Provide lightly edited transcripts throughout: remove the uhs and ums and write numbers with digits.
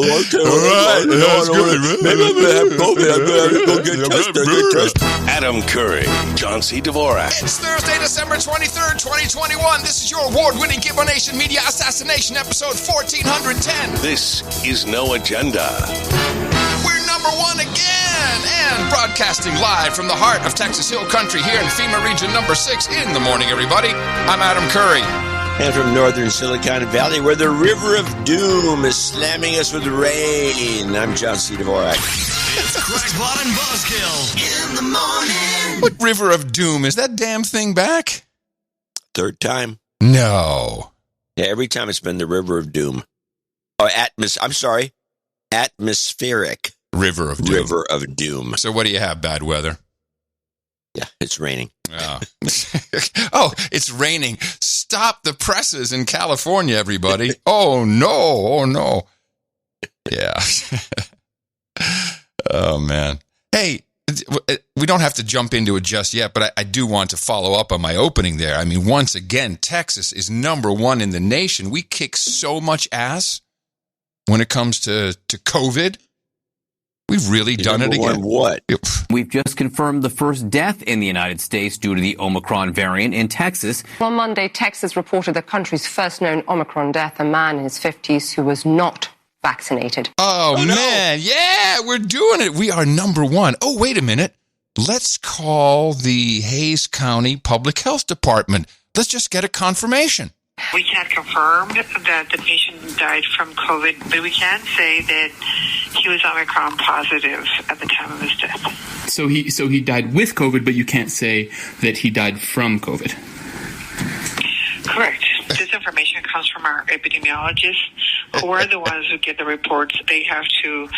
okay. All right. That's good, man. Maybe I'm going to have COVID. I'm going to go get tested. Adam Curry, John C. Dvorak. It's Thursday, December 23rd, 2021. This is your award-winning Gibbo Nation Media Assassination episode 1410. This is No Agenda. We're number one again, and broadcasting live from the heart of Texas Hill Country here in FEMA Region number 6 in the morning, everybody. I'm Adam Curry. And from northern Silicon Valley, where the river of doom is slamming us with rain, I'm John C. Dvorak. It's Crackpot and Buzzkill in the morning. What river of doom? Is that damn thing back? Third time. No. Yeah, every time it's been the river of doom. Oh, atmospheric. River of doom. River of doom. So what do you have, bad weather? Yeah, it's raining. Oh. Oh, it's raining. Stop the presses in California, everybody. Oh, no. Yeah. Oh, man. Hey, we don't have to jump into it just yet, but I do want to follow up on my opening there. I mean, once again, Texas is number one in the nation. We kick so much ass when it comes to COVID. We've really done it again. What? We've just confirmed the first death in the United States due to the Omicron variant in Texas. On Monday, Texas reported the country's first known Omicron death, a man in his 50s who was not vaccinated. Oh, man. No. Yeah, we're doing it. We are number one. Oh, wait a minute. Let's call the Hays County Public Health Department. Let's just get a confirmation. We can't confirm that the patient died from COVID, but we can say that he was Omicron positive at the time of his death. So he died with COVID, but you can't say that he died from COVID. Correct. This information comes from our epidemiologists, who are the ones who get the reports. They have to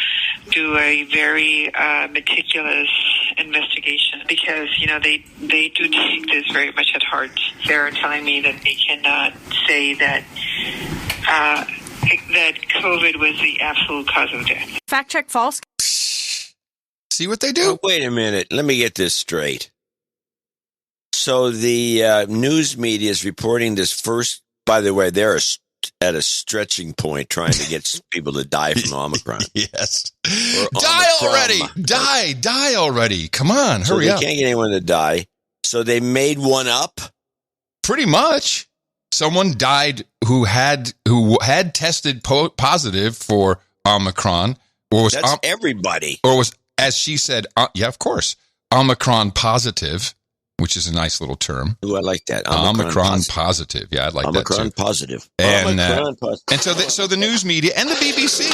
do a very meticulous investigation because, they do take this very much at heart. They're telling me that they cannot say that COVID was the absolute cause of death. Fact check false. See what they do? Oh, wait a minute. Let me get this straight. So the news media is reporting this first. By the way, they're at a stretching point trying to get people to die from Omicron. Yes. Die already. Die already. Come on, hurry up. They can't get anyone to die. So they made one up? Pretty much. Someone died who had tested positive for Omicron. That's everybody. Or was, as she said, yeah, of course, Omicron positive. Which is a nice little term. Ooh, I like that. Omicron positive. Yeah, I'd like that too. Omicron positive. And so the news media and the BBC.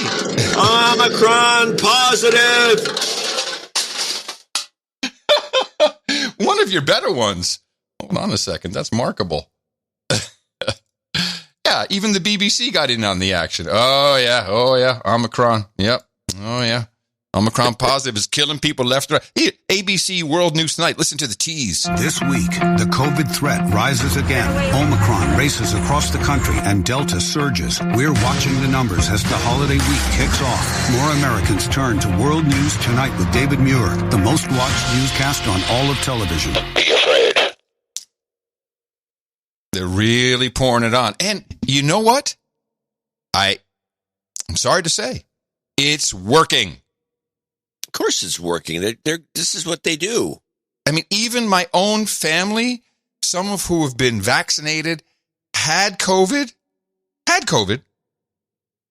Omicron positive. One of your better ones. Hold on a second. That's markable. Yeah, even the BBC got in on the action. Oh, yeah. Omicron. Yep. Oh, yeah. Omicron positive is killing people left and right. Here, ABC World News Tonight. Listen to the tease. This week, the COVID threat rises again. Omicron races across the country and Delta surges. We're watching the numbers as the holiday week kicks off. More Americans turn to World News Tonight with David Muir, the most watched newscast on all of television. Be afraid. They're really pouring it on. And you know what? I'm sorry to say, it's working. Of course it's working. This is what they do. I mean, even my own family, some of who have been vaccinated, had COVID.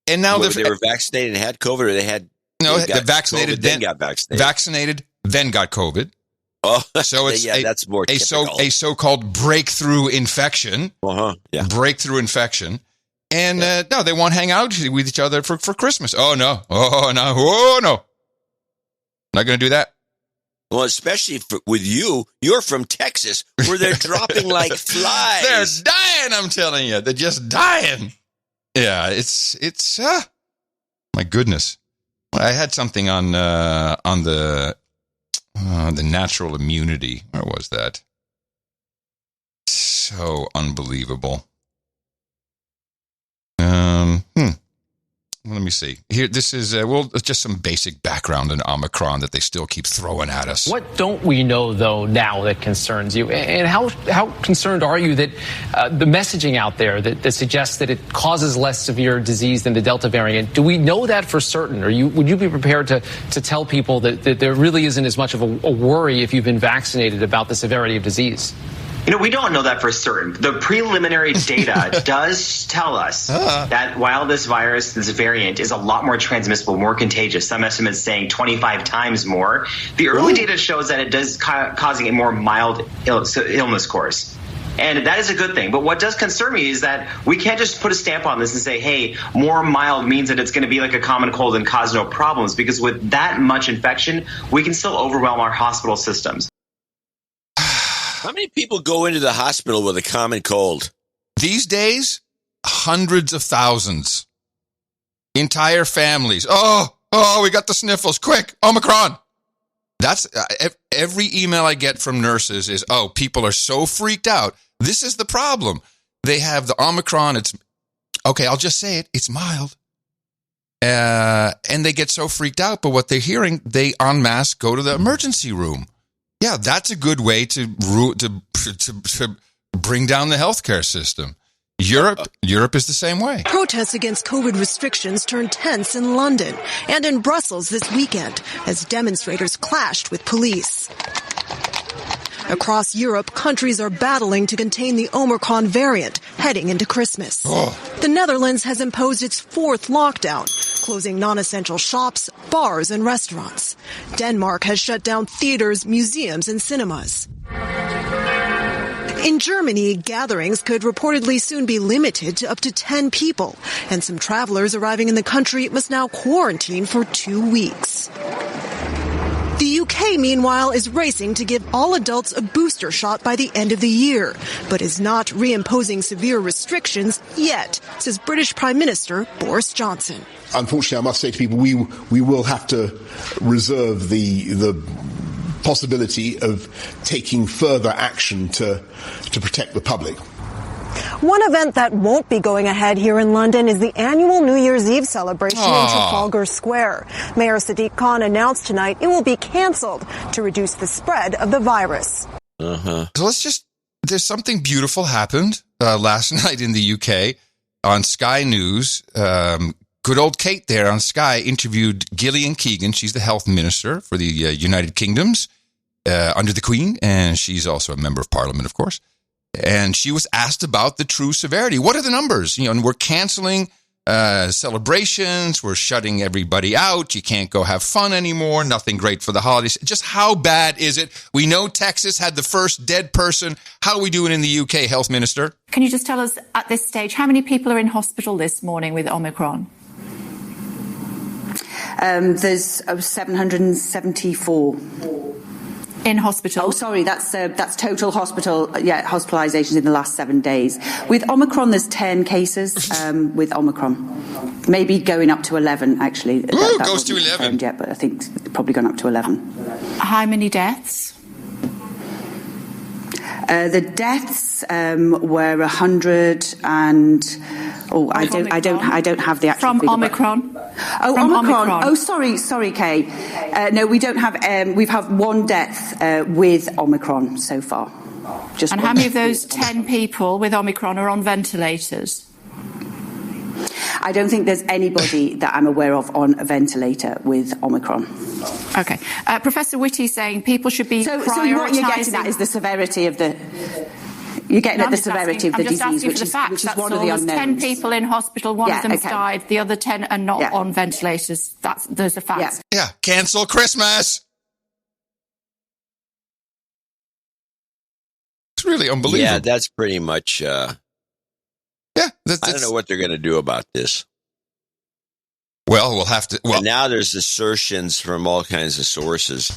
And now they were vaccinated and had COVID, or they vaccinated, COVID, then got vaccinated. Vaccinated, then got COVID. Oh, so it's that's more typical. A so-called breakthrough infection. Yeah. Breakthrough infection. And no, they won't hang out with each other for Christmas. Oh, no. Not going to do that. Well, especially with you. You're from Texas, where they're dropping like flies. They're dying, I'm telling you. They're just dying. Yeah, it's my goodness. I had something on the natural immunity. Where was that? So unbelievable. let me see. Here, this is, just some basic background on Omicron that they still keep throwing at us. What don't we know, though, now that concerns you? And how concerned are you that the messaging out there that suggests that it causes less severe disease than the Delta variant, do we know that for certain? Or would you be prepared to tell people that there really isn't as much of a worry if you've been vaccinated about the severity of disease? We don't know that for certain. The preliminary data does tell us that while this virus, this variant, is a lot more transmissible, more contagious, some estimates saying 25 times more, the early data shows that it does causing a more mild illness course. And that is a good thing. But what does concern me is that we can't just put a stamp on this and say, hey, more mild means that it's going to be like a common cold and cause no problems. Because with that much infection, we can still overwhelm our hospital systems. How many people go into the hospital with a common cold? These days, hundreds of thousands. Entire families. Oh, we got the sniffles. Quick, Omicron. That's every email I get from nurses is, people are so freaked out. This is the problem. They have the Omicron. It's okay. I'll just say it. It's mild. And they get so freaked out. But what they're hearing, they en masse go to the emergency room. Yeah, that's a good way to bring down the healthcare system. Europe is the same way. Protests against COVID restrictions turned tense in London and in Brussels this weekend as demonstrators clashed with police. Across Europe, countries are battling to contain the Omicron variant heading into Christmas. The Netherlands has imposed its fourth lockdown, closing non-essential shops, bars, and restaurants. Denmark has shut down theaters, museums, and cinemas. In Germany, gatherings could reportedly soon be limited to up to 10 people, and some travelers arriving in the country must now quarantine for 2 weeks. The UK, meanwhile, is racing to give all adults a booster shot by the end of the year, but is not reimposing severe restrictions yet, says British Prime Minister Boris Johnson. Unfortunately, I must say to people, we will have to reserve the possibility of taking further action to protect the public. One event that won't be going ahead here in London is the annual New Year's Eve celebration in Trafalgar Square. Mayor Sadiq Khan announced tonight it will be cancelled to reduce the spread of the virus. So there's something beautiful happened last night in the UK on Sky News. Good old Kate there on Sky interviewed Gillian Keegan. She's the health minister for the United Kingdoms under the Queen, and she's also a member of Parliament, of course. And she was asked about the true severity. What are the numbers? And we're canceling celebrations. We're shutting everybody out. You can't go have fun anymore. Nothing great for the holidays. Just how bad is it? We know Texas had the first dead person. How are we doing in the UK, Health Minister? Can you just tell us at this stage, how many people are in hospital this morning with Omicron? There's 774. In hospital? Oh, sorry, that's total hospitalizations in the last 7 days. With Omicron, there's 10 cases with Omicron. Maybe going up to 11, actually. That goes to 11. Yet, but I think it's probably gone up to 11. How many deaths? The deaths were 100 and I don't have the actual from figure, Omicron. Oh, from Omicron. Oh, sorry, Kay. No, we don't have. We've had one death with Omicron so far. And how many of those 10 people with Omicron are on ventilators? I don't think there's anybody that I'm aware of on a ventilator with Omicron. Okay. Professor Whitty saying people should be prioritising... So what you're getting at is the severity of the... You're getting at the severity of the disease, which is one of the unknowns. There's 10 people in hospital, one of them's died, the other 10 are not on ventilators. Those are facts. Yeah, cancel Christmas. It's really unbelievable. Yeah, that's pretty much... I don't know what they're going to do about this. Well, we'll have to... And now there's assertions from all kinds of sources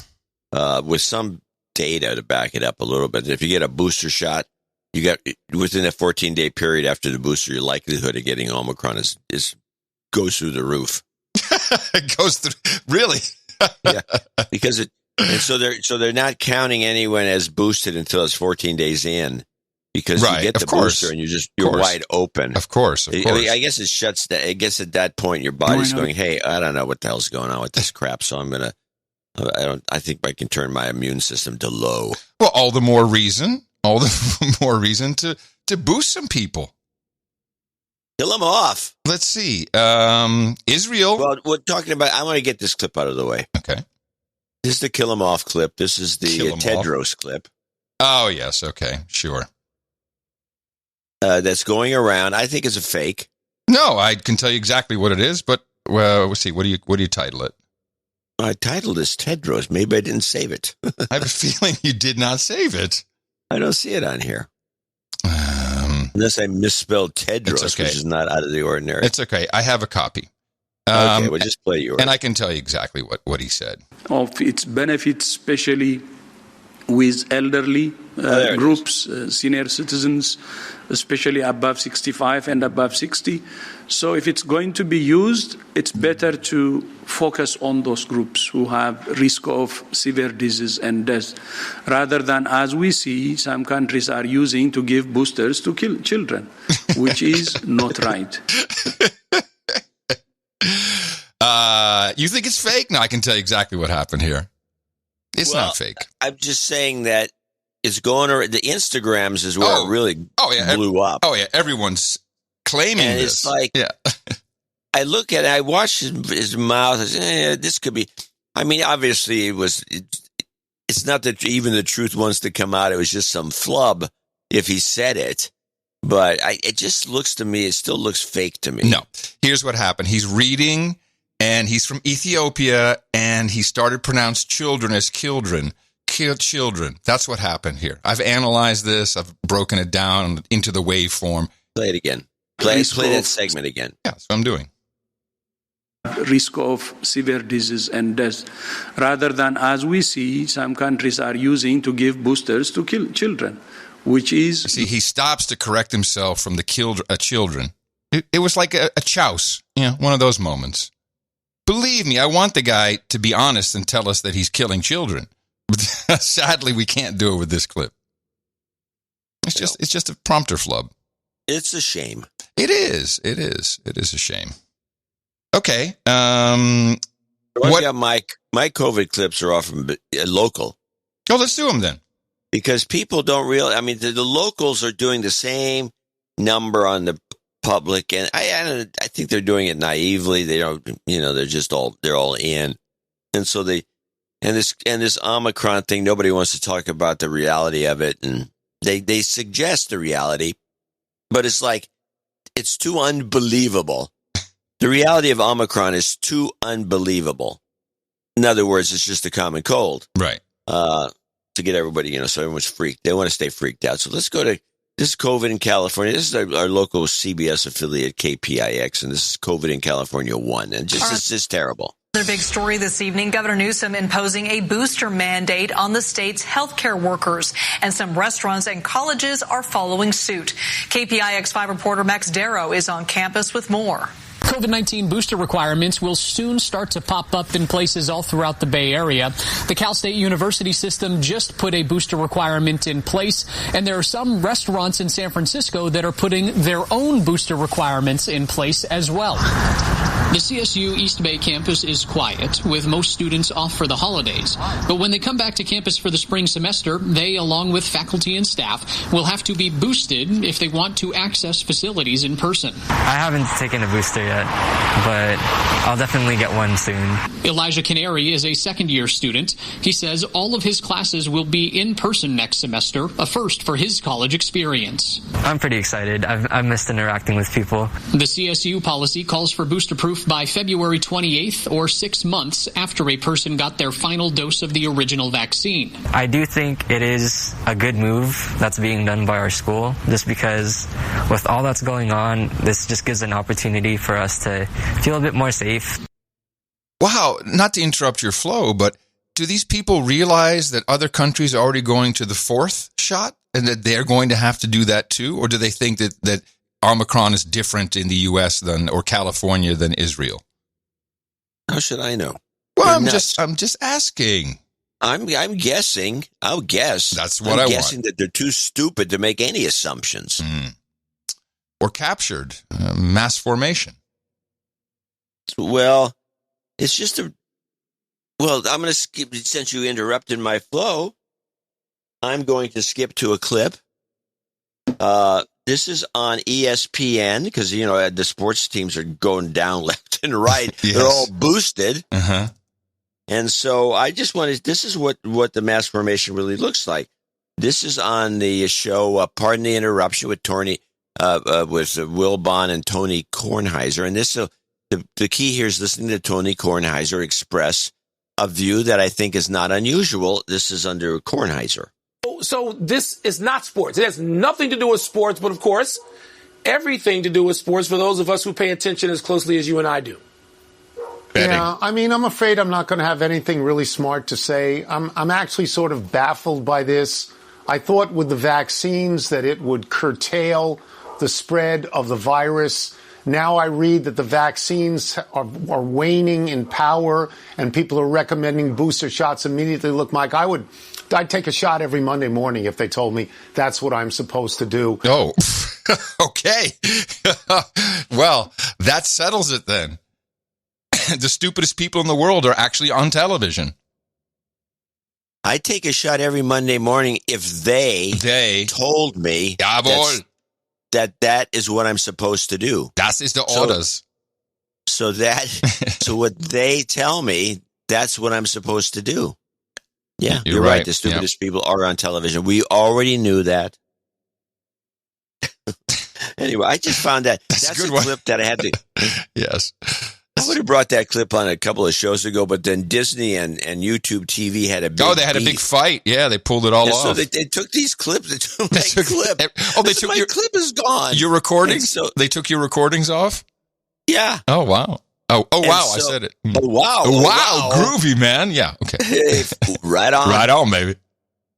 with some data to back it up a little bit. If you get a booster shot, you got within a 14-day period after the booster, your likelihood of getting Omicron goes through the roof. It goes through... Really? Yeah, because so they're not counting anyone as boosted until it's 14 days in. because you get the booster and you're wide open. Of course. I guess it shuts down. I guess at that point your body's going, hey, I don't know what the hell's going on with this crap, so I think I can turn my immune system to low. Well, all the more reason to boost some people. Kill them off. Let's see. Israel. Well, we're talking about, I want to get this clip out of the way. Okay. This is the kill them off clip. This is the Tedros clip. Oh, yes. Okay. Sure. That's going around. I think it's a fake. No, I can tell you exactly what it is, but we'll see. What do you title it? I titled this Tedros. Maybe I didn't save it. I have a feeling you did not save it. I don't see it on here. Unless I misspelled Tedros, which is not out of the ordinary. It's okay. I have a copy. Okay, well, just play yours. And I can tell you exactly what he said. Of its benefits, especially with elderly groups, senior citizens, especially above 65 and above 60. So if it's going to be used, it's better to focus on those groups who have risk of severe disease and death, rather than, as we see, some countries are using to give boosters to kill children, which is not right. You think it's fake? No, I can tell you exactly what happened here. It's not fake. I'm just saying that it's going around. The Instagrams is where it really blew up. Oh, yeah. Everyone's claiming and this. It's like, I look at it, I watch his mouth. I say, this could be. I mean, obviously, it's not that even the truth wants to come out. It was just some flub if he said it. But it just looks to me, it still looks fake to me. No. Here's what happened. He's reading, and he's from Ethiopia, and he started pronouncing children as children. Children. That's what happened here. I've analyzed this. I've broken it down into the waveform. Play it again. Play that segment again. Yeah, that's what I'm doing. Risk of severe disease and death, rather than, as we see, some countries are using to give boosters to kill children, which is... See, he stops to correct himself from the children. It was like a chouse, one of those moments. Believe me, I want the guy to be honest and tell us that he's killing children. But sadly, we can't do it with this clip. It's just a prompter flub. It's a shame. It is a shame. Okay. My COVID clips are often local. Oh, let's do them then. Because people don't realize. I mean, the locals are doing the same number on the public, and I think they're doing it naively. They don't, they're all in, and so this Omicron thing. Nobody wants to talk about the reality of it, and they suggest the reality, but it's like it's too unbelievable. The reality of Omicron is too unbelievable. In other words, it's just a common cold. Right. To get everybody, so everyone's freaked. They want to stay freaked out. So let's go to this is COVID in California. This is our local CBS affiliate, KPIX, and this is COVID in California 1. And it's just terrible. Another big story this evening, Governor Newsom imposing a booster mandate on the state's healthcare workers, and some restaurants and colleges are following suit. KPIX5 reporter Max Darrow is on campus with more. COVID-19 booster requirements will soon start to pop up in places all throughout the Bay Area. The Cal State University system just put a booster requirement in place, and there are some restaurants in San Francisco that are putting their own booster requirements in place as well. The CSU East Bay campus is quiet, with most students off for the holidays. But when they come back to campus for the spring semester, they, along with faculty and staff, will have to be boosted if they want to access facilities in person. I haven't taken a booster yet, but I'll definitely get one soon. Elijah Canary is a second-year student. He says all of his classes will be in person next semester, a first for his college experience. I'm pretty excited. I've missed interacting with people. The CSU policy calls for booster proof by February 28th, or 6 months after a person got their final dose of the original vaccine. I do think it is a good move that's being done by our school, just because with all that's going on, this just gives an opportunity for us to feel a bit more safe. Wow, not to interrupt your flow, but do these people realize that other countries are already going to the 4th shot and that they're going to have to do that too? Or do they think that Omicron is different in the U.S. or California than Israel? How should I know? Well, I'm just asking. I'm guessing. I'll guess. That's what I want. I'm guessing that they're too stupid to make any assumptions. Or captured. Mass formation. Well, it's just Well, I'm going to skip, since you interrupted my flow, I'm going to skip to a clip. This is on ESPN because, the sports teams are going down left and right. Yes. They're all boosted. Uh-huh. And so I just wanted, this is what the mass formation really looks like. This is on the show, Pardon the Interruption with Will Bond and Tony Kornheiser. And this, the key here is listening to Tony Kornheiser express a view that I think is not unusual. This is under Kornheiser. So this is not sports. It has nothing to do with sports, but of course, everything to do with sports for those of us who pay attention as closely as you and I do. Betting. Yeah, I'm afraid I'm not going to have anything really smart to say. I'm actually sort of baffled by this. I thought with the vaccines that it would curtail the spread of the virus. Now I read that the vaccines are waning in power and people are recommending booster shots immediately. Look, Mike, I'd take a shot every Monday morning if they told me that's what I'm supposed to do. Oh, okay. Well, that settles it then. The stupidest people in the world are actually on television. I take a shot every Monday morning if they told me that is what I'm supposed to do. Das ist the orders. So what they tell me, that's what I'm supposed to do. Yeah, you're right. The stupidest people are on television. We already knew that. Anyway, I just found that's a clip that I had to. Yes. I would have brought that clip on a couple of shows ago, but then Disney and YouTube TV had a big they had a big fight. Yeah, they pulled it all off. So they took these clips. They took my clip. My clip is gone. Your recordings? They took your recordings off? Yeah. Oh, wow. Oh, wow, I said it. Oh, wow. Wow, groovy, man. Yeah, okay. Right on. Right on, baby.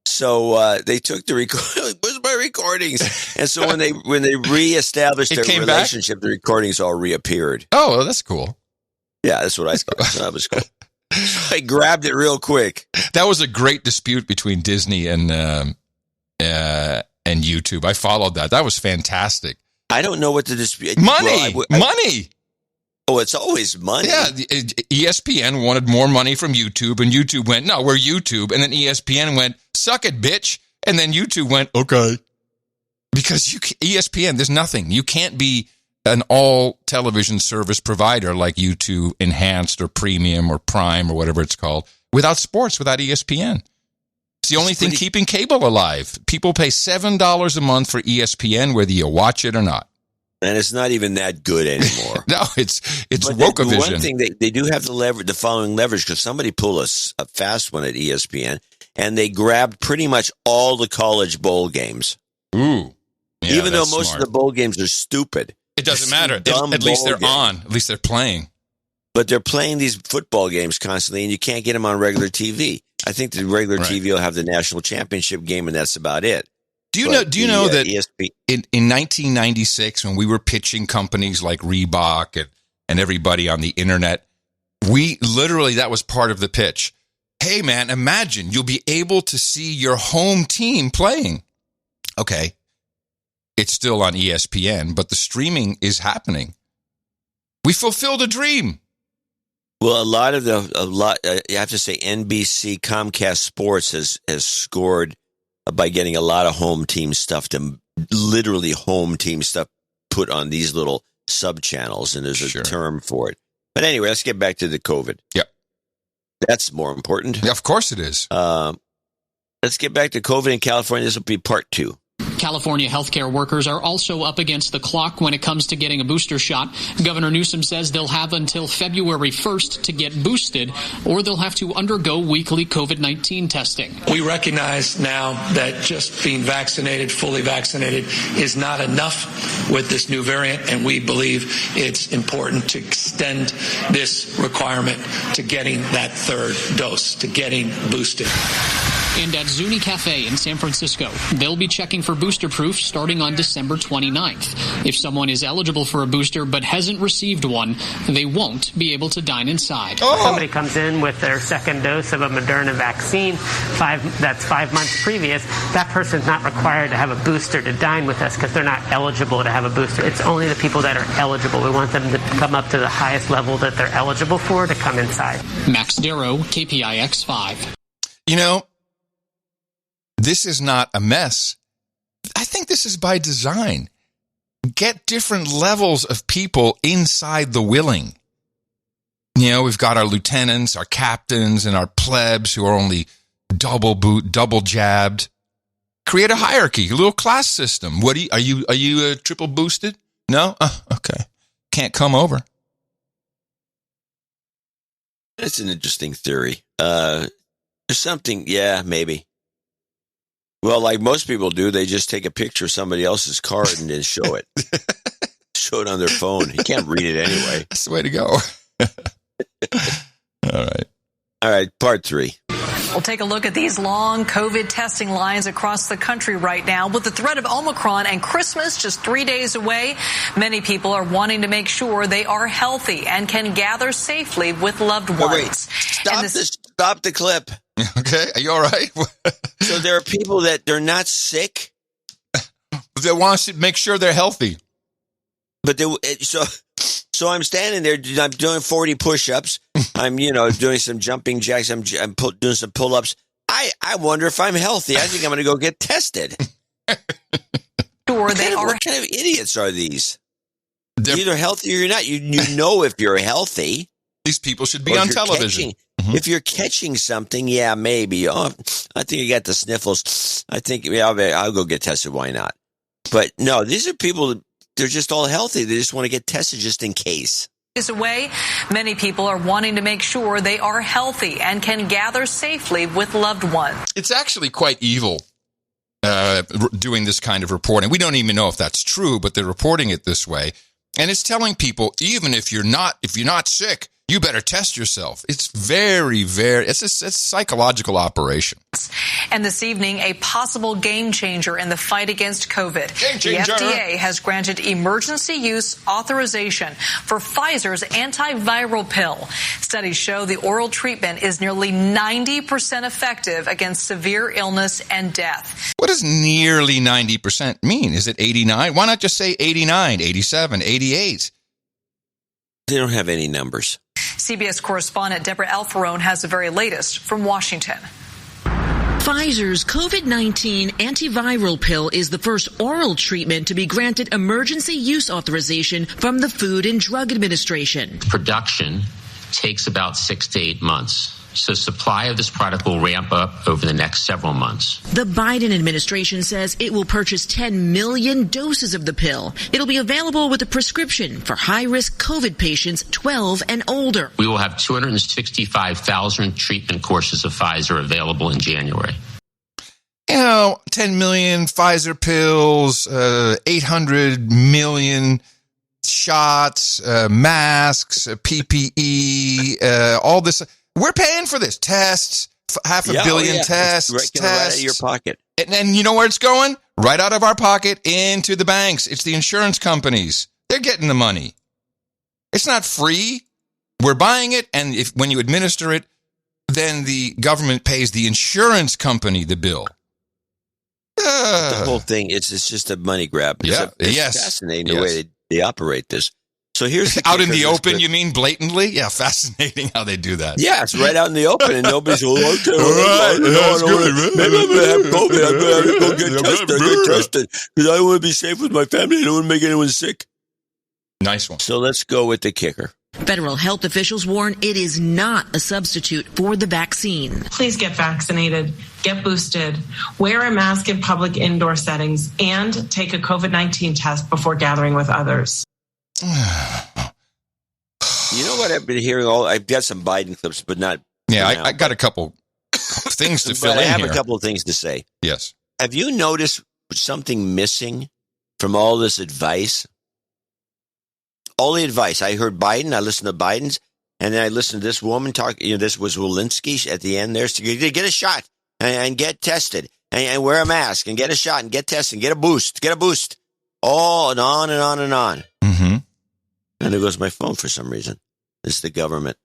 So they took the where's my recordings? And so when they reestablished their relationship, the recordings all reappeared. Oh, well, that's cool. Yeah, that's what I thought. So that was cool. So I grabbed it real quick. That was a great dispute between Disney and YouTube. I followed that. That was fantastic. I don't know what the dispute. Money. Money. Oh, it's always money. Yeah, ESPN wanted more money from YouTube, and YouTube went, no, we're YouTube. And then ESPN went, suck it, bitch. And then YouTube went, okay. Because ESPN, there's nothing. You can't be an all-television service provider like YouTube Enhanced or Premium or Prime or whatever it's called without sports, without ESPN. It's the only thing keeping cable alive. People pay $7 a month for ESPN, whether you watch it or not. And it's not even that good anymore. No, it's Wokevision. One thing, they do have the following leverage, because somebody pulled a fast one at ESPN, and they grabbed pretty much all the college bowl games. Ooh. Yeah, even though most of the bowl games are stupid. It doesn't matter. At least they're on. At least they're playing. But they're playing these football games constantly, and you can't get them on regular TV. I think the regular TV will have the national championship game, and that's about it. Do you know that in 1996, when we were pitching companies like Reebok and everybody on the internet, that was part of the pitch. Hey, man, imagine you'll be able to see your home team playing. Okay. It's still on ESPN, but the streaming is happening. We fulfilled a dream. Well, you have to say NBC Comcast Sports has scored by getting a lot of home team stuff, literally home team stuff put on these little sub channels, and there's a term for it. But anyway, let's get back to the COVID. Yeah. That's more important. Yeah, of course it is. Let's get back to COVID in California. This will be part 2. California healthcare workers are also up against the clock when it comes to getting a booster shot. Governor Newsom says they'll have until February 1st to get boosted, or they'll have to undergo weekly COVID-19 testing. We recognize now that just being vaccinated, fully vaccinated, is not enough with this new variant, and we believe it's important to extend this requirement to getting that third dose, to getting boosted. And at Zuni Cafe in San Francisco, they'll be checking for booster proof starting on December 29th. If someone is eligible for a booster but hasn't received one, they won't be able to dine inside. If somebody comes in with their second dose of a Moderna vaccine, that's 5 months previous, that person's not required to have a booster to dine with us because they're not eligible to have a booster. It's only the people that are eligible. We want them to come up to the highest level that they're eligible for to come inside. Max Darrow, KPIX 5. You know, this is not a mess. I think this is by design. Get different levels of people inside the willing. You know, we've got our lieutenants, our captains, and our plebs who are only double jabbed. Create a hierarchy, a little class system. Are you triple boosted? No? Okay. Can't come over. That's an interesting theory. There's something, yeah, maybe. Well, like most people do, they just take a picture of somebody else's card and then show it. Show it on their phone. You can't read it anyway. That's the way to go. All right, part 3. We'll take a look at these long COVID testing lines across the country right now. With the threat of Omicron and Christmas just 3 days away, many people are wanting to make sure they are healthy and can gather safely with loved ones. Wait. Stop the clip. Okay, are you all right? So there are people that they're not sick? They want to make sure they're healthy. But so I'm standing there, I'm doing 40 push-ups. I'm, doing some jumping jacks. I'm doing some pull-ups. I wonder if I'm healthy. I think I'm going to go get tested. What kind of idiots are these? You're either healthy or you're not. You know if you're healthy. These people should be on television. If you're catching something, yeah, maybe. Oh, I think you got the sniffles. I think I'll go get tested. Why not? But no, these are people, they're just all healthy. They just want to get tested just in case. Away, many people are wanting to make sure they are healthy and can gather safely with loved ones. It's actually quite evil doing this kind of reporting. We don't even know if that's true, but they're reporting it this way. And it's telling people, even if you're not sick, you better test yourself. It's it's a psychological operation. And this evening, a possible game changer in the fight against COVID. Game changer. The FDA has granted emergency use authorization for Pfizer's antiviral pill. Studies show the oral treatment is nearly 90% effective against severe illness and death. What does nearly 90% mean? Is it 89? Why not just say 89, 87, 88? They don't have any numbers. CBS correspondent Deborah Alfarone has the very latest from Washington. Pfizer's COVID-19 antiviral pill is the first oral treatment to be granted emergency use authorization from the Food and Drug Administration. Production takes about 6 to 8 months. So supply of this product will ramp up over the next several months. The Biden administration says it will purchase 10 million doses of the pill. It'll be available with a prescription for high-risk COVID patients 12 and older. We will have 265,000 treatment courses of Pfizer available in January. 10 million Pfizer pills, 800 million shots, masks, PPE, all this. We're paying for this. Tests, 500 million tests. Right out of your pocket. And you know where it's going? Right out of our pocket into the banks. It's the insurance companies. They're getting the money. It's not free. We're buying it, and when you administer it, then the government pays the insurance company the bill. The whole thing, it's just a money grab. It's fascinating the way they operate this. So here's the out in the open, you mean blatantly? Yeah, fascinating how they do that. Yeah, it's right out in the open, and nobody's maybe I'm going to have COVID. I'm going to go get tested because I want to be safe with my family. I don't want to make anyone sick. Nice one. So let's go with the kicker. Federal health officials warn it is not a substitute for the vaccine. Please get vaccinated, get boosted, wear a mask in public indoor settings, and take a COVID-19 test before gathering with others. You know what I've been hearing? I've got some Biden clips, but not. Yeah, I got a couple things to fill in here. I have a couple of things to say. Yes. Have you noticed something missing from all this advice? All the advice. I heard Biden. I listened to Biden's, and then I listened to this woman talk. This was Walensky at the end there. So you get a shot. and get tested and wear a mask and get a shot and get tested and get a boost. All and on and on and on. Mm-hmm. And there goes my phone for some reason. This is the government.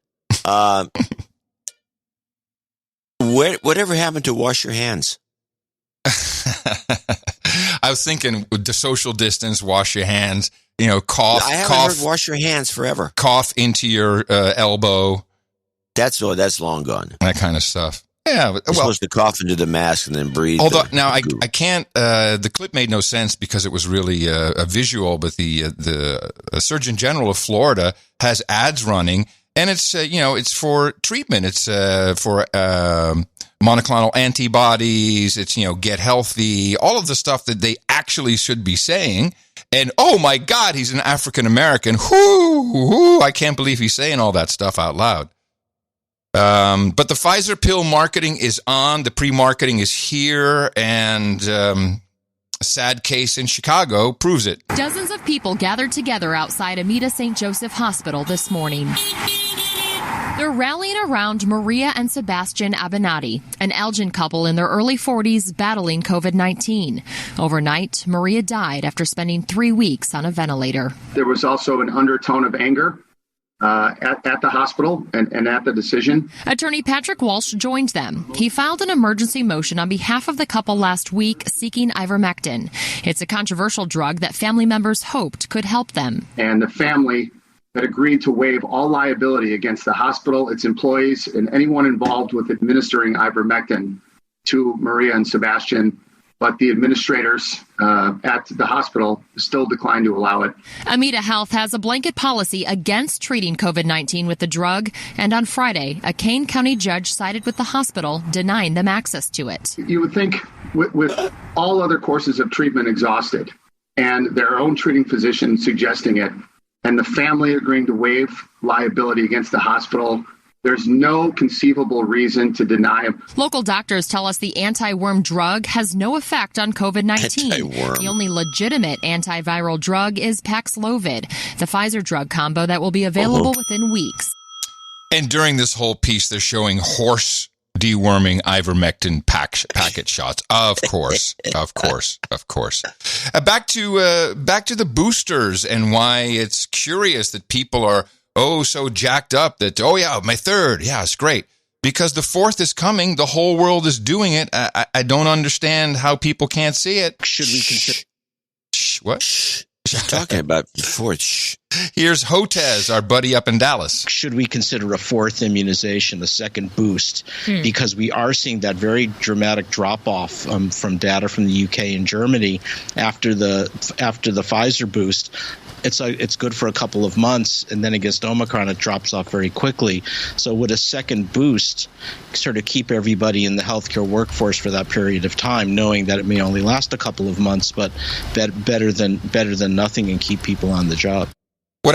Whatever happened to wash your hands? I was thinking with the social distance, wash your hands, cough. I haven't heard wash your hands forever. Cough into your elbow. That's long gone. That kind of stuff. Yeah. You're supposed to cough into the mask and then breathe. Although now I can't, the clip made no sense because it was really a visual, but the Surgeon General of Florida has ads running and it's, it's for treatment. It's for monoclonal antibodies. It's, get healthy, all of the stuff that they actually should be saying. And, oh, my God, he's an African-American. I can't believe he's saying all that stuff out loud. But the Pfizer pill marketing is on. The pre-marketing is here. And a sad case in Chicago proves it. Dozens of people gathered together outside Amita St. Joseph Hospital this morning. They're rallying around Maria and Sebastian Abenati, an Elgin couple in their early 40s battling COVID-19. Overnight, Maria died after spending 3 weeks on a ventilator. There was also an undertone of anger at the hospital and at the decision. Attorney Patrick Walsh joined them. He filed an emergency motion on behalf of the couple last week seeking ivermectin. It's a controversial drug that family members hoped could help them. And the family had agreed to waive all liability against the hospital, its employees, and anyone involved with administering ivermectin to Maria and Sebastian. But the administrators at the hospital still declined to allow it. Amita Health has a blanket policy against treating COVID-19 with the drug. And on Friday, a Kane County judge sided with the hospital, denying them access to it. You would think with all other courses of treatment exhausted and their own treating physician suggesting it, and the family agreeing to waive liability against the hospital, there's no conceivable reason to deny it. Local doctors tell us the anti-worm drug has no effect on COVID-19. Anti-worm. The only legitimate antiviral drug is Paxlovid, the Pfizer drug combo that will be available within weeks. And during this whole piece, they're showing horse deworming ivermectin packet shots. Of course. Back to the boosters and why it's curious that people are so jacked up that, my third. Yeah, it's great. Because the fourth is coming. The whole world is doing it. I don't understand how people can't see it. Should we consider... What? What are you talking about the fourth? Here's Hotez, our buddy up in Dallas. Should we consider a fourth immunization, a second boost? Because we are seeing that very dramatic drop-off from data from the UK and Germany after the Pfizer boost. It's good for a couple of months, and then against Omicron, it drops off very quickly. So would a second boost sort of keep everybody in the healthcare workforce for that period of time, knowing that it may only last a couple of months, but better than nothing, and keep people on the job? What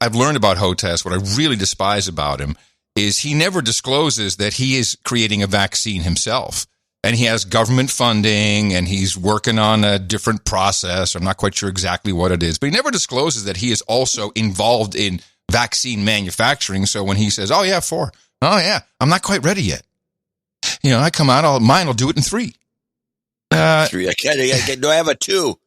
I've learned about Hotez, what I really despise about him, is he never discloses that he is creating a vaccine himself. And he has government funding, and he's working on a different process. I'm not quite sure exactly what it is, but he never discloses that he is also involved in vaccine manufacturing. So when he says, four. I'm not quite ready yet. I come out, mine will do it in 3. 3. I have a 2.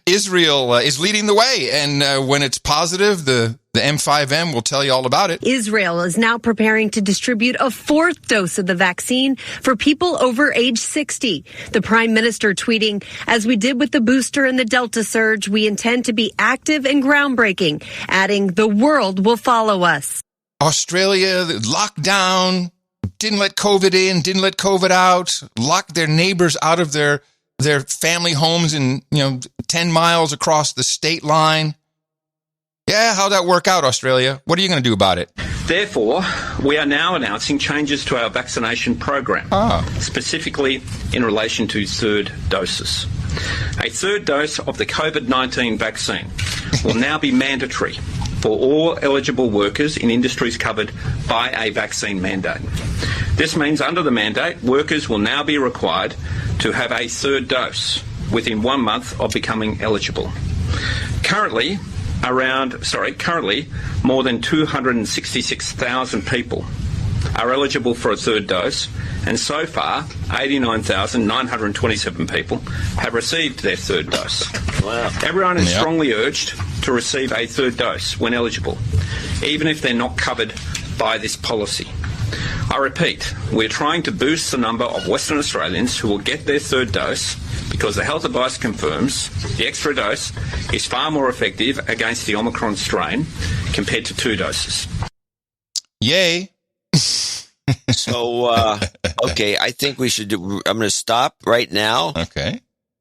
Israel is leading the way, and when it's positive, the M5M will tell you all about it. Israel is now preparing to distribute a 4th dose of the vaccine for people over age 60. The prime minister tweeting, "As we did with the booster and the Delta surge, we intend to be active and groundbreaking," adding, "The world will follow us." Australia locked down, didn't let COVID in, didn't let COVID out, locked their neighbors out of their family homes in 10 miles across the state line. Yeah, how'd that work out, Australia? What are you going to do about it? Therefore, we are now announcing changes to our vaccination program, specifically in relation to third doses. A third dose of the COVID-19 vaccine will now be mandatory for all eligible workers in industries covered by a vaccine mandate. This means under the mandate, workers will now be required to have a third dose within 1 month of becoming eligible. Currently, more than 266,000 people are eligible for a third dose, and so far, 89,927 people have received their third dose. Wow. Everyone is strongly urged to receive a third dose when eligible, even if they're not covered by this policy. I repeat, we're trying to boost the number of Western Australians who will get their third dose because the health advice confirms the extra dose is far more effective against the Omicron strain compared to 2 doses. Yay. So, okay, I think we should do, I'm going to stop right now. Okay.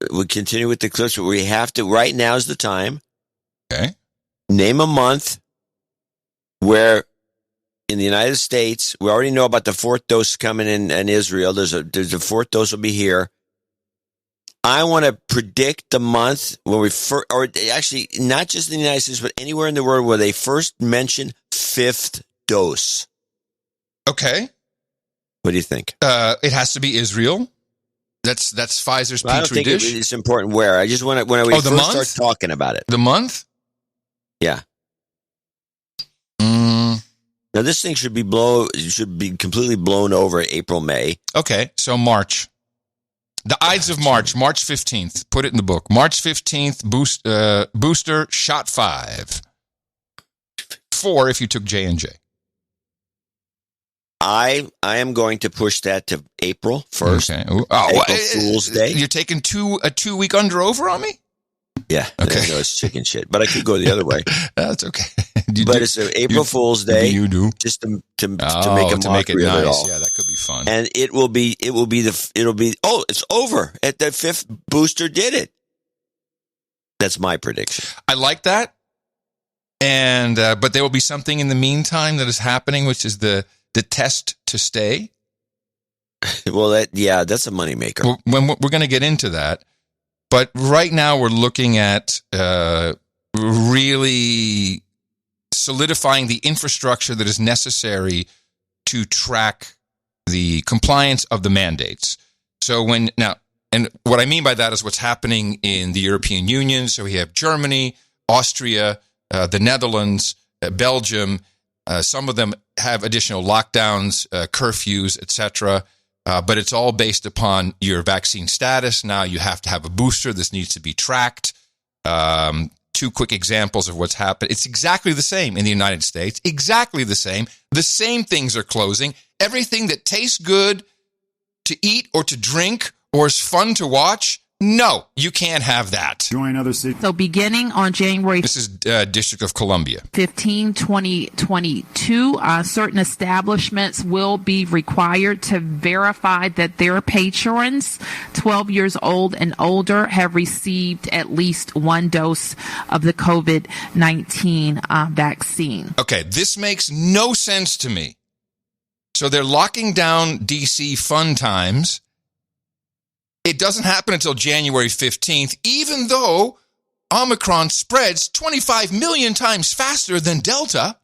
We'll continue with the clips, but we have to, right now is the time. Okay. Name a month where in the United States, we already know about the 4th dose coming in Israel. There's a 4th dose will be here. I want to predict the month when we first, or actually not just in the United States, but anywhere in the world where they first mention 5th dose. Okay. What do you think? It has to be Israel. That's Pfizer's I don't petri think dish. it's important where. I just want to, when we first start talking about it. The month? Yeah. Now this thing should be completely blown over April, May. Okay, so March. The Ides of March, March 15th. Put it in the book. March 15th, booster, shot 5. 4 if you took J&J. I am going to push that to April 1st. Okay. April Fool's Day. You're taking a 2-week under over on me? Yeah. Okay. I know it's chicken shit, but I could go the other way. That's okay. But it's an April Fool's Day. You do just to make a mockery of it all. Yeah, that could be fun. And it'll be. Oh, it's over. At the 5th booster did it. That's my prediction. I like that. And but there will be something in the meantime that is happening, which is the test to stay. Well, that's a moneymaker. When we're going to get into that. But right now we're looking at really solidifying the infrastructure that is necessary to track the compliance of the mandates. So and what I mean by that is what's happening in the European Union. So we have Germany, Austria, the Netherlands, Belgium. Some of them have additional lockdowns, curfews, etc. But it's all based upon your vaccine status. Now you have to have a booster. This needs to be tracked. 2 quick examples of what's happened. It's exactly the same in the United States. Exactly the same. The same things are closing. Everything that tastes good to eat or to drink or is fun to watch, no, you can't have that. Join other cities. So beginning on January... This is District of Columbia. 15, 2022, certain establishments will be required to verify that their patrons 12 years old and older have received at least 1 dose of the COVID-19 vaccine. Okay, this makes no sense to me. So they're locking down DC fun times. It doesn't happen until January 15th, even though Omicron spreads 25 million times faster than Delta.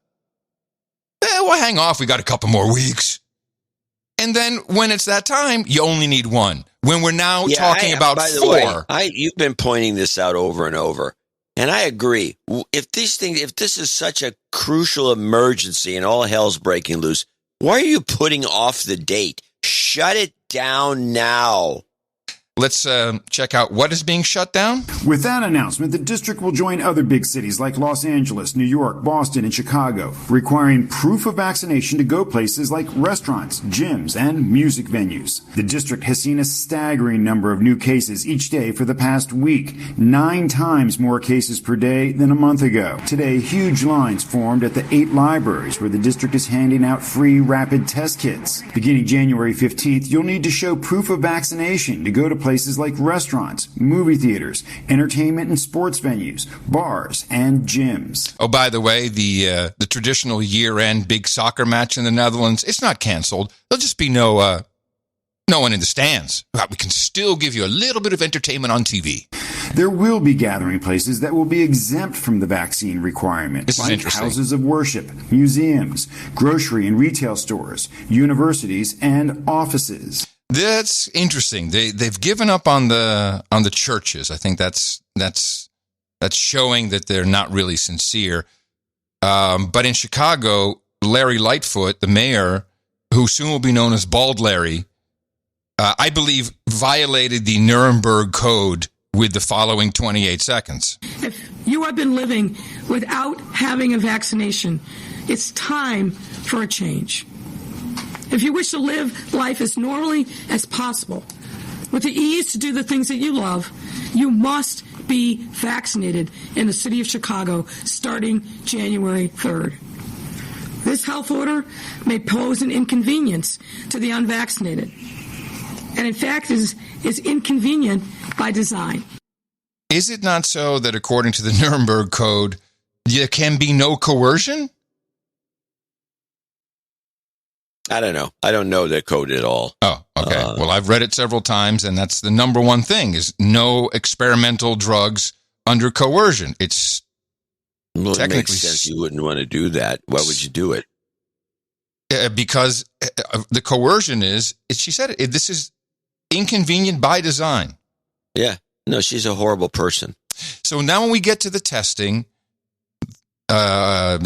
Well, hang off. We got a couple more weeks. And then when it's that time, you only need 1. When we're now talking about 4. You've been pointing this out over and over. And I agree. If this is such a crucial emergency and all hell's breaking loose, why are you putting off the date? Shut it down now. Let's check out what is being shut down. With that announcement, the district will join other big cities like Los Angeles, New York, Boston, and Chicago, requiring proof of vaccination to go places like restaurants, gyms, and music venues. The district has seen a staggering number of new cases each day for the past week, 9 times more cases per day than a month ago. Today, huge lines formed at the 8 libraries where the district is handing out free rapid test kits. Beginning January 15th, you'll need to show proof of vaccination to go to places like restaurants, movie theaters, entertainment and sports venues, bars, and gyms. Oh, by the way, the traditional year-end big soccer match in the Netherlands, it's not canceled. There'll just be no one in the stands. We can still give you a little bit of entertainment on TV. There will be gathering places that will be exempt from the vaccine requirement, this is like interesting. Houses of worship, museums, grocery and retail stores, universities, and offices. That's interesting. They've given up on the churches. I think that's showing that they're not really sincere. But in Chicago, Larry Lightfoot, the mayor, who soon will be known as Bald Larry, I believe violated the Nuremberg Code with the following 28 seconds. If you have been living without having a vaccination, it's time for a change. If you wish to live life as normally as possible, with the ease to do the things that you love, you must be vaccinated in the city of Chicago starting January 3rd. This health order may pose an inconvenience to the unvaccinated, and in fact is inconvenient by design. Is it not so that according to the Nuremberg Code, there can be no coercion? I don't know. I don't know that code at all. Oh, okay. Well, I've read it several times, and that's the number one thing, is no experimental drugs under coercion. It's well, technically... It makes sense you wouldn't want to do that. Why would you do it? Because the coercion is, she said it, this is inconvenient by design. Yeah. No, she's a horrible person. So now when we get to the testing, your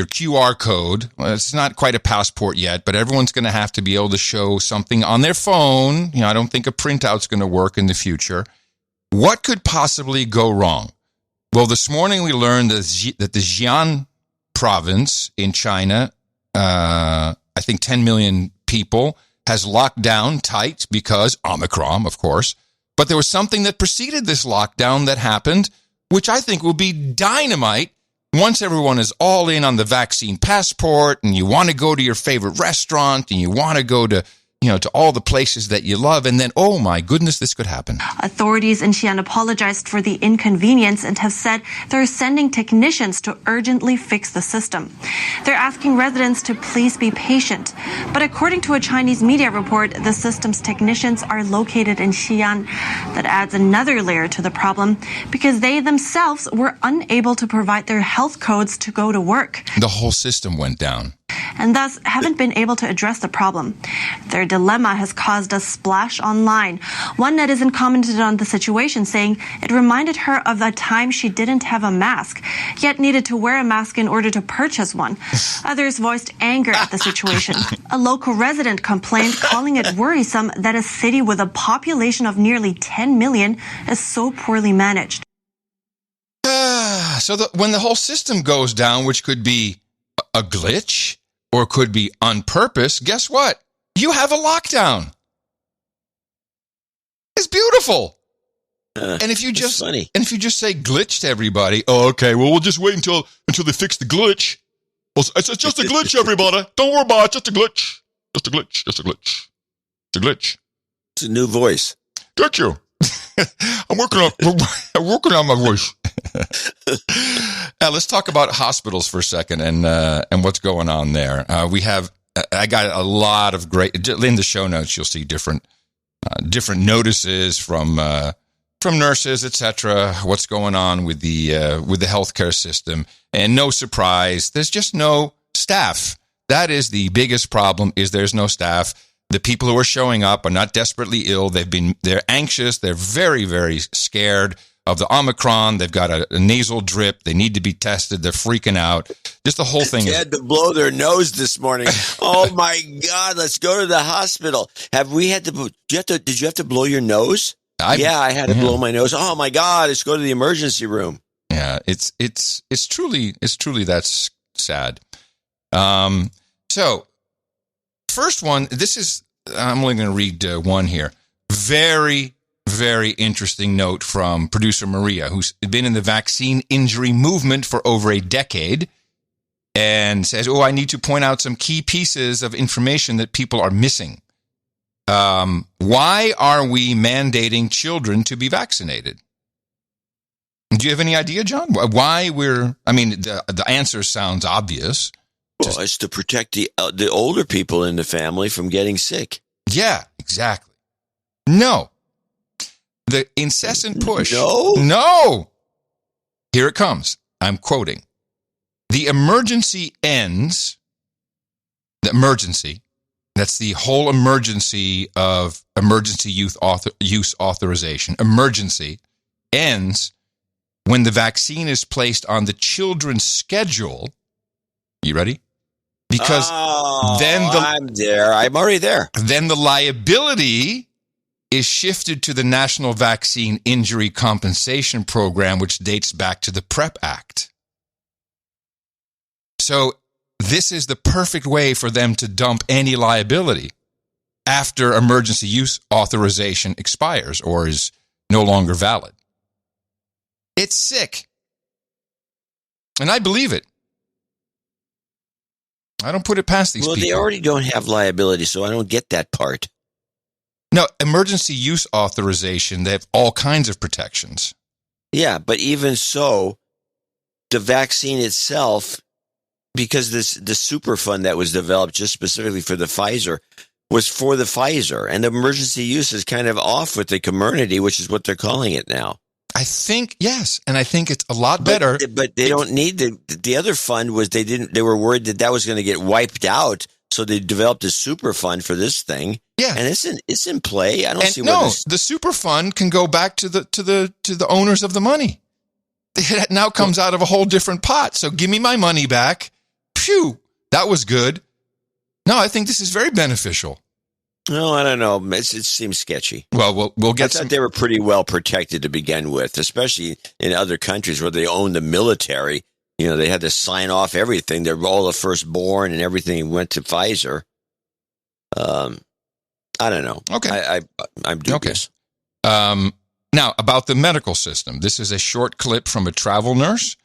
QR code, well, it's not quite a passport yet, but everyone's going to have to be able to show something on their phone. I don't think a printout's going to work in the future. What could possibly go wrong? Well, this morning we learned that the Xi'an province in China, I think 10 million people, has locked down tight because Omicron, of course. But there was something that preceded this lockdown that happened, which I think will be dynamite once everyone is all in on the vaccine passport and you want to go to your favorite restaurant and you want to go to, to all the places that you love. And then, oh my goodness, this could happen. Authorities in Xi'an apologized for the inconvenience and have said they're sending technicians to urgently fix the system. They're asking residents to please be patient. But according to a Chinese media report, the system's technicians are located in Xi'an. That adds another layer to the problem because they themselves were unable to provide their health codes to go to work. The whole system went down. And thus haven't been able to address the problem. Their dilemma has caused a splash online. One netizen commented on the situation, saying it reminded her of a time she didn't have a mask, yet needed to wear a mask in order to purchase one. Others voiced anger at the situation. A local resident complained, calling it worrisome that a city with a population of nearly 10 million is so poorly managed. So when the whole system goes down, which could be a glitch or could be on purpose, guess what? You have a lockdown. It's beautiful. And if you just say glitch to everybody, oh, okay, well, we'll just wait until they fix the glitch. Well, it's just a glitch, everybody. Don't worry about it. Just a glitch. Just a glitch. Just a glitch. It's a glitch. It's a new voice. Got you. I'm working on my voice. Now, let's talk about hospitals for a second and what's going on there. I got a lot of great, in the show notes, you'll see different notices from nurses, etc. What's going on with the healthcare system, and no surprise, there's just no staff. That is the biggest problem. Is there's no staff. The people who are showing up are not desperately ill. They're anxious. They're very, very scared of the Omicron. They've got a nasal drip. They need to be tested. They're freaking out. Just the whole thing. They had to blow their nose this morning. Oh my God! Let's go to the hospital. Did you have to blow your nose? I had to blow my nose. Oh my God! Let's go to the emergency room. Yeah, it's truly that's sad. So first one. I'm only going to read one here. Very, very interesting note from producer Maria, who's been in the vaccine injury movement for over a decade, and says, I need to point out some key pieces of information that people are missing. Why are we mandating children to be vaccinated? Do you have any idea, John? Why the answer sounds obvious. Well, it's to protect the older people in the family from getting sick. Yeah, exactly. No. The incessant push. No. Here it comes. I'm quoting. The emergency ends. The emergency. That's the whole emergency of emergency use authorization. Emergency ends when the vaccine is placed on the children's schedule. You ready? Because I'm there. I'm already there. Then the liability is shifted to the National Vaccine Injury Compensation Program, which dates back to the PrEP Act. So this is the perfect way for them to dump any liability after emergency use authorization expires or is no longer valid. It's sick. And I believe it. I don't put it past these people. Well, they already don't have liability, so I don't get that part. No, emergency use authorization, they have all kinds of protections. Yeah, but even so, the vaccine itself, because the super fund that was developed just specifically for the Pfizer was for the Pfizer, and the emergency use is kind of off with the community, which is what they're calling it now. I think, yes, and I think it's a lot better. But they don't need the other fund was they were worried that was going to get wiped out, so they developed a super fund for this thing. Yeah, and it's in play. I don't see the super fund can go back to the owners of the money. It now comes out of a whole different pot. So give me my money back. Phew, that was good. No, I think this is very beneficial. No, I don't know. It seems sketchy. Well, we'll get I thought they were pretty well protected to begin with, especially in other countries where they own the military. You know, they had to sign off everything. They're all the firstborn and everything went to Pfizer. I don't know. Okay. I'm dubious. Okay. Now, about the medical system. This is a short clip from a travel nurse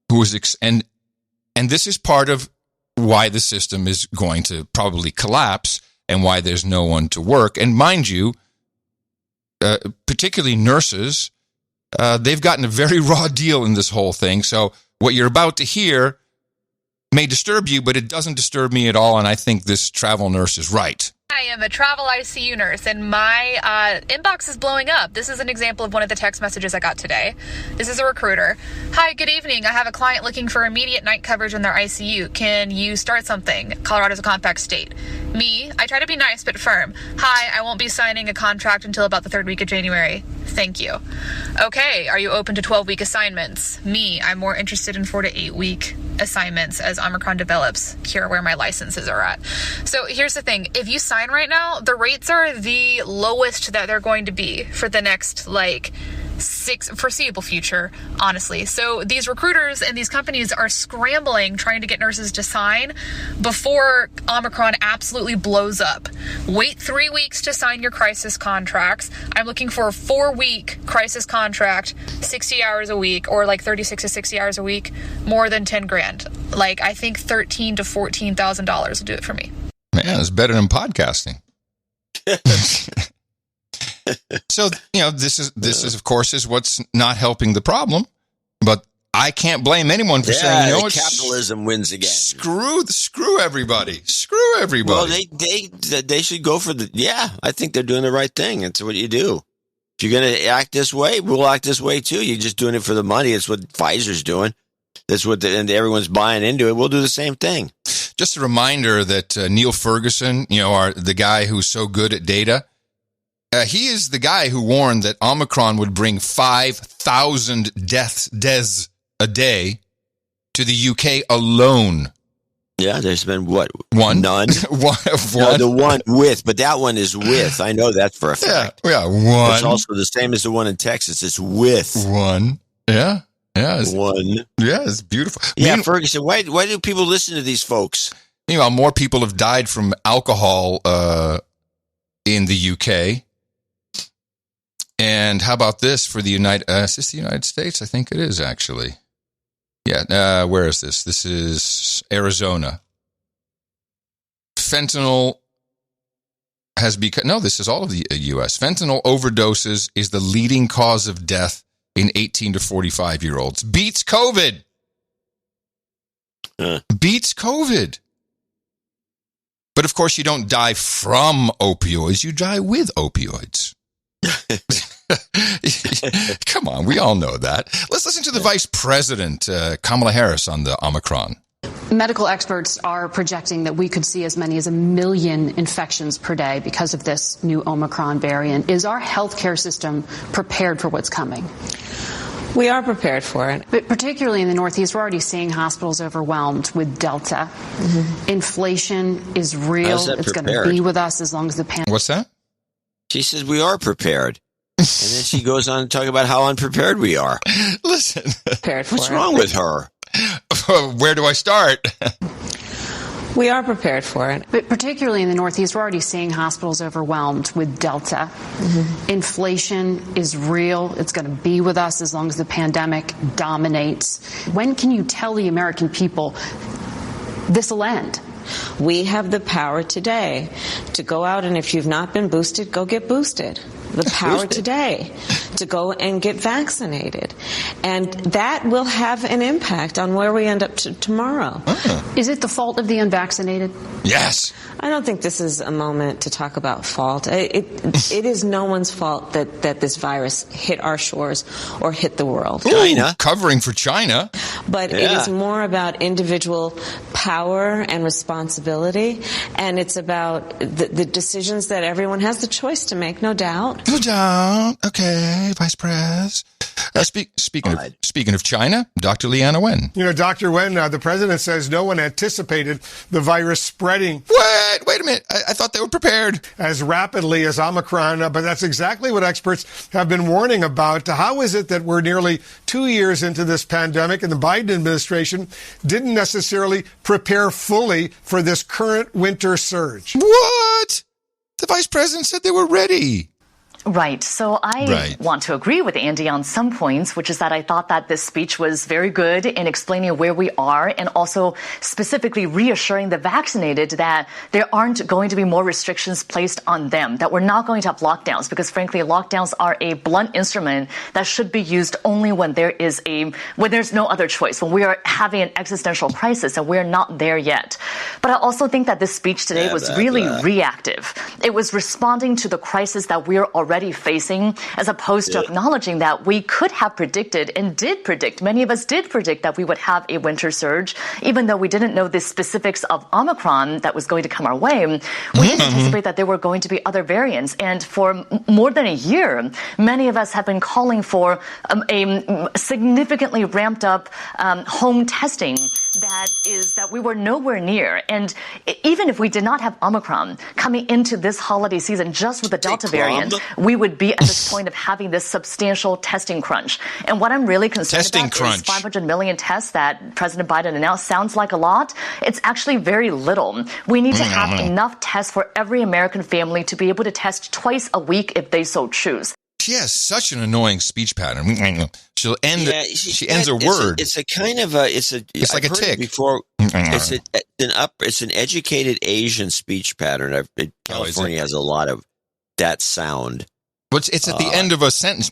who was, and this is part of why the system is going to probably collapse and why there's no one to work. And mind you, particularly nurses, they've gotten a very raw deal in this whole thing. So what you're about to hear may disturb you, but it doesn't disturb me at all. And I think this travel nurse is right. I am a travel ICU nurse, and my inbox is blowing up. This is an example of one of the text messages I got today. This is a recruiter. Hi, good evening. I have a client looking for immediate night coverage in their ICU. Can you start something? Colorado's a compact state. Me, I try to be nice but firm. Hi, I won't be signing a contract until about the 3rd week of January. Thank you. Okay, are you open to 12-week assignments? Me, I'm more interested in 4 to 8 week assignments as Omicron develops. Here where my licenses are at. So here's the thing. If you sign right now, the rates are the lowest that they're going to be for the next foreseeable future, honestly. So these recruiters and these companies are scrambling trying to get nurses to sign before Omicron absolutely blows up. Wait 3 weeks to sign your crisis contracts. I'm looking for a 4-week crisis contract, 60 hours a week, or 36 to 60 hours a week, more than 10 grand. I think $13,000 to $14,000 will do it for me. Man, it's better than podcasting. So, this is of course is what's not helping the problem, but I can't blame anyone for saying, it's capitalism wins again. Screw everybody. Screw everybody. Well, they should go for I think they're doing the right thing. It's what you do. If you're going to act this way, we'll act this way too. You're just doing it for the money. It's what Pfizer's doing. That's what and everyone's buying into it. We'll do the same thing. Just a reminder that Neil Ferguson, the guy who's so good at data, he is the guy who warned that Omicron would bring 5,000 deaths a day to the UK alone. Yeah, there's been what? One? None? one. No, the one with, but that one is with. I know that for a fact. Yeah, one. It's also the same as the one in Texas. It's with. One. Yeah. Yeah, one. Yeah, it's beautiful. Yeah, Ferguson, why do people listen to these folks? Meanwhile, more people have died from alcohol in the UK. And how about this for the United States? I think it is, actually. Yeah, where is this? This is Arizona. Fentanyl has become... No, this is all of the U.S. Fentanyl overdoses is the leading cause of death in 18 to 45-year-olds. Beats COVID. Beats COVID. But, of course, you don't die from opioids. You die with opioids. Come on, we all know that. Let's listen to the Vice President, Kamala Harris, on the Omicron. Medical experts are projecting that we could see as many as 1 million infections per day because of this new Omicron variant. Is our healthcare system prepared for what's coming? We are prepared for it. But particularly in the Northeast, we're already seeing hospitals overwhelmed with Delta. Inflation is real. It's going to be with us as long as the pandemic. What's that? She says we are prepared. And then she goes on to talk about how unprepared we are. Listen. What's wrong with her? Where do I start? We are prepared for it. But particularly in the Northeast, we're already seeing hospitals overwhelmed with Delta. Inflation is real. It's going to be with us as long as the pandemic dominates. When can you tell the American people this will end? We have the power today to go out, and if you've not been boosted, go get boosted. The power today to go and get vaccinated. And that will have an impact on where we end up tomorrow. Is it the fault of the unvaccinated? Yes. I don't think this is a moment to talk about fault. It is no one's fault that this virus hit our shores or hit the world. China. Covering for China. But it is more about individual power and responsibility, and it's about the decisions that everyone has the choice to make, no doubt. No doubt. Okay, Vice Pres. Speaking of China, Dr. Leanna Wen. You know, Dr. Wen, the president says no one anticipated the virus spreading. Wait a minute. I thought they were prepared. As rapidly as Omicron, but that's exactly what experts have been warning about. How is it that we're nearly 2 years into this pandemic and the Biden administration didn't necessarily prepare fully for this current winter surge? What? The vice president said they were ready. Right. So I want to agree with Andy on some points, which is that I thought that this speech was very good in explaining where we are and also specifically reassuring the vaccinated that there aren't going to be more restrictions placed on them, that we're not going to have lockdowns, because frankly, lockdowns are a blunt instrument that should be used only when there's no other choice, when we are having an existential crisis, and we're not there yet. But I also think that this speech today was really reactive. It was responding to the crisis that we're already facing, as opposed to acknowledging that we could have predicted and did predict. Many of us did predict that we would have a winter surge, even though we didn't know the specifics of Omicron that was going to come our way. We did anticipate that there were going to be other variants. And for more than a year, many of us have been calling for a significantly ramped up home testing that we were nowhere near. And even if we did not have Omicron coming into this holiday season, just with the Delta variant, we would be at this point of having this substantial testing crunch. And what I'm really concerned about is 500 million tests that President Biden announced. Sounds like a lot. It's actually very little. We need to have enough tests for every American family to be able to test twice a week if they so choose. She has such an annoying speech pattern. She'll end. She ends a word. It's a kind of a. It's like a tick. Before it's an educated Asian speech pattern. California has a lot of that sound. But it's at the end of a sentence.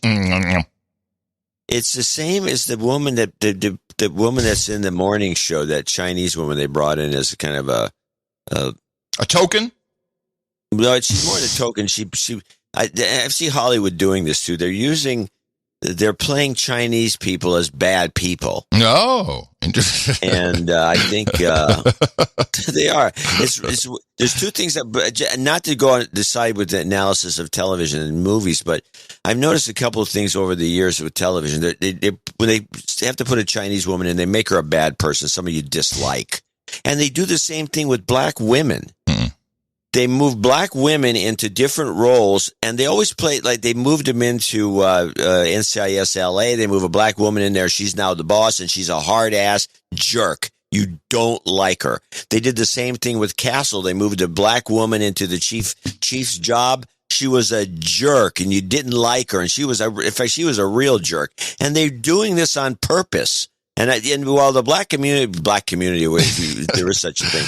It's the same as the woman that the woman that's in the morning show. That Chinese woman they brought in as kind of a token. No, she's more than a token. I see Hollywood doing this too. They're playing Chinese people as bad people. No, and I think they are. There's two things that, not to go on decide with the analysis of television and movies, but I've noticed a couple of things over the years with television. When they have to put a Chinese woman in, they make her a bad person, somebody you dislike, and they do the same thing with black women. They move black women into different roles, and they always play like they moved them into NCIS LA. They move a black woman in there. She's now the boss, and she's a hard-ass jerk. You don't like her. They did the same thing with Castle. They moved a black woman into the chief's job. She was a jerk, and you didn't like her, and she was a real jerk. And they're doing this on purpose. And while the black community, there is such a thing.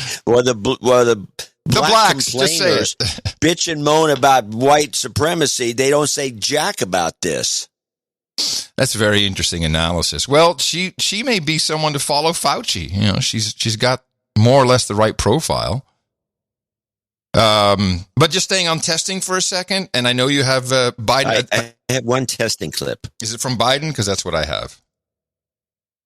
The blacks just say it. Bitch and moan about white supremacy. They don't say jack about this. That's very interesting analysis. Well, she may be someone to follow Fauci. You know, she's got more or less the right profile. But just staying on testing for a second, and I know you have Biden. I have one testing clip. Is it from Biden? Because that's what I have.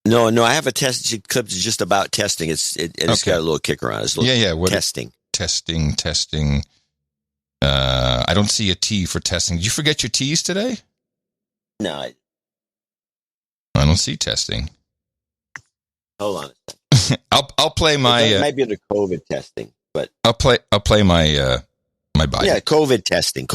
No, I have a testing clip that's just about testing. It's got a little kicker on it. It's testing. Testing. I don't see a T for testing. Did you forget your T's today? No. I don't see testing. Hold on. I'll play my. It might be under COVID testing, but I'll play my my Biden. Yeah, COVID testing.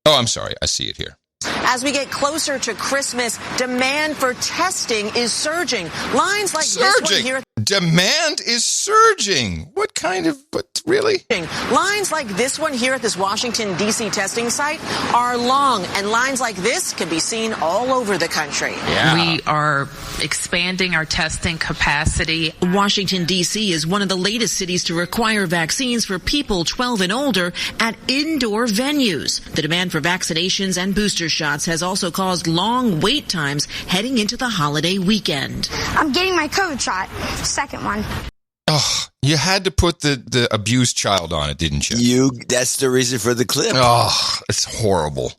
Oh, I'm sorry. I see it here. As we get closer to Christmas, demand for testing is surging. Lines like this one here. Demand is surging. What kind of, but really? Lines like this one here at this Washington, D.C. testing site are long, and lines like this can be seen all over the country. Yeah. We are expanding our testing capacity. Washington, D.C. is one of the latest cities to require vaccines for people 12 and older at indoor venues. The demand for vaccinations and booster shots has also caused long wait times heading into the holiday weekend. I'm getting my COVID shot, second one. Oh, you had to put the abused child on it, didn't you? That's the reason for the clip. Oh, it's horrible.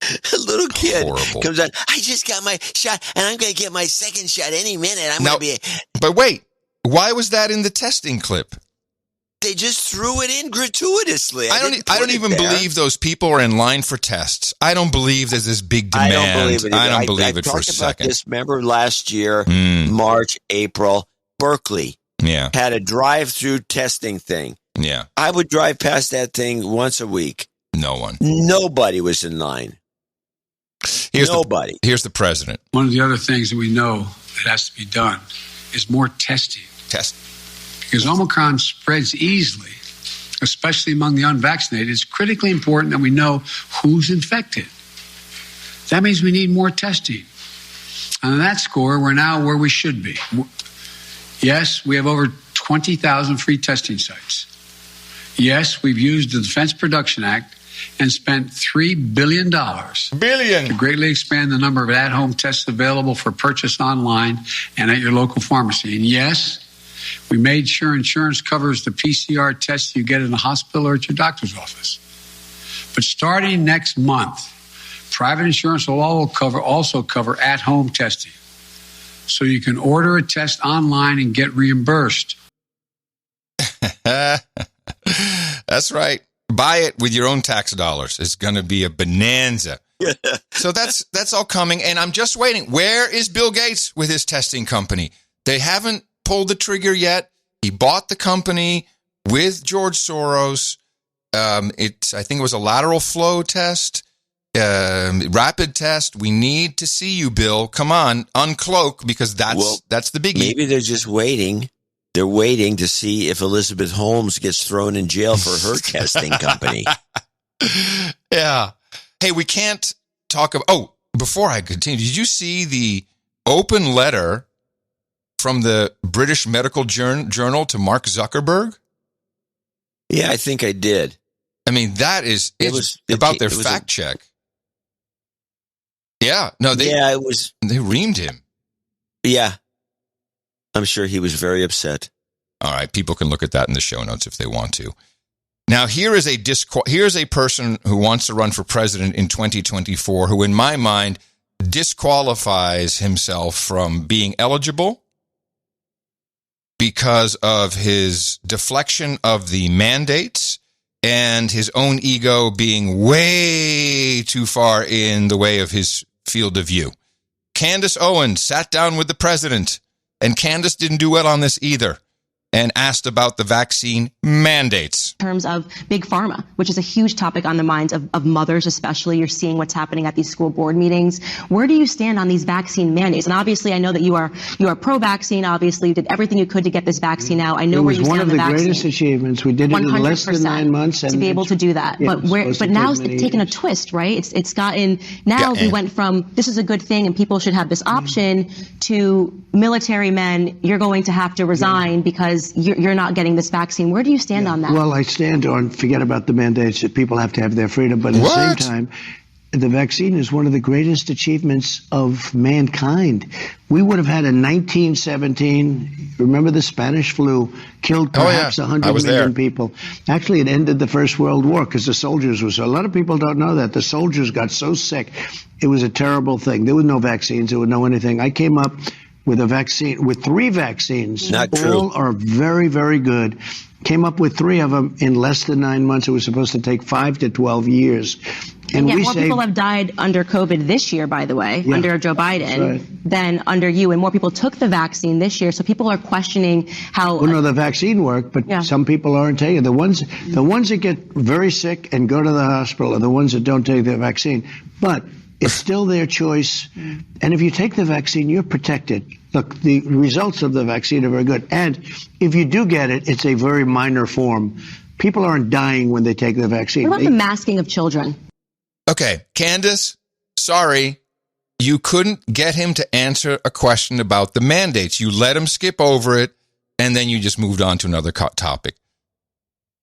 A little kid comes on, I just got my shot, and I'm going to get my second shot any minute. But wait, why was that in the testing clip? They just threw it in gratuitously. I don't even believe those people are in line for tests. I don't believe there's this big demand. I don't believe it. I don't believe it for a second. I talked about this, remember last year, March, April, Berkeley had a drive-through testing thing. Yeah. I would drive past that thing once a week. Nobody was in line. Nobody. Here's the president. One of the other things that we know that has to be done is more testing. Because Omicron spreads easily, especially among the unvaccinated. It's critically important that we know who's infected. That means we need more testing. And on that score, we're now where we should be. Yes, we have over 20,000 free testing sites. Yes, we've used the Defense Production Act and spent $3 billion to greatly expand the number of at-home tests available for purchase online and at your local pharmacy. And yes, we made sure insurance covers the PCR tests you get in the hospital or at your doctor's office. But starting next month, private insurance will also cover at-home testing. So you can order a test online and get reimbursed. That's right. Buy it with your own tax dollars. It's going to be a bonanza. So that's all coming. And I'm just waiting. Where is Bill Gates with his testing company? They haven't pulled the trigger yet. He bought the company with George Soros. I think it was a lateral flow test, rapid test. We need to see you, Bill. Come on, uncloak, because that's the biggie. Maybe they're just waiting. They're waiting to see if Elizabeth Holmes gets thrown in jail for her testing company. Yeah. Hey, we can't talk about... Oh, before I continue, did you see the open letter from the British Medical Journal to Mark Zuckerberg? Yeah, I think I did. I mean, it was about their fact check. Yeah, no, they reamed him. Yeah, I'm sure he was very upset. All right, people can look at that in the show notes if they want to. Now, here's a person who wants to run for president in 2024 who, in my mind, disqualifies himself from being eligible because of his deflection of the mandates and his own ego being way too far in the way of his field of view. Candace Owens sat down with the president, and Candace didn't do well on this either, and asked about the vaccine mandates. In terms of big pharma, which is a huge topic on the minds of mothers, especially. You're seeing what's happening at these school board meetings. Where do you stand on these vaccine mandates? And obviously, I know that you are pro-vaccine. Obviously, you did everything you could to get this vaccine out. I know where you stand on the vaccine. It was one of the greatest achievements. We did it in less than 9 months. To be able to do that. Yeah, but now it's taken a twist, right? It's gotten, now we went from, this is a good thing and people should have this option, to military men, you're going to have to resign because you're not getting this vaccine. Where do you stand on that? Well, I stand on, forget about the mandates, that people have to have their freedom, but at the same time, the vaccine is one of the greatest achievements of mankind. We would have had in 1917, remember the Spanish flu, killed perhaps 100 million people. Actually, it ended the First World War because the soldiers were so, a lot of people don't know that. The soldiers got so sick. It was a terrible thing. There were no vaccines. There was no anything. I came up with a vaccine, with 3 vaccines. Not true. All are very, very good. Came up with 3 of them in less than 9 months. It was supposed to take 5 to 12 years. And yet more people have died under COVID this year, by the way, under Joe Biden, than under you. And more people took the vaccine this year. So people are questioning how. Well, no, the vaccine worked, but some people aren't taking it. The ones that get very sick and go to the hospital are the ones that don't take the vaccine. But it's still their choice. And if you take the vaccine, you're protected. Look, the results of the vaccine are very good. And if you do get it, it's a very minor form. People aren't dying when they take the vaccine. What about the masking of children? Okay, Candace, sorry, you couldn't get him to answer a question about the mandates. You let him skip over it, and then you just moved on to another topic.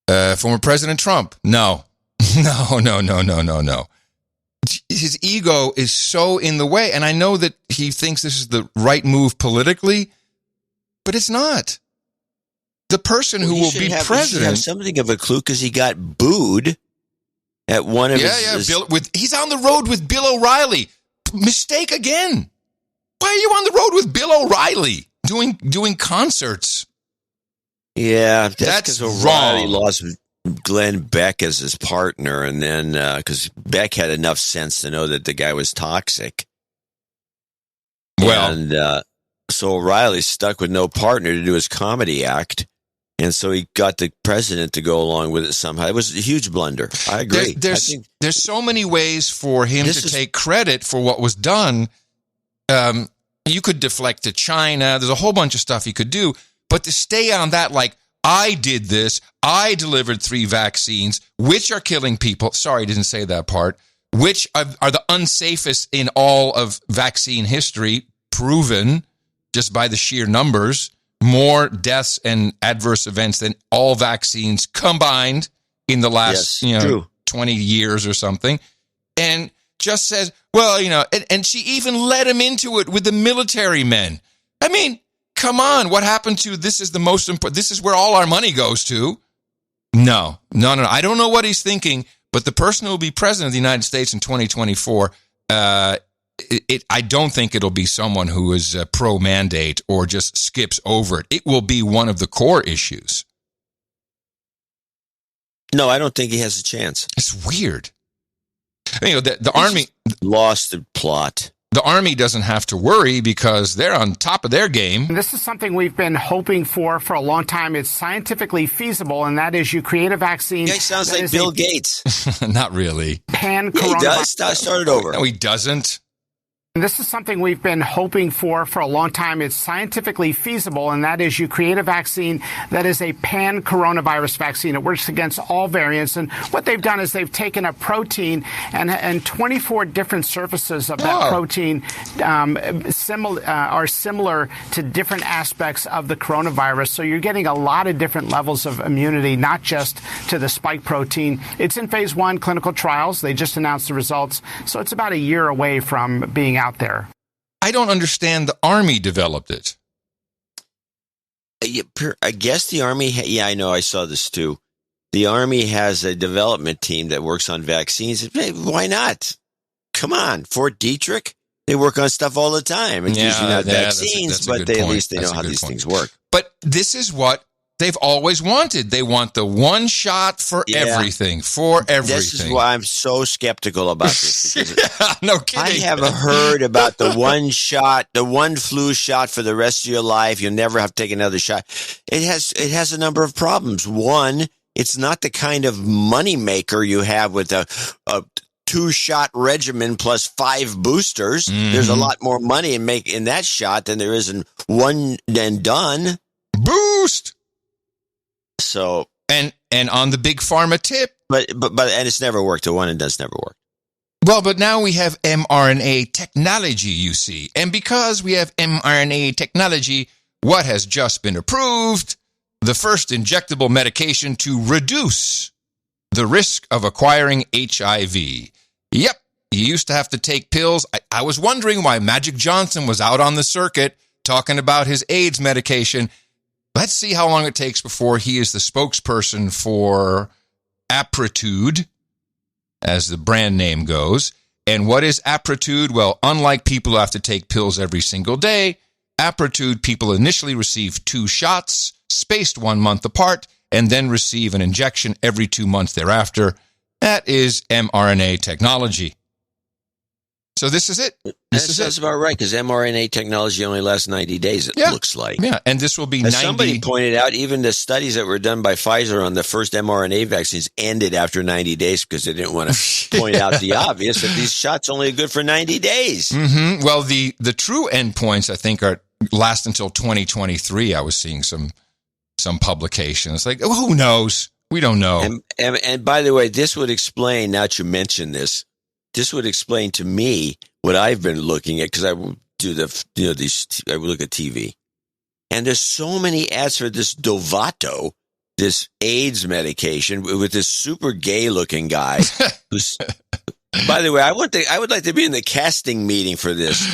Former President Trump, no. His ego is so in the way, and I know that he thinks this is the right move politically, but it's not. The person who will be president... He should have something of a clue because he got booed at one of his... he's on the road with Bill O'Reilly. Mistake again. Why are you on the road with Bill O'Reilly doing concerts? Yeah, that's because O'Reilly lost Glenn Beck as his partner, and then because Beck had enough sense to know that the guy was toxic. Well, and so O'Reilly's stuck with no partner to do his comedy act. And so he got the president to go along with it somehow. It was a huge blunder. I agree. There's so many ways for him to take credit for what was done. You could deflect to China. There's a whole bunch of stuff he could do. But to stay on that, like, I did this. I delivered 3 vaccines, which are killing people. Sorry, I didn't say that part. Which are the unsafest in all of vaccine history, proven just by the sheer numbers. More deaths and adverse events than all vaccines combined in the last 20 years or something. And just says, well, and she even led him into it with the military men. I mean, come on, what happened to this is the most important, this is where all our money goes to? No. I don't know what he's thinking, but the person who will be president of the United States in 2024, I don't think it'll be someone who is pro-mandate or just skips over it. It will be one of the core issues. No, I don't think he has a chance. It's weird. The Army lost the plot. The Army doesn't have to worry because they're on top of their game. This is something we've been hoping for a long time. It's scientifically feasible, and that is you create a vaccine. Yeah, he sounds like Bill Gates. Not really. He does. Start it over. No, he doesn't. This is something we've been hoping for a long time. It's scientifically feasible, and that is you create a vaccine that is a pan-coronavirus vaccine. It works against all variants. And what they've done is they've taken a protein and 24 different surfaces of that protein are similar to different aspects of the coronavirus. So you're getting a lot of different levels of immunity, not just to the spike protein. It's in phase 1 clinical trials. They just announced the results. So it's about a year away from being out there. I don't understand. The Army developed it. I guess the Army, I know, I saw this too. The Army has a development team that works on vaccines. Why not? Come on, Fort Detrick, they work on stuff all the time. It's usually not vaccines, but at least they know how these things work. But this is what they've always wanted. They want the one shot for everything, This is why I'm so skeptical about this. No kidding. I haven't heard about the one shot, the one flu shot for the rest of your life. You'll never have to take another shot. It has a number of problems. One, it's not the kind of money maker you have with a 2-shot regimen plus 5 boosters. Mm-hmm. There's a lot more money in that shot than there is in one and done. Boost. So and on the big pharma tip, but and it's never worked. The one and done's never worked. Well, but now we have mRNA technology, you see, and because we have mRNA technology, what has just been approved? The first injectable medication to reduce the risk of acquiring HIV. Yep, you used to have to take pills. I was wondering why Magic Johnson was out on the circuit talking about his AIDS medication. Let's see how long it takes before he is the spokesperson for Apretude, as the brand name goes. And what is Apretude? Well, unlike people who have to take pills every single day, Apretude people initially receive 2 shots, spaced 1 month apart, and then receive an injection every 2 months thereafter. That is mRNA technology. So this is it. That's about right, because mRNA technology only lasts 90 days, it looks like. Yeah, and this will be 90... Somebody pointed out, even the studies that were done by Pfizer on the first mRNA vaccines ended after 90 days because they didn't want to point out the obvious that these shots only are good for 90 days. Mm-hmm. Well, the true endpoints, I think, last until 2023. I was seeing some publications. Like, who knows? We don't know. And by the way, this would explain, now that you mention this would explain to me what I've been looking at, because I do I look at TV, and there's so many ads for this Dovato, this AIDS medication with this super gay looking guy. Who's, by the way, I would like to be in the casting meeting for this.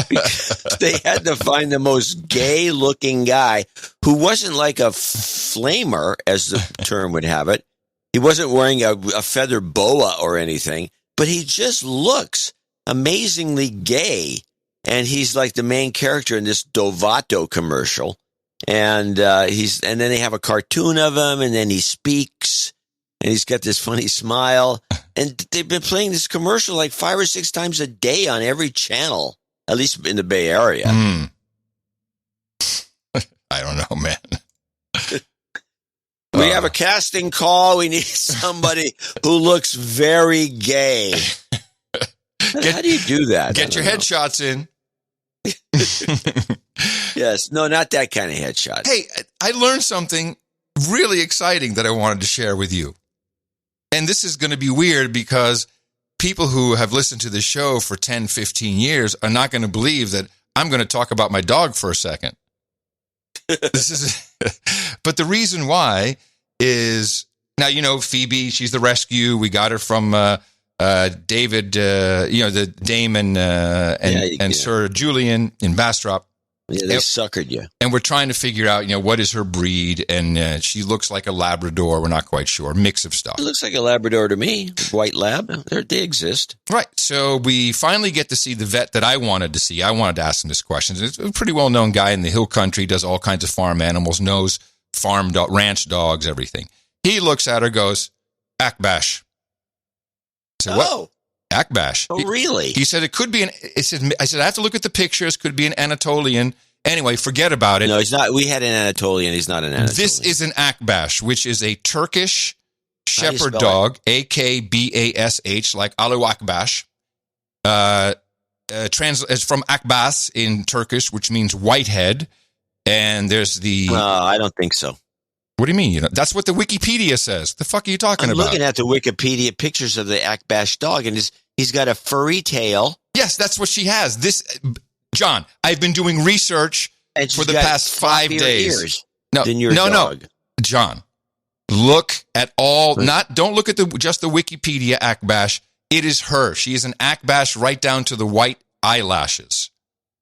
Because they had to find the most gay looking guy who wasn't like a flamer, as the term would have it. He wasn't wearing a feather boa or anything. But he just looks amazingly gay, and he's like the main character in this Dovato commercial. And and then they have a cartoon of him, and then he speaks, and he's got this funny smile. And they've been playing this commercial like 5 or 6 times a day on every channel, at least in the Bay Area. I don't know, man. We have a casting call. We need somebody who looks very gay. How do you do that? Get your headshots in. Yes. No, not that kind of headshot. Hey, I learned something really exciting that I wanted to share with you. And this is going to be weird because people who have listened to the show for 10, 15 years are not going to believe that I'm going to talk about my dog for a second. But the reason why is, now, Phoebe, she's the rescue. We got her from David, the Damon and Sir Julian in Bastrop. Yeah, they suckered you. And we're trying to figure out, what is her breed. And she looks like a Labrador. We're not quite sure. Mix of stuff. It looks like a Labrador to me. White lab. They exist. Right. So we finally get to see the vet that I wanted to see. I wanted to ask him this question. It's a pretty well-known guy in the hill country, does all kinds of farm animals, knows ranch dogs, everything. He looks at her, goes, Akbash. I said, what? Akbash. Oh, really? He said it could be I said, I have to look at the pictures. Could be an Anatolian. Anyway, forget about it. No, he's not. We had an Anatolian. He's not an Anatolian. This is an Akbash, which is a Turkish shepherd dog, Akbash, like Alu Akbash. It's from Akbas in Turkish, which means whitehead. And there's the... I don't think so. What do you mean? That's what the Wikipedia says. The fuck are you talking about? I'm looking at the Wikipedia pictures of the Akbash dog, and he's got a furry tail. Yes, that's what she has. John, I've been doing research for the past 5 days. Ears than your dog. No. John, look at all... Don't look at just the Wikipedia Akbash. It is her. She is an Akbash right down to the white eyelashes.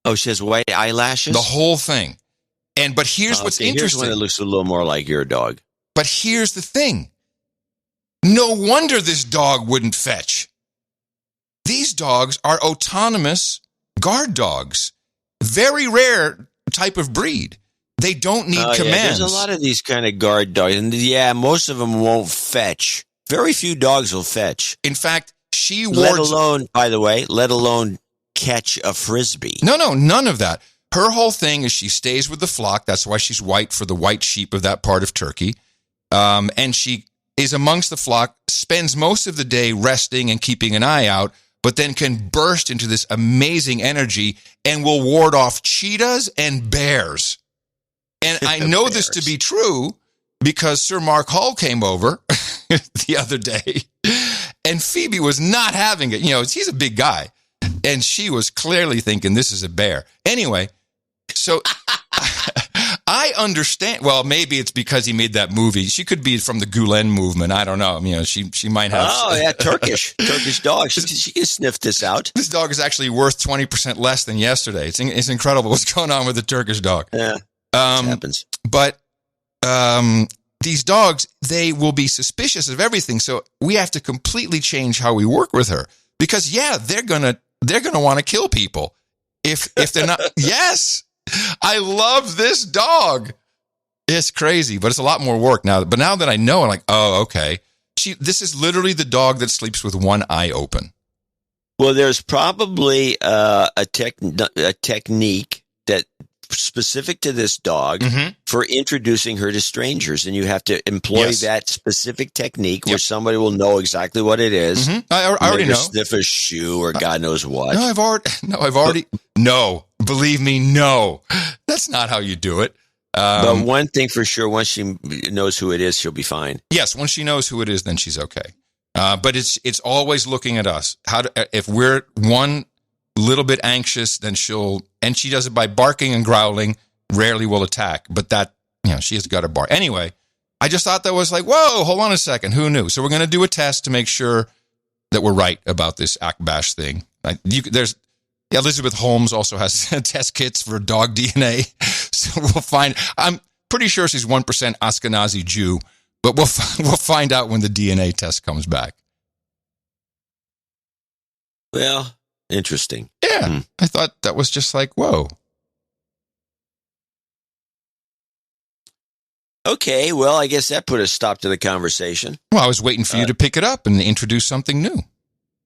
Oh, she has white eyelashes? The whole thing. But here's what's interesting. Here's one that looks a little more like your dog. But here's the thing. No wonder this dog wouldn't fetch. These dogs are autonomous guard dogs. Very rare type of breed. They don't need commands. Yeah, there's a lot of these kind of guard dogs. And most of them won't fetch. Very few dogs will fetch. In fact, she wards... let alone catch a Frisbee. No, none of that. Her whole thing is she stays with the flock. That's why she's white, for the white sheep of that part of Turkey. And she is amongst the flock, spends most of the day resting and keeping an eye out, but then can burst into this amazing energy and will ward off cheetahs and bears. And I know this to be true because Sir Mark Hull came over the other day, and Phoebe was not having it. He's a big guy, and she was clearly thinking this is a bear. Anyway, so I understand. Well, maybe it's because he made that movie. She could be from the Gulen movement. I don't know. She might have. Oh, yeah, Turkish dog. She can sniff this out. This dog is actually worth 20% less than yesterday. It's incredible what's going on with the Turkish dog. Yeah, it happens. But these dogs, they will be suspicious of everything. So we have to completely change how we work with her because they're gonna want to kill people if they're not. Yes. I love this dog. It's crazy, but it's a lot more work now. But now that I know, I'm like, oh, okay. This is literally the dog that sleeps with one eye open. Well, there's probably a technique that specific to this dog for introducing her to strangers, and you have to employ that specific technique where somebody will know exactly what it is. I already know. Sniff a shoe or God knows what. No, believe me, no. That's not how you do it. But one thing for sure, once she knows who it is, she'll be fine. Yes, once she knows who it is, then she's okay. But it's always looking at us. If we're one little bit anxious, then and she does it by barking and growling, rarely will attack. But she has got to bark. Anyway, I just thought that was like, whoa, hold on a second. Who knew? So we're going to do a test to make sure that we're right about this Akbash thing. Elizabeth Holmes also has test kits for dog DNA. So we'll find, I'm pretty sure she's 1% Ashkenazi Jew, but we'll find out when the DNA test comes back. Well, interesting. Yeah. I thought that was just like, whoa. Okay, well, I guess that put a stop to the conversation. Well, I was waiting for you to pick it up and introduce something new.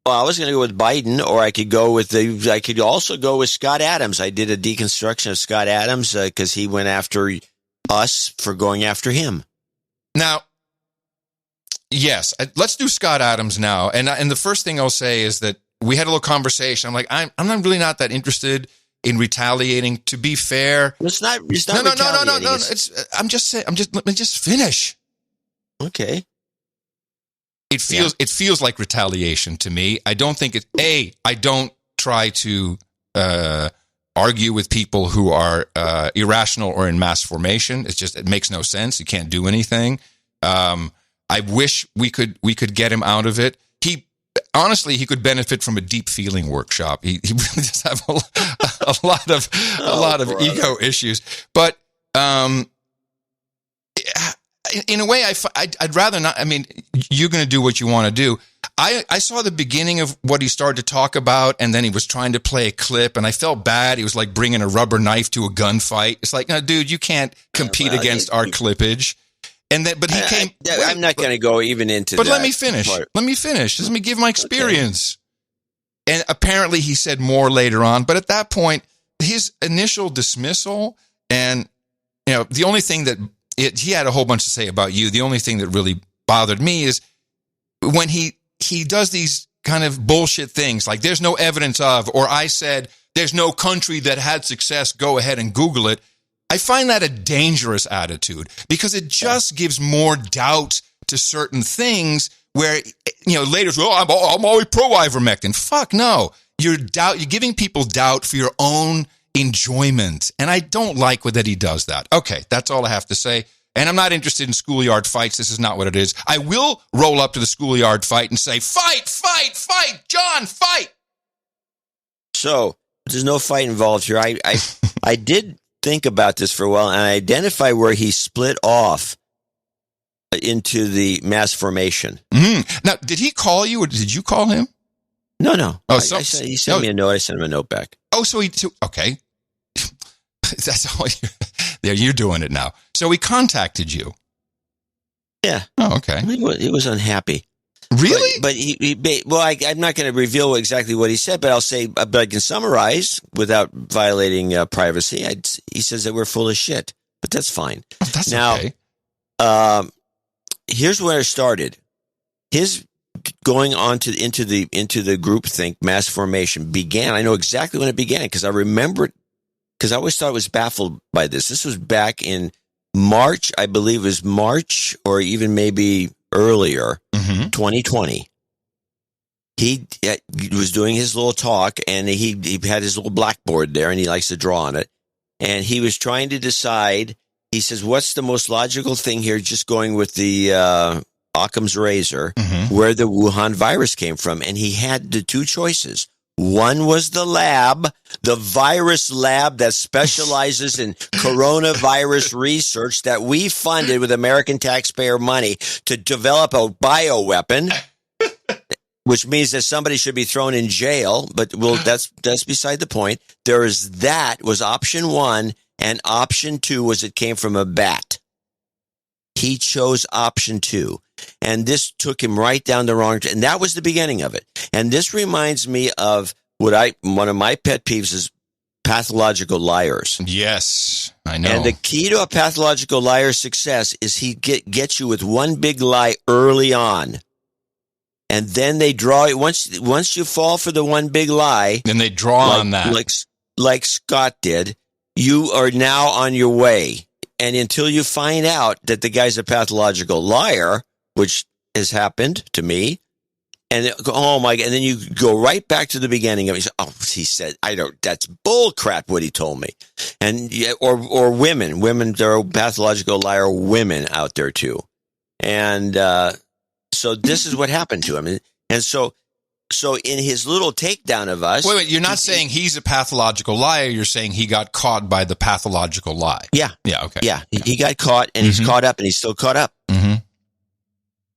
Well, I was going to go with Biden, or I could also go with Scott Adams. I did a deconstruction of Scott Adams because he went after us for going after him. Now, yes, let's do Scott Adams now. And the first thing I'll say is that we had a little conversation. I'm like, I'm not really not that interested in retaliating. To be fair, it's not. No. I'm just saying. Let me just finish. Okay. It feels like retaliation to me. I don't think I don't try to argue with people who are irrational or in mass formation. It makes no sense. You can't do anything. I wish we could get him out of it. Honestly, he could benefit from a deep feeling workshop. He really does have a lot of ego issues. But in a way, I'd rather not. I mean, you're going to do what you want to do. I saw the beginning of what he started to talk about, and then he was trying to play a clip, and I felt bad. He was like bringing a rubber knife to a gunfight. It's like, no, dude, you can't compete against our clippage. And then, but he came. I'm not going to go even into that. But let me finish. Let me finish. Let me give my experience. Okay. And apparently he said more later on. But at that point, his initial dismissal and, the only thing that he had a whole bunch to say about you. The only thing that really bothered me is when he does these kind of bullshit things like there's no evidence of, or I said there's no country that had success. Go ahead and Google it. I find that a dangerous attitude because it just gives more doubt to certain things where, later, I'm always pro-ivermectin. Fuck no. You're giving people doubt for your own enjoyment. And I don't like that he does that. Okay, that's all I have to say. And I'm not interested in schoolyard fights. This is not what it is. I will roll up to the schoolyard fight and say, fight, John, fight. So there's no fight involved here. I did think about this for a while and I identify where he split off into the mass formation. Mm-hmm. Now, did he call you or did you call him? No. Oh, he sent me a note. I sent him a note back. Oh, okay. That's all you're doing it now. So he contacted you. Yeah. Oh, okay. He was unhappy. Really? But I'm not going to reveal exactly what he said, but I'll say, but I can summarize without violating privacy. He says that we're full of shit, but that's fine. Oh, that's okay. Here's where it started. His going on into the groupthink mass formation began. I know exactly when it began because I remember it. Because I always thought I was baffled by this. This was back in March, I believe it was March or even maybe earlier, 2020. He was doing his little talk and he had his little blackboard there and he likes to draw on it. And he was trying to decide, he says, what's the most logical thing here? Just going with the Occam's razor, where the Wuhan virus came from. And he had the two choices. One was the virus lab that specializes in coronavirus research that we funded with American taxpayer money to develop a bioweapon. which means that somebody should be thrown in jail. But that's beside the point. There is that was option 1, and option 2 was it came from a bat. He chose option 2, and this took him right down the wrong. And that was the beginning of it. And this reminds me of one of my pet peeves is pathological liars. Yes, I know. And the key to a pathological liar's success is he gets you with one big lie early on. And then they draw it. Once you fall for the one big lie. Then they draw on that. Like Scott did, you are now on your way. And until you find out that the guy's a pathological liar, which has happened to me, and oh my God, and then you go right back to the beginning of it. He said, that's bull crap what he told me. And or women, there are pathological liar women out there too. And so this is what happened to him. And so in his little takedown of us. Wait, you're not saying he's a pathological liar. You're saying he got caught by the pathological lie. Yeah. Yeah. Okay. Yeah. He got caught and he's caught up and he's still caught up. Mm-hmm.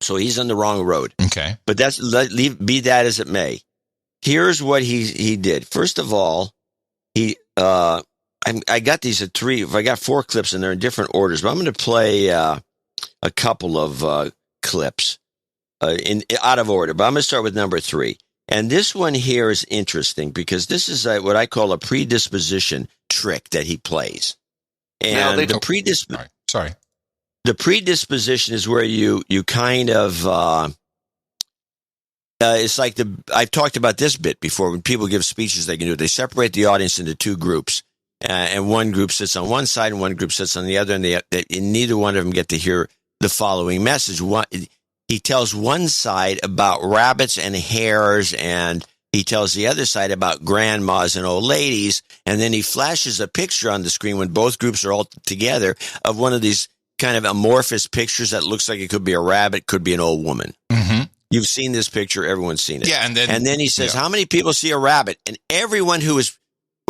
So he's on the wrong road. Okay. But be that as it may. Here's what he did. First of all, I got these at 3. I got 4 clips and they're in different orders, but I'm going to play a couple of clips out of order. But I'm going to start with number 3. And this one here is interesting because this is what I call a predisposition trick that he plays. And the predisposition is where you kind of it's like I've talked about this bit before. When people give speeches, they can do it. They separate the audience into 2 groups, and one group sits on one side and one group sits on the other, and neither one of them get to hear the following message. He tells one side about rabbits and hares, and he tells the other side about grandmas and old ladies, and then he flashes a picture on the screen when both groups are all together of one of these kind of amorphous pictures that looks like it could be a rabbit, could be an old woman. Mm-hmm. You've seen this picture. Everyone's seen it. Yeah, and then he says, how many people see a rabbit? And everyone who was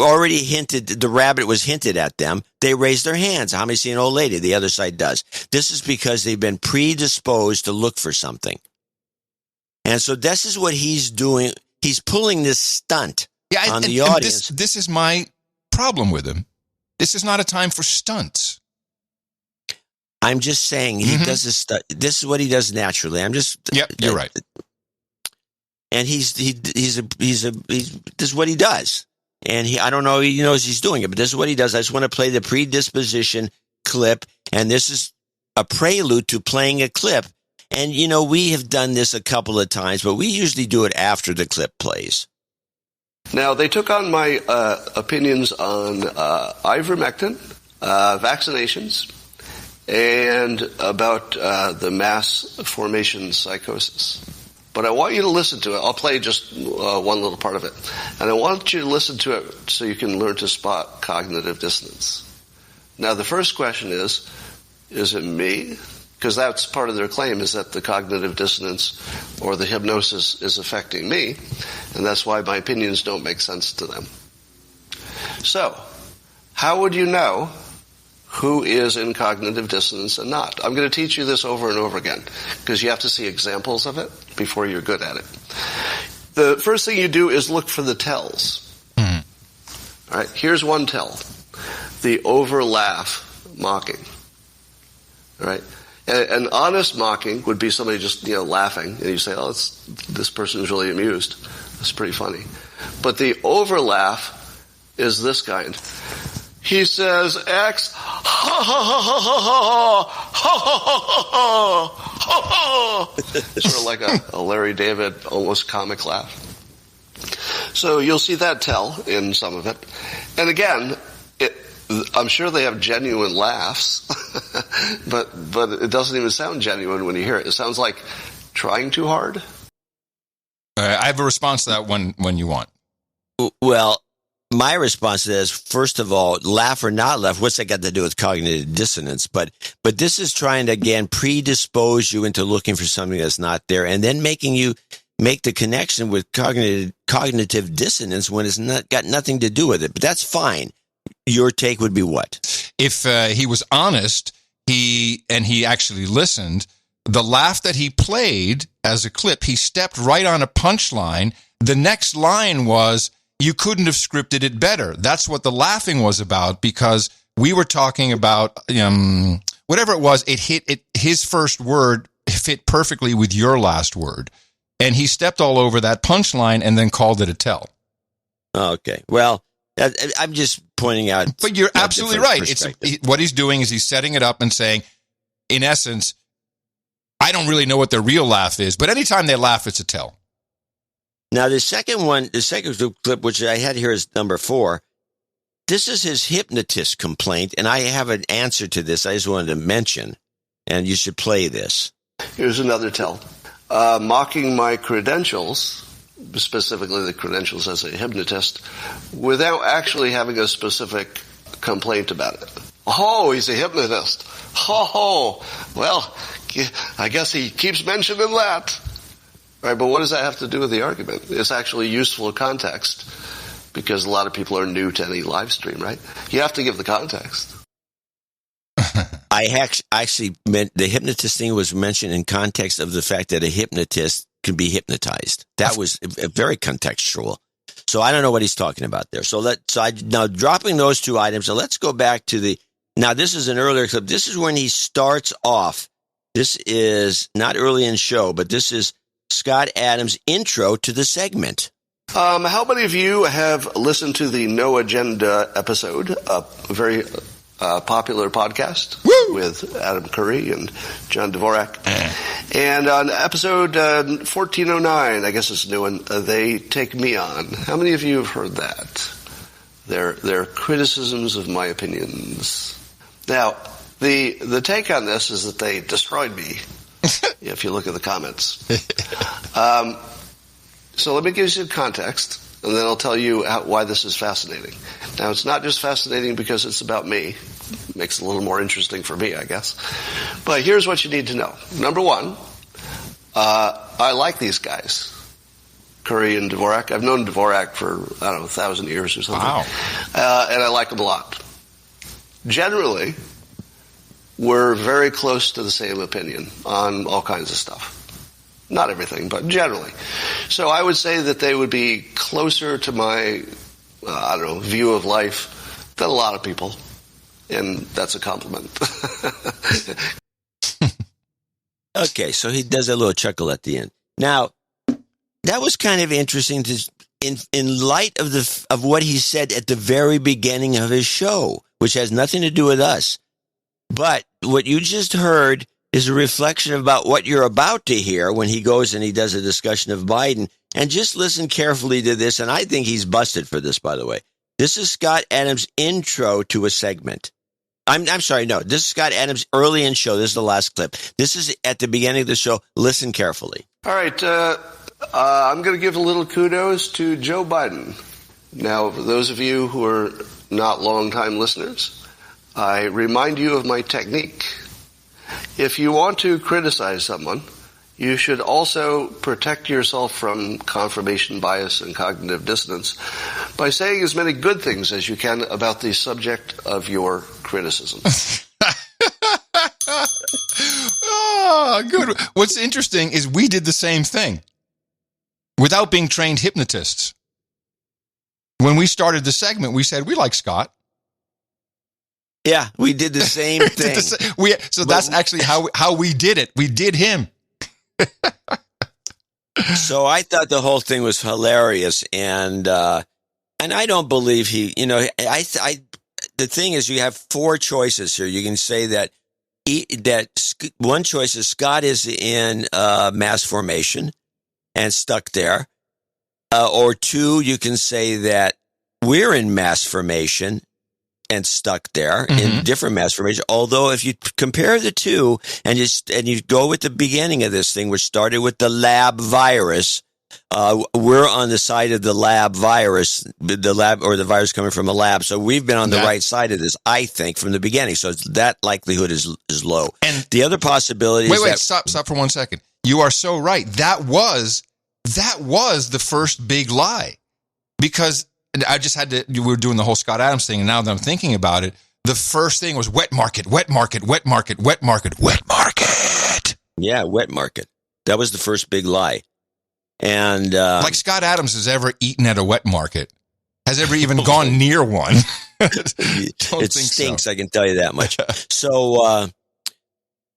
already hinted, the rabbit was hinted at them, they raise their hands. How many see an old lady? The other side does. This is because they've been predisposed to look for something. And so this is what he's doing. He's pulling this stunt on the audience. This is my problem with him. This is not a time for stunts. I'm just saying he does this stuff. This is what he does naturally. You're right. And this is what he does. And I don't know, he knows he's doing it, but this is what he does. I just want to play the predisposition clip. And this is a prelude to playing a clip. And, we have done this a couple of times, but we usually do it after the clip plays. Now, they took on my opinions on ivermectin, vaccinations, and about the mass formation psychosis. But I want you to listen to it. I'll play just one little part of it. And I want you to listen to it so you can learn to spot cognitive dissonance. Now, the first question is it me? Because that's part of their claim, is that the cognitive dissonance or the hypnosis is affecting me, and that's why my opinions don't make sense to them. So, how would you know who is in cognitive dissonance and not? I'm going to teach you this over and over again, because you have to see examples of it before you're good at it. The first thing you do is look for the tells. All right, here's one tell. The over-laugh mocking. All right? An honest mocking would be somebody just, laughing, and you say, oh, this person is really amused. That's pretty funny. But the over-laugh is this kind. He says X, ha ha ha ha ha ha ha ha ha. Sort of like a Larry David almost comic laugh. So you'll see that tell in some of it. And again, I'm sure they have genuine laughs, but it doesn't even sound genuine when you hear it. It sounds like trying too hard. I have a response to that when you want. Well, my response to that is, first of all, laugh or not laugh, what's that got to do with cognitive dissonance? But this is trying to, again, predispose you into looking for something that's not there, and then making you make the connection with cognitive dissonance when it's not got nothing to do with it. But that's fine. Your take would be what? If he was honest, he actually listened, the laugh that he played as a clip, he stepped right on a punchline. The next line was, you couldn't have scripted it better. That's what the laughing was about, because we were talking about whatever it was. His first word fit perfectly with your last word. And he stepped all over that punchline and then called it a tell. Okay. Well, I'm just pointing out. But you're absolutely right. What he's doing is he's setting it up and saying, in essence, I don't really know what their real laugh is, but anytime they laugh, it's a tell. Now, the second clip, which I had here, is number 4. This is his hypnotist complaint, and I have an answer to this I just wanted to mention, and you should play this. Here's another tell. Mocking my credentials, specifically the credentials as a hypnotist, without actually having a specific complaint about it. Oh, he's a hypnotist. Oh, well, I guess he keeps mentioning that. Right, but what does that have to do with the argument? It's actually useful context, because a lot of people are new to any live stream, right? You have to give the context. I actually meant the hypnotist thing was mentioned in context of the fact that a hypnotist can be hypnotized. That was very contextual. So I don't know what he's talking about there. Now dropping those 2 items, so let's go back to now this is an earlier clip. This is when he starts off. This is not early in show, but this is Scott Adams' intro to the segment. How many of you have listened to the No Agenda episode, a very popular podcast with Adam Curry and John Dvorak? And on episode 1409, I guess it's a new one, They Take Me On. How many of you have heard that? Their criticisms of my opinions. Now, the take on this is that they destroyed me, if you look at the comments. So let me give you some context, and then I'll tell you why this is fascinating. Now, it's not just fascinating because it's about me. It makes it a little more interesting for me, I guess. But here's what you need to know. Number 1, I like these guys, Curry and Dvorak. I've known Dvorak for, 1,000 years or something. Wow. And I like them a lot. Generally, we're very close to the same opinion on all kinds of stuff. Not everything, but generally. So I would say that they would be closer to my, view of life than a lot of people. And that's a compliment. Okay, so he does a little chuckle at the end. Now, that was kind of interesting in light of what he said at the very beginning of his show, which has nothing to do with us. But what you just heard is a reflection about what you're about to hear when he goes and he does a discussion of Biden. And just listen carefully to this, and I think he's busted for this, by the way. This is Scott Adams' intro to a segment. I'm sorry, no. This is Scott Adams' early in show. This is the last clip. This is at the beginning of the show. Listen carefully. All right. I'm going to give a little kudos to Joe Biden. Now, for those of you who are not long-time listeners, I remind you of my technique. If you want to criticize someone, you should also protect yourself from confirmation bias and cognitive dissonance by saying as many good things as you can about the subject of your criticism. Oh, good. What's interesting is we did the same thing without being trained hypnotists. When we started the segment, we said, we like Scott. Yeah, we did the same thing. That's actually how we did it. We did him. So I thought the whole thing was hilarious, and I don't believe he. The thing is, you have 4 choices here. You can say that one choice is Scott is in mass formation and stuck there, or 2, you can say that we're in mass formation and stuck there in different mass formation. Although if you compare the 2 and you go with the beginning of this thing, which started with the lab virus, we're on the side of the lab virus, the lab or the virus coming from a lab. So we've been on the right side of this, I think, from the beginning. So that likelihood is low. And the other possibility is stop for 1 second. You are so right. That was the first big lie, because I just we were doing the whole Scott Adams thing, and now that I'm thinking about it, the first thing was wet market, wet market, wet market, wet market, wet market. Yeah, wet market. That was the first big lie. And like Scott Adams has ever eaten at a wet market, has ever even gone near one. It stinks, so. I can tell you that much. So,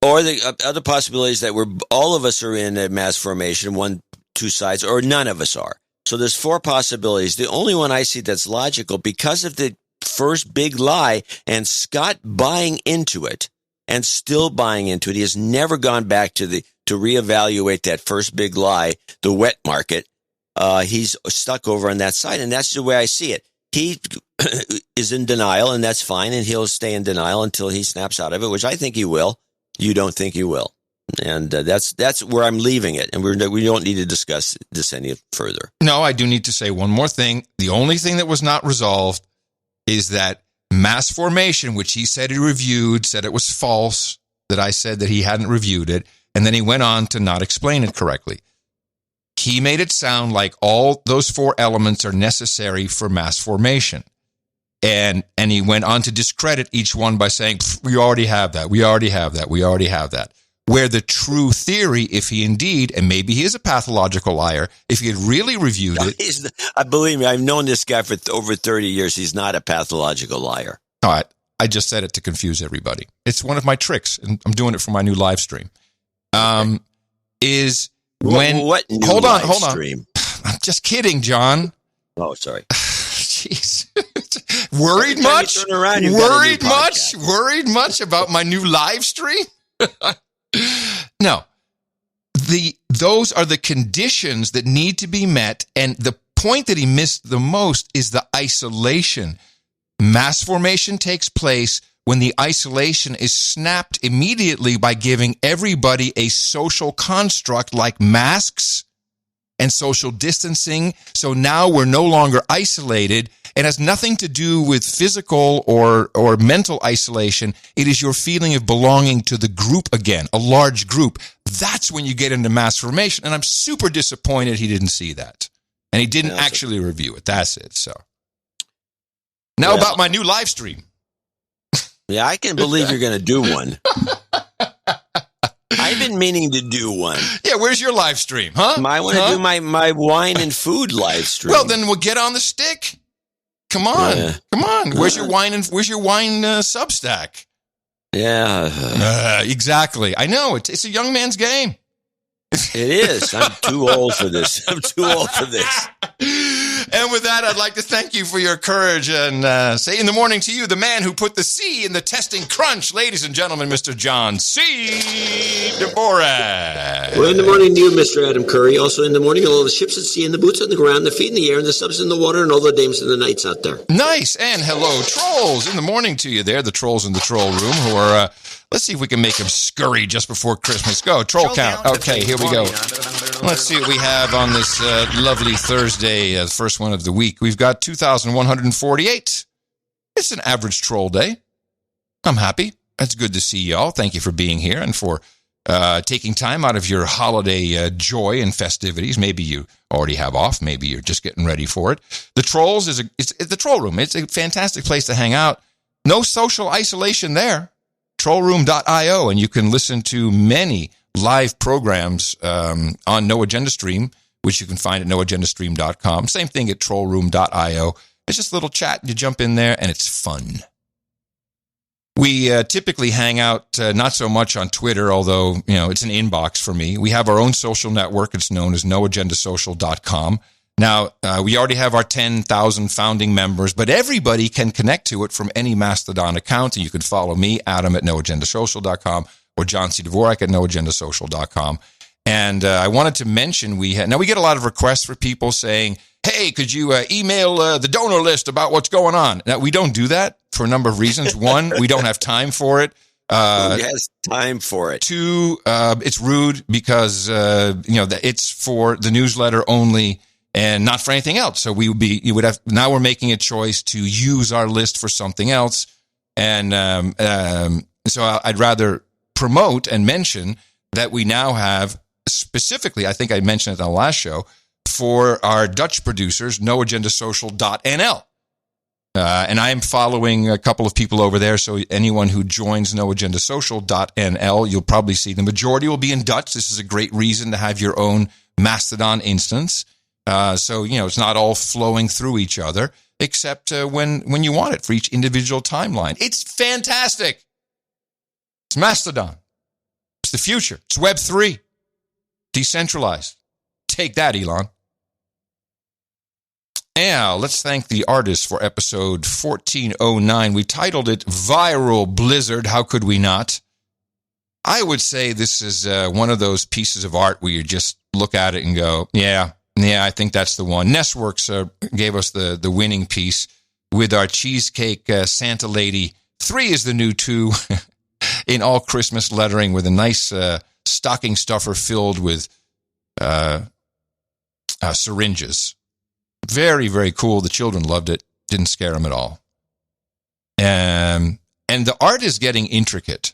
or the other possibilities that all of us are in a mass formation, 1, 2 sides, or none of us are. So there's 4 possibilities. The only one I see that's logical, because of the first big lie and Scott buying into it and still buying into it, he has never gone back to reevaluate that first big lie, the wet market. He's stuck over on that side, and that's the way I see it. He is in denial, and that's fine, and he'll stay in denial until he snaps out of it, which I think he will. You don't think he will. And that's where I'm leaving it, and we don't need to discuss this any further. No, I do need to say one more thing. The only thing that was not resolved is that mass formation, which he said he reviewed, said it was false, that I said that he hadn't reviewed it, and then he went on to not explain it correctly. He made it sound like all those 4 elements are necessary for mass formation. And he went on to discredit each one by saying, we already have that, we already have that, we already have that. Where the true theory, if he indeed, and maybe he is a pathological liar, if he had really reviewed it. Believe me, I've known this guy for over 30 years. He's not a pathological liar. All right. I just said it to confuse everybody. It's one of my tricks, and I'm doing it for my new live stream. Is when what new hold on. Stream? I'm just kidding, John. Oh, sorry. Jeez. Worried much? Worried much about my new live stream? No. Those are the conditions that need to be met, and the point that he missed the most is the isolation. Mass formation takes place when the isolation is snapped immediately by giving everybody a social construct like masks and social distancing. So now we're no longer isolated. It has nothing to do with physical or mental isolation. It is your feeling of belonging to the group again, a large group. That's when you get into mass formation. And I'm super disappointed he didn't see that. And he didn't actually review it. That's it. So now about my new live stream. Yeah, I can believe you're going to do one. I've been meaning to do one. Yeah, where's your live stream, huh? I want to do my wine and food live stream. Well, then we'll get on the stick. Come on, come on. Where's your wine Substack? Yeah, exactly. I know it's a young man's game. It is. I'm too old for this. And with that, I'd like to thank you for your courage and say in the morning to you, the man who put the C in the testing crunch, ladies and gentlemen, Mr. John C. Dvorak. Well, in the morning to you, Mr. Adam Curry. Also in the morning, all the ships at sea and the boots on the ground, the feet in the air and the subs in the water and all the dames in the nights out there. Nice. And hello, trolls. In the morning to you there, the trolls in the troll room who are, let's see if we can make them scurry just before Christmas. Go, troll count. Okay, here we go. Let's see what we have on this lovely Thursday, first one of the week. We've got 2,148. It's an average troll day. I'm happy. It's good to see y'all. Thank you for being here and for taking time out of your holiday joy and festivities. Maybe you already have off. Maybe you're just getting ready for it. The Trolls it's the troll room. It's a fantastic place to hang out. No social isolation there. Trollroom.io, and you can listen to many live programs on No Agenda Stream, which you can find at noagendastream.com. Same thing at trollroom.io. It's just a little chat. You jump in there, and it's fun. We typically hang out not so much on Twitter, although it's an inbox for me. We have our own social network. It's known as noagendasocial.com. Now, we already have our 10,000 founding members, but everybody can connect to it from any Mastodon account, and you can follow me, Adam, at noagendasocial.com, or John C. Dvorak at noagendasocial.com. And I wanted to mention we get a lot of requests for people saying, hey, could you email the donor list about what's going on? Now, we don't do that for a number of reasons. One, we don't have time for it. Who has time for it? Two, it's rude because it's for the newsletter only and not for anything else. So now we're making a choice to use our list for something else. And so I'd rather promote and mention that we now have specifically, I think I mentioned it on the last show, for our Dutch producers, noagendasocial.nl. And I am following a couple of people over there. So anyone who joins noagendasocial.nl, you'll probably see the majority will be in Dutch. This is a great reason to have your own Mastodon instance. So, it's not all flowing through each other, except when you want it for each individual timeline. It's fantastic. It's Mastodon. It's the future. It's Web3. Decentralized. Take that, Elon. Now, let's thank the artist for episode 1409. We titled it Viral Blizzard. How could we not? I would say this is one of those pieces of art where you just look at it and go, yeah, I think that's the one. Nestworks gave us the winning piece with our cheesecake Santa Lady. 3 is the new 2 in all Christmas lettering with a nice stocking stuffer filled with syringes. Very, very cool. The children loved it. Didn't scare them at all. And the art is getting intricate.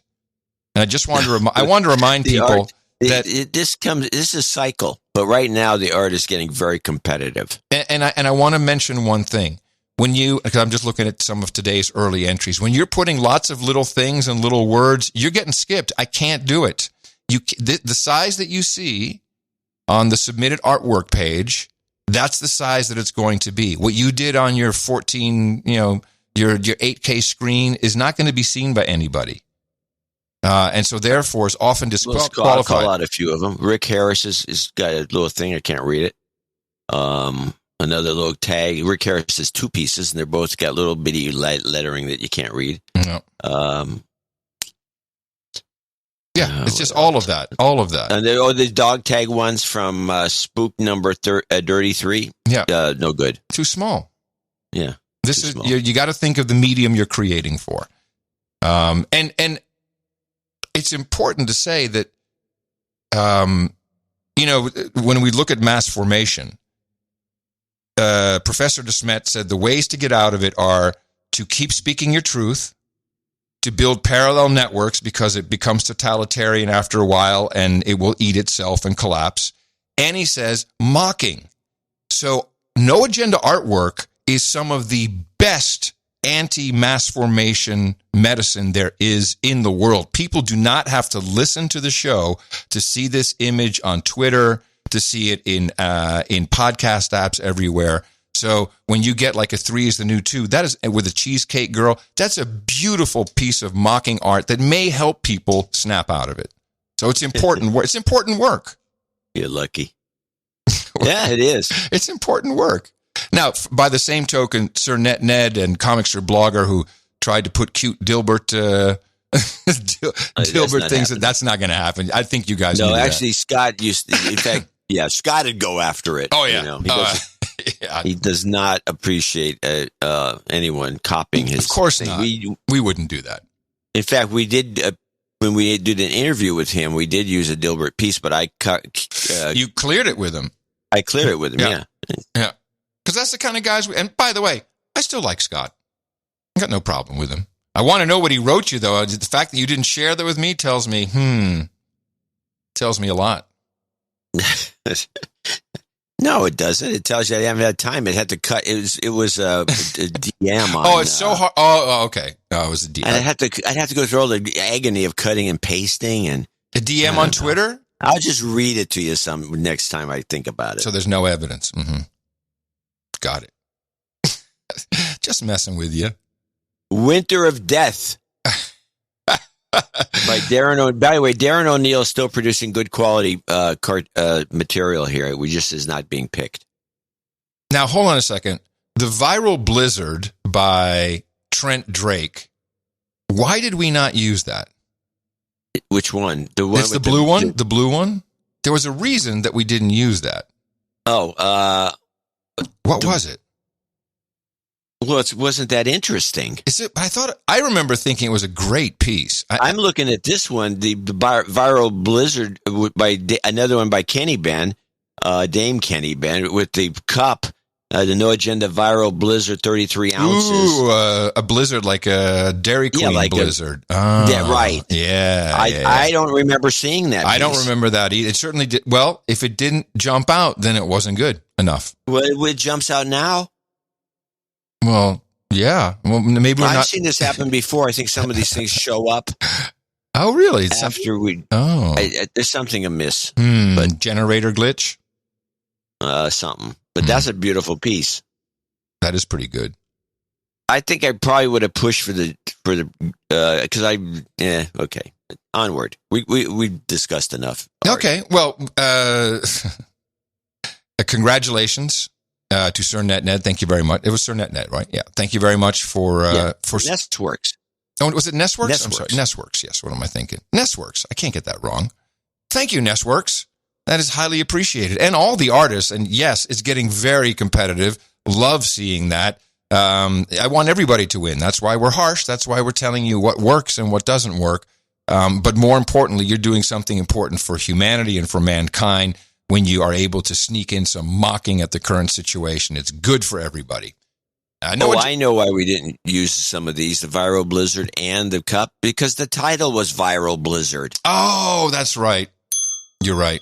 And I just want to remind people that this is a cycle. But right now, the art is getting very competitive. And I want to mention one thing. Because I'm just looking at some of today's early entries. When you're putting lots of little things and little words, you're getting skipped. I can't do it. The size that you see on the submitted artwork page, that's the size that it's going to be. What you did on your 14, your 8K screen is not going to be seen by anybody. And so therefore is often disqualified. I'll call out a few of them. Rick Harris is got a little thing. I can't read it. Another little tag. Rick Harris has 2 pieces, and they're both got little bitty lettering that you can't read. No. It's just all of that. And the dog tag ones from Spook number 33. Yeah. No good. Too small. Yeah. This is you got to think of the medium you're creating for. And it's important to say that, when we look at mass formation, Professor DeSmet said the ways to get out of it are to keep speaking your truth, to build parallel networks because it becomes totalitarian after a while and it will eat itself and collapse. And he says mocking. So No Agenda artwork is some of the best anti-mass formation medicine there is in the world. People do not have to listen to the show to see this image on Twitter, to see it in podcast apps everywhere. So when you get like a 3 is the new 2, that is with a cheesecake girl, that's a beautiful piece of mocking art that may help people snap out of it. So it's important. It's important work. You're lucky. Yeah, it is. It's important work. Now, by the same token, Sir Ned and Comicster Blogger, who tried to put cute Dilbert Dilbert things, that's not going to happen. I think you guys No, knew actually, that. Scott used to, in fact, Scott would go after it. Oh, yeah. He does not appreciate anyone copying his Of course thing. not. We wouldn't do that. In fact, we did, when we did an interview with him, we did use a Dilbert piece, but I you cleared it with him. I cleared it with him, yeah. Yeah. Because that's the kind of guys, and by the way, I still like Scott. I got no problem with him. I want to know what he wrote you, though. The fact that you didn't share that with me tells me a lot. No, it doesn't. It tells you I haven't had time. It had to cut. It was a DM on. It's so hard. Oh, okay. Oh, it was a DM. And I'd have to go through all the agony of cutting and pasting and a DM on Twitter. I'll just read it to you some next time I think about it. So there's no evidence. Mm-hmm. Got it. Just messing with you. Winter of Death. By Darren. By the way, Darren O'Neill is still producing good quality material here. We just is not being picked. Now, hold on a second. The Viral Blizzard by Trent Drake. Why did we not use that? Which one? The one. It's the blue one. The blue one. There was a reason that we didn't use that. Oh, what was it? Well, it wasn't that interesting. I remember thinking it was a great piece. I'm looking at this one, the Viral Blizzard by another one by Kenny Ben, Dame Kenny Ben, with the cup, the No Agenda Viral Blizzard 33 ounces. Ooh, a blizzard like a Dairy Queen blizzard. Yeah, right. Yeah, I don't remember seeing that. I don't remember that either. It certainly did. Well, if it didn't jump out, then it wasn't good enough. Well, it jumps out now. Well, Yeah. Well, maybe I've seen this happen before. I think some of these things show up. Oh, really? After we. Oh. There's something amiss. But generator glitch? Something. But that's a beautiful piece. That is pretty good. I think I probably would have pushed for the because okay. Onward. We discussed enough. Okay. Well, congratulations to Sir Ned. Thank you very much. It was Sir Ned, right? Yeah. Thank you very much for Nestworks. Oh, was it Nestworks? Nestworks. I'm sorry. Nestworks. Yes. What am I thinking? Nestworks. I can't get that wrong. Thank you, Nestworks. That is highly appreciated. And all the artists. And yes, it's getting very competitive. Love seeing that. I want everybody to win. That's why we're harsh. That's why we're telling you what works and what doesn't work. But more importantly, you're doing something important for humanity and for mankind when you are able to sneak in some mocking at the current situation. It's good for everybody. I know why we didn't use some of these, the Viral Blizzard and the Cup, because the title was Viral Blizzard. Oh, that's right. You're right.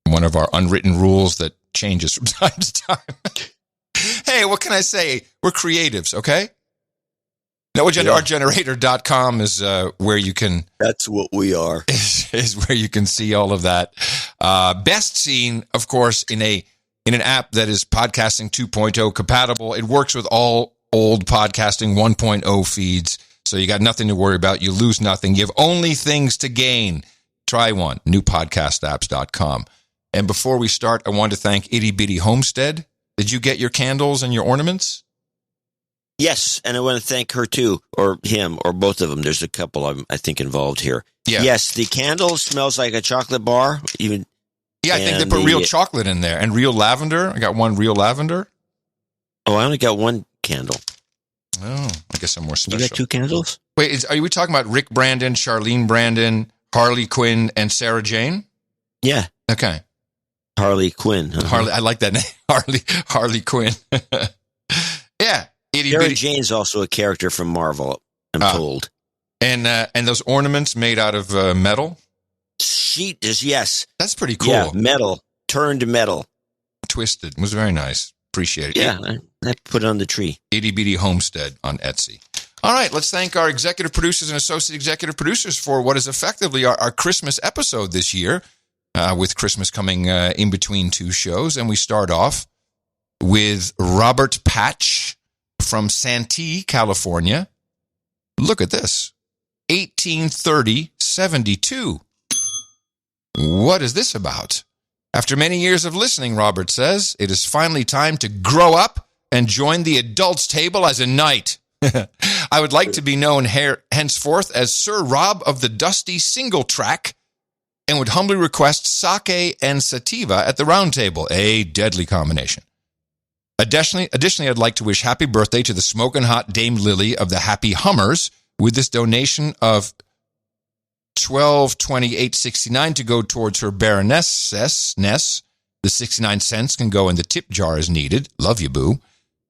One of our unwritten rules that changes from time to time. Hey, what can I say? We're creatives, okay? No, ourgenerator.com is where you can... That's what we are. Is where you can see all of that. Best seen, of course, in an app that is Podcasting 2.0 compatible. It works with all old Podcasting 1.0 feeds, so you got nothing to worry about. You lose nothing. You have only things to gain. Try one, newpodcastapps.com. And before we start, I want to thank Itty Bitty Homestead. Did you get your candles and your ornaments? Yes, and I want to thank her too, or him, or both of them. There's a couple, I think, involved here. Yeah. Yes, the candle smells like a chocolate bar. Yeah, I think they put real chocolate in there and real lavender. I got one real lavender. Oh, I only got one candle. Oh, I guess I'm more special. You got two candles? Wait, are we talking about Rick Brandon, Charlene Brandon, Harley Quinn, and Sarah Jane? Yeah. Okay. Harley Quinn. Uh-huh. I like that name. Harley Quinn. Yeah. Sarah Jane's also a character from Marvel, I'm told. And those ornaments made out of metal? Yes. That's pretty cool. Yeah, metal. Turned metal. Twisted. It was very nice. Appreciate it. Yeah, I put it on the tree. Itty Bitty Homestead on Etsy. All right, let's thank our executive producers and associate executive producers for what is effectively our Christmas episode this year, with Christmas coming in between two shows. And we start off with Robert Patch from Santee, California. Look at this. 1830-72. What is this about? After many years of listening, Robert says, it is finally time to grow up and join the adults' table as a knight. I would like to be known henceforth as Sir Rob of the Dusty Single Track, and would humbly request sake and sativa at the round table, a deadly combination. Additionally, I'd like to wish happy birthday to the smoking hot Dame Lily of the Happy Hummers with this donation of $12.28.69 to go towards her Baroness. The 69 cents can go in the tip jar as needed. Love you, boo.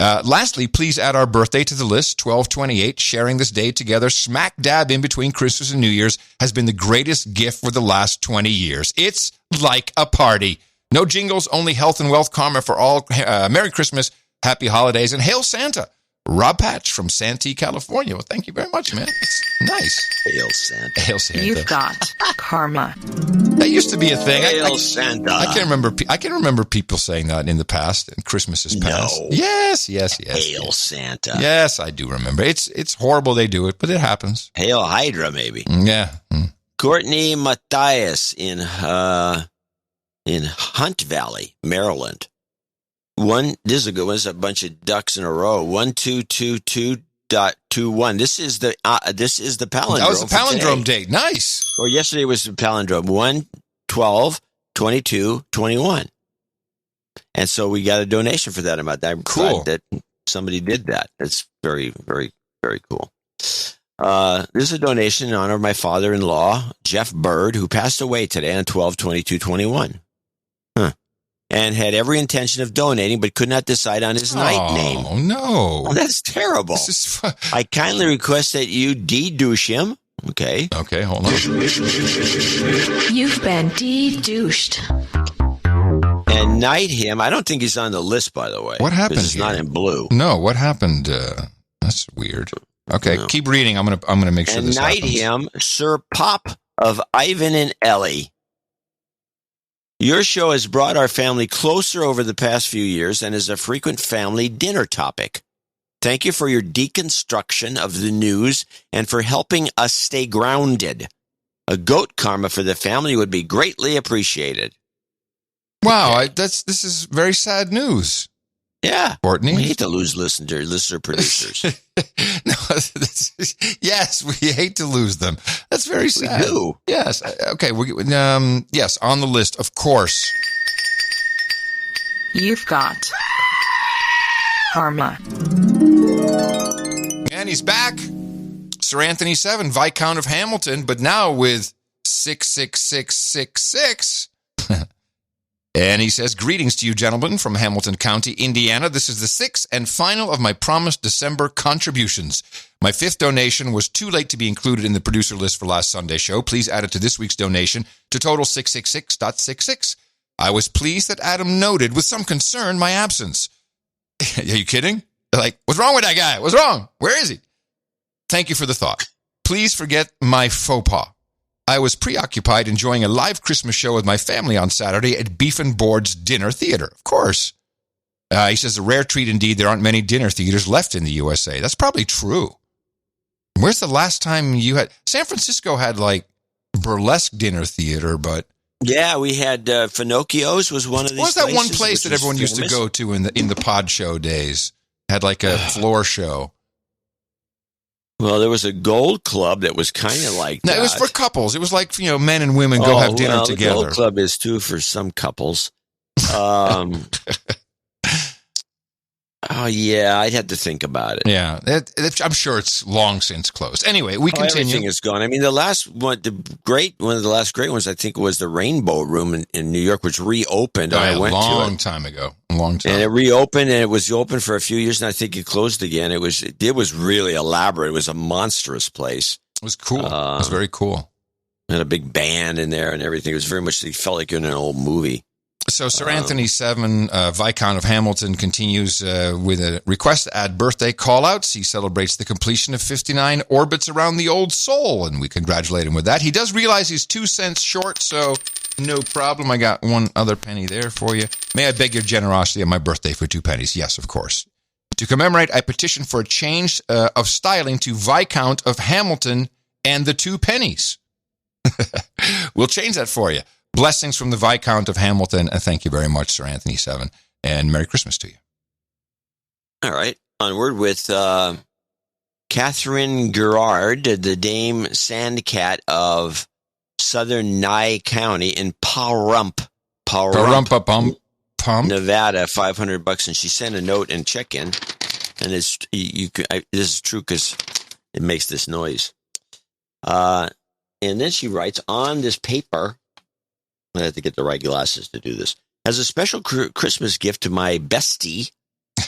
Lastly, please add our birthday to the list, 1228. Sharing this day together, smack dab in between Christmas and New Year's, has been the greatest gift for the last 20 years. It's like a party. No jingles, only health and wealth karma for all. Merry Christmas, happy holidays, and hail Santa. Rob Patch from Santee, California. Well, thank you very much, man. It's nice. Hail Santa. Hail Santa. You've got karma. That used to be a thing. Hail Santa. I can remember people saying that in the past, and Christmas is past. No. Yes. Hail Santa. Yes, I do remember. It's horrible they do it, but it happens. Hail Hydra, maybe. Yeah. Courtney Matthias in Hunt Valley, Maryland. This is a good one. It's a bunch of ducks in a row. 1222.21. This is the palindrome. That was the palindrome date. Nice. Or yesterday was the palindrome. 1/12/22/21. And so we got a donation for that amount. I'm glad that somebody did that. It's very, very, very cool. This is a donation in honor of my father-in-law, Jeff Bird, who passed away today on 12/22/21. And had every intention of donating, but could not decide on his night name. Oh, no. Oh, that's terrible. I kindly request that you de-douche him. Okay. Okay, hold on. You've been de-douched. And Knight him. I don't think he's on the list, by the way. What happened? It's not in blue. No, what happened? That's weird. Okay, keep reading. I'm gonna make sure and this knight happens. him, Sir Pop of Ivan and Ellie. Your show has brought our family closer over the past few years and is a frequent family dinner topic. Thank you for your deconstruction of the news and for helping us stay grounded. A goat karma for the family would be greatly appreciated. Wow, this is very sad news. Yeah, Courtney. We hate to lose listener producers. Yes, we hate to lose them. That's very sad. We do. Yes. Okay. Yes, on the list, of course. You've got karma. And he's back. Sir Anthony 7, Viscount of Hamilton, but now with 66666. And he says, greetings to you, gentlemen, from Hamilton County, Indiana. This is the sixth and final of my promised December contributions. My fifth donation was too late to be included in the producer list for last Sunday's show. Please add it to this week's donation to total 666.66. I was pleased that Adam noted with some concern my absence. Are you kidding? Like, what's wrong with that guy? What's wrong? Where is he? Thank you for the thought. Please forget my faux pas. I was preoccupied enjoying a live Christmas show with my family on Saturday at Beef and Board's Dinner Theater. Of course. He says, a rare treat indeed. There aren't many dinner theaters left in the USA. That's probably true. Where's the last time you had... San Francisco had, like, burlesque dinner theater, but... Yeah, we had Finocchio's was one of these What was that places, one place that everyone used to go to in the pod show days? Had, like, a floor show. Well, there was a gold club that was kind of like that. No, it was for couples. It was like, men and women go have dinner together. The gold club is too for some couples. Oh, yeah, I'd have to think about it. Yeah, I'm sure it's long since closed. Anyway, we continue. Everything is gone. I mean, one of the last great ones, I think, was the Rainbow Room in New York, which reopened. I went to it. A long time ago. And it reopened, and it was open for a few years, and I think it closed again. It was really elaborate. It was a monstrous place. It was cool. It was very cool. Had a big band in there and everything. It was very much, it felt like you're in an old movie. So Sir Anthony 7, Viscount of Hamilton, continues with a request to add birthday call-outs. He celebrates the completion of 59 orbits around the old soul, and we congratulate him with that. He does realize he's 2 cents short, so no problem. I got one other penny there for you. May I beg your generosity on my birthday for 2 pennies? Yes, of course. To commemorate, I petition for a change of styling to Viscount of Hamilton and the 2 pennies. We'll change that for you. Blessings from the Viscount of Hamilton, and thank you very much, Sir Anthony 7, and Merry Christmas to you. All right. Onward with Catherine Gerard, the Dame Sandcat of Southern Nye County in Pahrump, Nevada, $500, and she sent a note and check-in, and this is true because it makes this noise. And then she writes on this paper. I have to get the right glasses to do this. As a special Christmas gift to my bestie,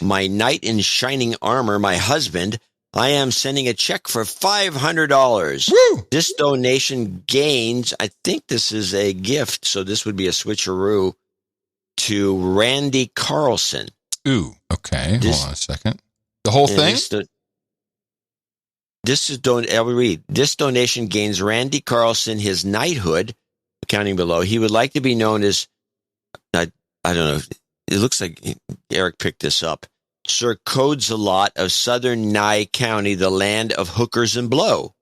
my knight in shining armor, my husband, I am sending a check for $500. Woo! This donation gains, I think this is a gift, so this would be a switcheroo, to Randy Carlson. Ooh, okay. Hold on a second. The whole thing? I will read. This donation gains Randy Carlson his knighthood. Counting below, he would like to be known as, I don't know, it looks like Eric picked this up, Sir Codes-a-Lot of Southern Nye County, the land of hookers and blow.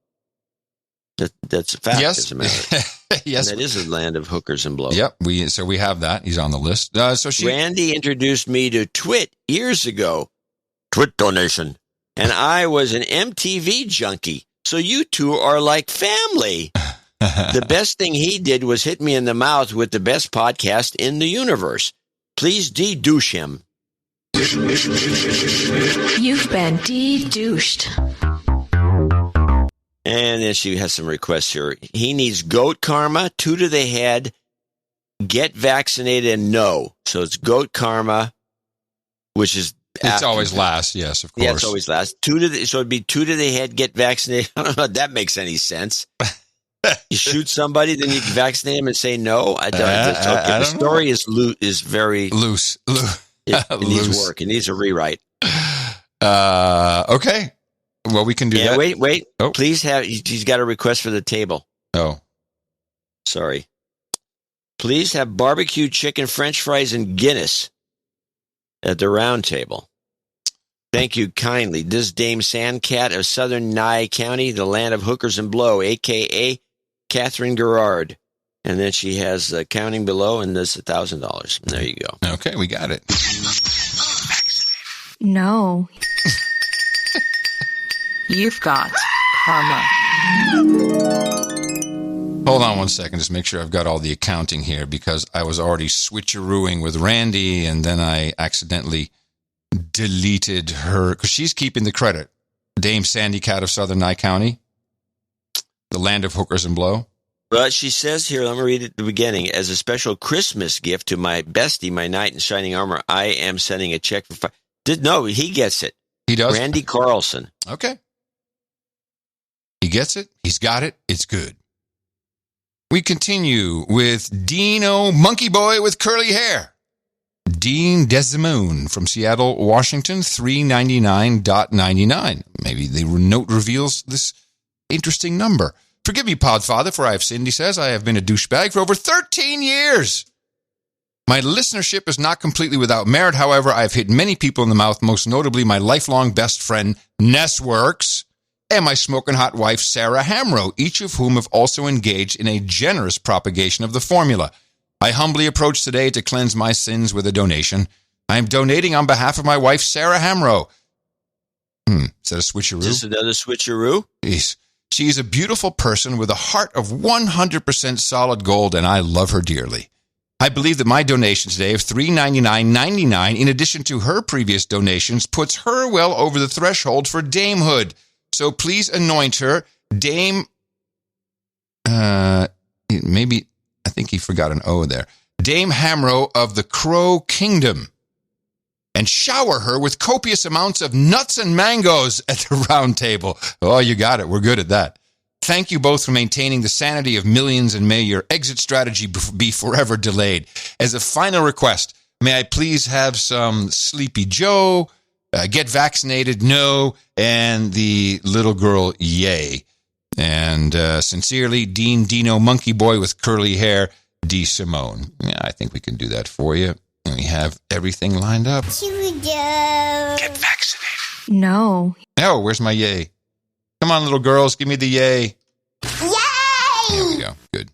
That's a fact, yes. As a matter. Yes. That is the land of hookers and blow. Yep, we have that. He's on the list. Randy introduced me to Twit years ago. Twit donation. And I was an MTV junkie, so you two are like family. The best thing he did was hit me in the mouth with the best podcast in the universe. Please de-douche him. You've been de-douched. And then she has some requests here. He needs goat karma, 2 to the head, get vaccinated, and no. So it's goat karma, which is... It's always last, yes, of course. Yeah, it's always last. So it'd be 2 to the head, get vaccinated. I don't know if that makes any sense. You shoot somebody, then you can vaccinate them and say no. The story is very loose. It needs work. It needs a rewrite. Okay. Well, we can do that. Wait. Oh. Please he's got a request for the table. Oh. Sorry. Please have barbecue chicken, French fries, and Guinness at the round table. Thank you kindly. This Dame Sandcat of Southern Nye County, the land of hookers and blow, a.k.a. Catherine Gerard. And then she has counting below, and this $1,000. There you go. Okay, we got it. No. You've got karma. Hold on one second. Just make sure I've got all the accounting here, because I was already switcherooing with Randy, and then I accidentally deleted her, because she's keeping the credit. Dame Sandy Cat of Southern Nye County, the land of hookers and blow. But she says here, let me read it at the beginning. As a special Christmas gift to my bestie, my knight in shining armor, I am sending a check for No, he gets it. He does? Randy Carlson. Okay. He gets it. He's got it. It's good. We continue with Dino Monkey Boy with curly hair. Dean Desimone from Seattle, Washington, $399.99. Maybe the note reveals this interesting number. Forgive me, Podfather, for I have sinned, he says. I have been a douchebag for over 13 years. My listenership is not completely without merit. However, I have hit many people in the mouth, most notably my lifelong best friend, Nessworks, and my smoking hot wife, Sarah Hamrow, each of whom have also engaged in a generous propagation of the formula. I humbly approach today to cleanse my sins with a donation. I am donating on behalf of my wife, Sarah Hamrow. Is that a switcheroo? Is this another switcheroo? Yes. She is a beautiful person with a heart of 100% solid gold, and I love her dearly. I believe that my donation today of $399.99, in addition to her previous donations, puts her well over the threshold for damehood. So please anoint her Dame. Maybe, I think he forgot an O there. Dame Hamrow of the Crow Kingdom. And shower her with copious amounts of nuts and mangoes at the round table. Oh, you got it. We're good at that. Thank you both for maintaining the sanity of millions, and may your exit strategy be forever delayed. As a final request, may I please have some Sleepy Joe, get vaccinated, no, and the little girl, yay. And sincerely, Dean Dino Monkey Boy with curly hair, D. Simone. Yeah, I think we can do that for you. And we have everything lined up. Get vaccinated. No. Oh, where's my yay? Come on, little girls, give me the yay. Yay! There we go. Good.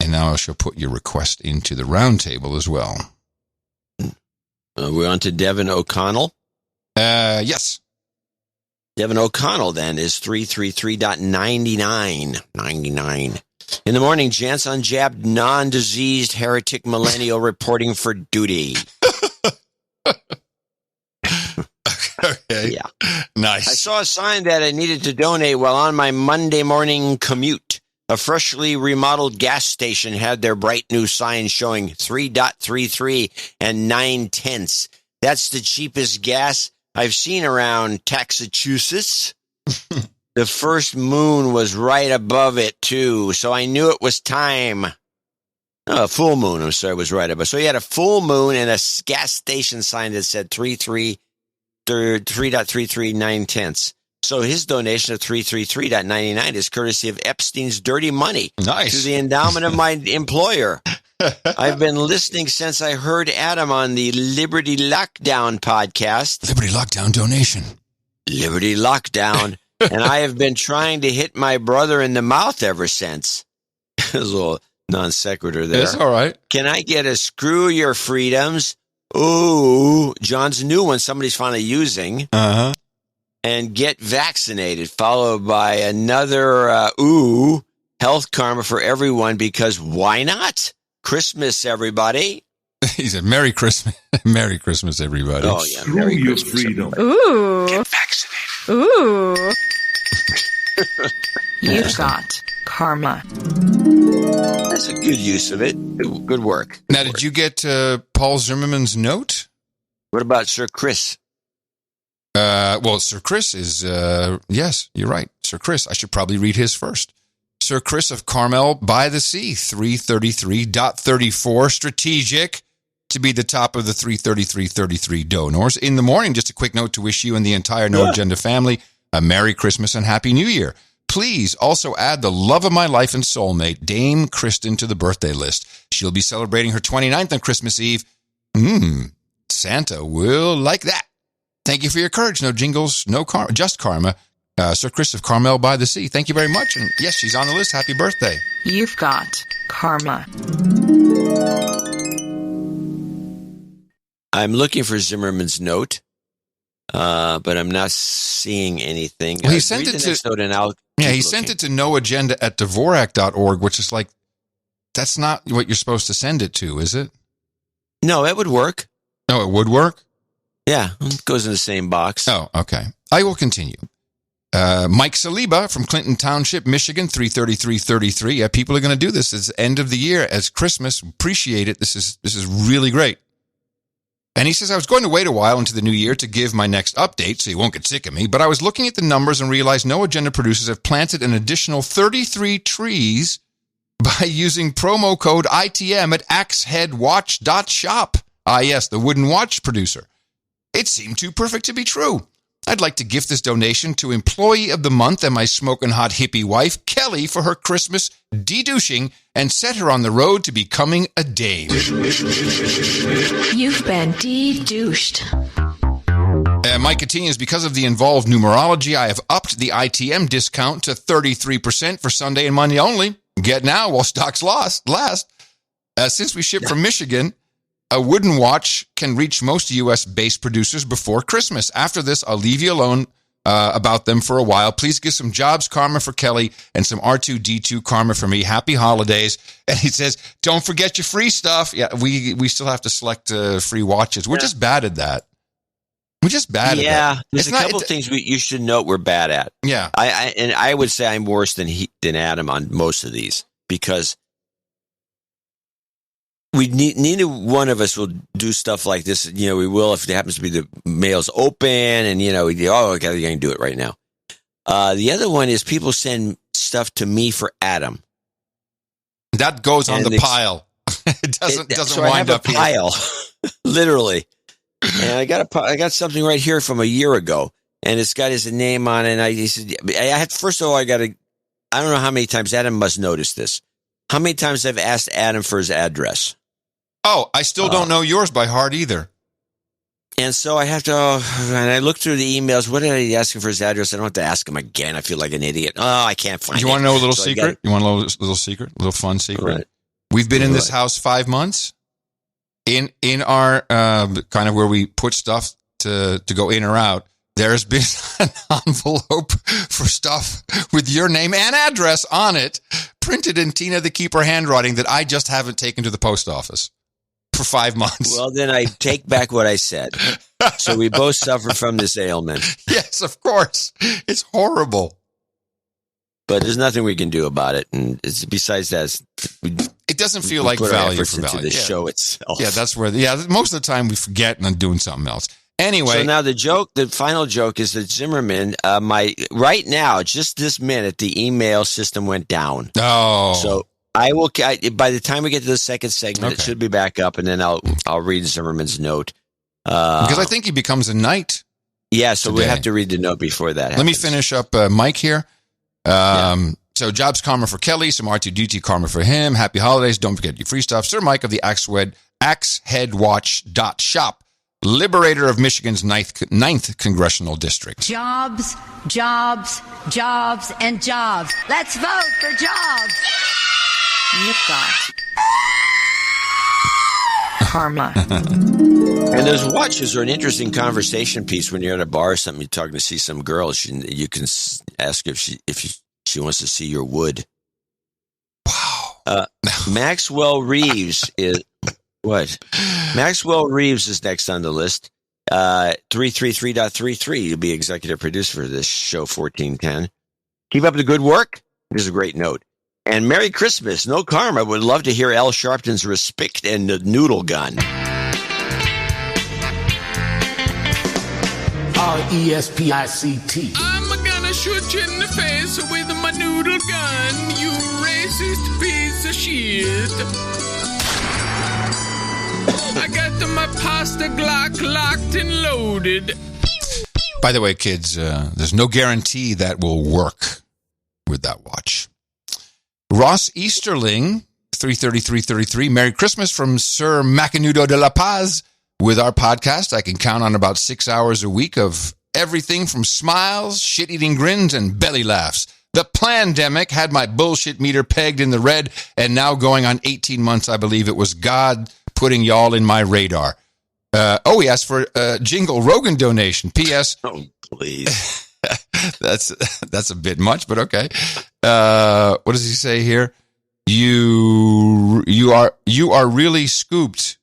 And now I shall put your request into the round table as well. We're on to Devin O'Connell. Yes. Devin O'Connell, then, is 333.99. 99. In the morning, gents, unjabbed, non-diseased heretic millennial reporting for duty. Okay. Yeah. Nice. I saw a sign that I needed to donate while on my Monday morning commute. A freshly remodeled gas station had their bright new sign showing 3.33 and 9/10. That's the cheapest gas I've seen around Massachusetts. The first moon was right above it, too, so I knew it was time. Oh, full moon, I'm sorry, was right above. So he had a full moon and a gas station sign that said 3.33 9/10. So his donation of $333.99 is courtesy of Epstein's dirty money to the endowment of my employer. I've been listening since I heard Adam on the Liberty Lockdown podcast. Liberty Lockdown donation. Liberty Lockdown. And I have been trying to hit my brother in the mouth ever since. There's a little non sequitur there. It's all right. Can I get a screw your freedoms? Ooh, John's new one somebody's finally using. Uh-huh. And get vaccinated, followed by another, health karma for everyone, because why not? Christmas, everybody. He said, Merry Christmas. Merry Christmas, everybody. Oh, yeah. Screw your freedom. Ooh. Get vaccinated. Ooh. You've got karma. That's a good use of it. Good work. Now, did you get Paul Zimmerman's note? What about Sir Chris? Well, Sir Chris is, yes, you're right. Sir Chris, I should probably read his first. Sir Chris of Carmel by the Sea, 333.34, strategic to be the top of the 333.33 donors. In the morning, just a quick note to wish you and the entire No Agenda family a Merry Christmas and Happy New Year. Please also add the love of my life and soulmate, Dame Kristen, to the birthday list. She'll be celebrating her 29th on Christmas Eve. Santa will like that. Thank you for your courage. No jingles, no karma, just karma. Sir Chris of Carmel by the Sea. Thank you very much. And yes, she's on the list. Happy birthday. You've got karma. I'm looking for Zimmerman's note, but I'm not seeing anything. Well, he sent it to sent it to noagenda@dvorak.org, which is like, that's not what you're supposed to send it to, is it? No, it would work. No, it would work? Yeah, it goes in the same box. Oh, okay. I will continue. Mike Saliba from Clinton Township, Michigan, 333.33. Yeah, people are going to do this. It's the end of the year as Christmas. Appreciate it. This is really great. And he says, I was going to wait a while into the new year to give my next update so you won't get sick of me, but I was looking at the numbers and realized No Agenda producers have planted an additional 33 trees by using promo code ITM at axeheadwatch.shop. Ah, yes, the wooden watch producer. It seemed too perfect to be true. I'd like to gift this donation to Employee of the Month and my smoking hot hippie wife, Kelly, for her Christmas de-douching and set her on the road to becoming a dame. You've been de-douched. Mike continues, because of the involved numerology, I have upped the ITM discount to 33% for Sunday and Monday only. Get now while stocks last. Since we ship from Michigan, a wooden watch can reach most U.S.-based producers before Christmas. After this, I'll leave you alone about them for a while. Please give some jobs karma for Kelly and some R2-D2 karma for me. Happy holidays. And he says, don't forget your free stuff. Yeah, we still have to select free watches. We're just bad at that. We're just bad at that. Yeah, there's a couple things you should note we're bad at. Yeah. I would say I'm worse than Adam on most of these, because neither one of us will do stuff like this. You know, we will if it happens to be the mail's open, and okay, you're going to do it right now. The other one is people send stuff to me for Adam. That goes on the pile. It doesn't wind up here. Pile, literally. And I got something right here from a year ago, and it's got his name on it. And he said, first of all, I don't know how many times Adam must notice this. How many times I've asked Adam for his address? Oh, I still don't know yours by heart either. And so I have to, and I look through the emails. What did I ask him for his address? I don't have to ask him again. I feel like an idiot. Oh, I can't find it. You want to know a little secret? You want to know a little secret? A little fun secret? Right. We've been in this house 5 months. In our kind of where we put stuff to go in or out, there's been an envelope for stuff with your name and address on it, printed in Tina the Keeper handwriting, that I just haven't taken to the post office for 5 months. Well, then I take back what I said. So we both suffer from this ailment. Yes, of course. It's horrible. But there's nothing we can do about it. And besides that, it doesn't feel like value for value. Into the show itself. Yeah, that's where. Most of the time we forget and I'm doing something else. Anyway, so now the final joke is that Zimmerman, right now, just this minute, the email system went down. Oh, so by the time we get to the second segment, It should be back up, and then I'll read Zimmerman's note because I think he becomes a knight. Yeah, so we have to read the note before that happens. Let me finish up Mike here. So jobs karma for Kelly, some R2-D2 karma for him. Happy holidays. Don't forget your free stuff. Sir Mike of the axeheadwatch.shop, liberator of Michigan's 9th Congressional District. Jobs, jobs, jobs, and jobs. Let's vote for jobs. You've got karma. And those watches are an interesting conversation piece when you're at a bar or something. You're talking to see some girls. You can ask if she wants to see your wood. Wow. Maxwell Reeves is what? Maxwell Reeves is next on the list. 333.33. You'll be executive producer for this show 1410. Keep up the good work. This is a great note. And Merry Christmas. No karma. Would love to hear Al Sharpton's Respect and the Noodle Gun. RESPICT. I'm gonna show shoot you in the face with my noodle gun, you racist piece of shit. I got my pasta Glock locked and loaded. By the way, kids, there's no guarantee that will work with that watch. Ross Easterling, 33333. Merry Christmas from Sir Macanudo de la Paz. With our podcast, I can count on about 6 hours a week of everything from smiles, shit-eating grins, and belly laughs. The plandemic had my bullshit meter pegged in the red, and now going on 18 months, I believe it was God putting y'all in my radar. He asked for a Jingle Rogan donation. P.S. Oh, please. That's a bit much, but okay. What does he say here? You are really scooped.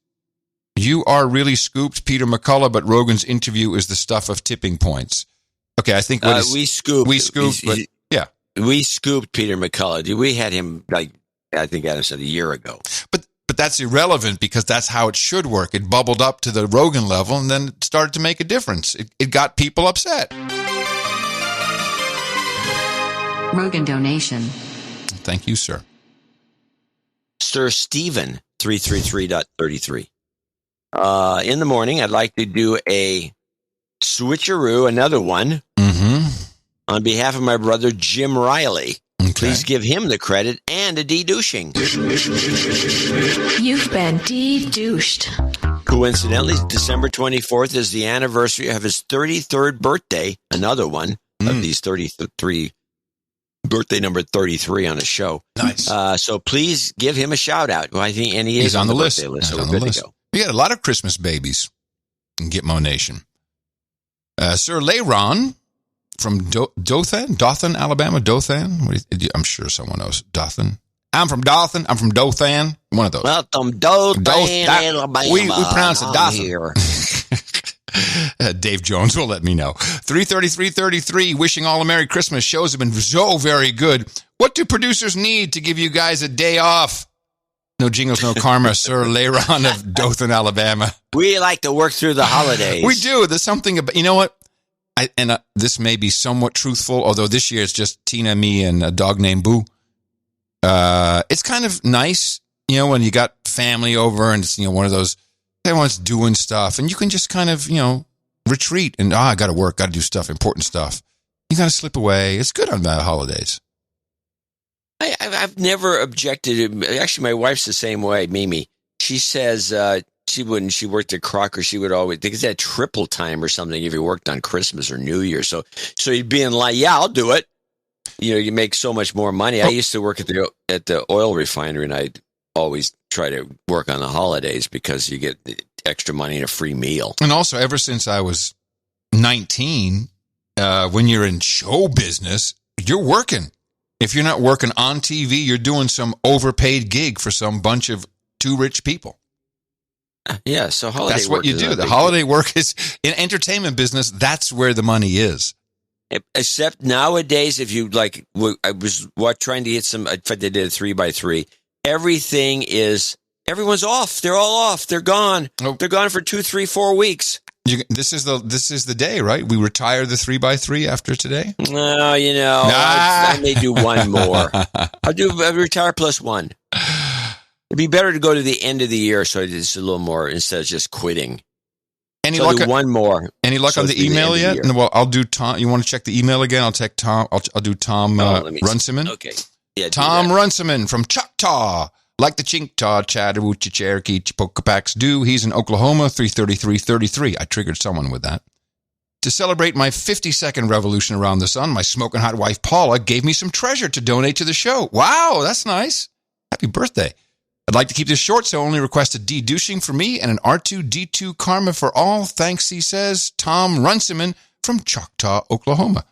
You are really scooped, Peter McCullough, but Rogan's interview is the stuff of tipping points. Okay, I think we scooped. But yeah. We scooped Peter McCullough. We had him, I think Adam said, a year ago. But that's irrelevant because that's how it should work. It bubbled up to the Rogan level and then it started to make a difference. It got people upset. Rogan donation. Thank you, sir. Sir Stephen, 333.33. In the morning, I'd like to do a switcheroo, another one, on behalf of my brother Jim Riley. Okay. Please give him the credit and a de-douching. You've been de-douched. Coincidentally, December 24th is the anniversary of his 33rd birthday, another one of these 33, birthday number 33 on the show. Nice. So please give him a shout out. Well, I think, and he's on the list. So he's we're on good the list. to go. We got a lot of Christmas babies in Gitmo Nation. Sir Leiron from Dothan, Alabama. Dothan? I'm sure someone knows. Dothan. I'm from Dothan. I'm from Dothan. One of those. Welcome, Dothan, Alabama. We pronounce it Dothan. Here. Dave Jones will let me know. 33333, wishing all a Merry Christmas. Shows have been so very good. What do producers need to give you guys a day off? No jingles, no karma, Sir Leiron of Dothan, Alabama. We like to work through the holidays. We do. There's something about, you know what? This may be somewhat truthful, although this year it's just Tina, me, and a dog named Boo. It's kind of nice, when you got family over and it's, one of those, everyone's doing stuff and you can just kind of, retreat and, I got to work, got to do stuff, important stuff. You got to slip away. It's good on the holidays. I've never objected. Actually, my wife's the same way, Mimi. She says she worked at Crocker, she would always, because they had triple time or something if you worked on Christmas or New Year. So you'd be in line, yeah, I'll do it. You make so much more money. I used to work at the oil refinery, and I'd always try to work on the holidays because you get extra money and a free meal. And also, ever since I was 19, when you're in show business, you're working. If you're not working on TV, you're doing some overpaid gig for some bunch of too rich people. Yeah, so holiday that's what you do. The holiday work is in entertainment business. That's where the money is. Except nowadays, if you I was trying to get some. In fact, they did a 3x3. Everyone's off. They're all off. They're gone. Oh. They're gone for 2, 3, 4 weeks. This is the day, right? We retire the 3x3 after today. No, I may do one more. I'll retire plus one. It'd be better to go to the end of the year, so it's a little more instead of just quitting. Any luck? Do one more. Any luck on the email yet? Well, I'll do Tom. You want to check the email again? I'll check Tom. I'll do Tom Runciman. Okay. Yeah. Tom Runciman from Choctaw. Like the Chinktaw, Chattahoochee, Cherokee, Chipokapax do. He's in Oklahoma, 33333. I triggered someone with that. To celebrate my 52nd revolution around the sun, my smoking hot wife, Paula, gave me some treasure to donate to the show. Wow, that's nice. Happy birthday. I'd like to keep this short, so I only request a de-douching for me and an R2-D2 karma for all. Thanks, he says, Tom Runciman from Choctaw, Oklahoma.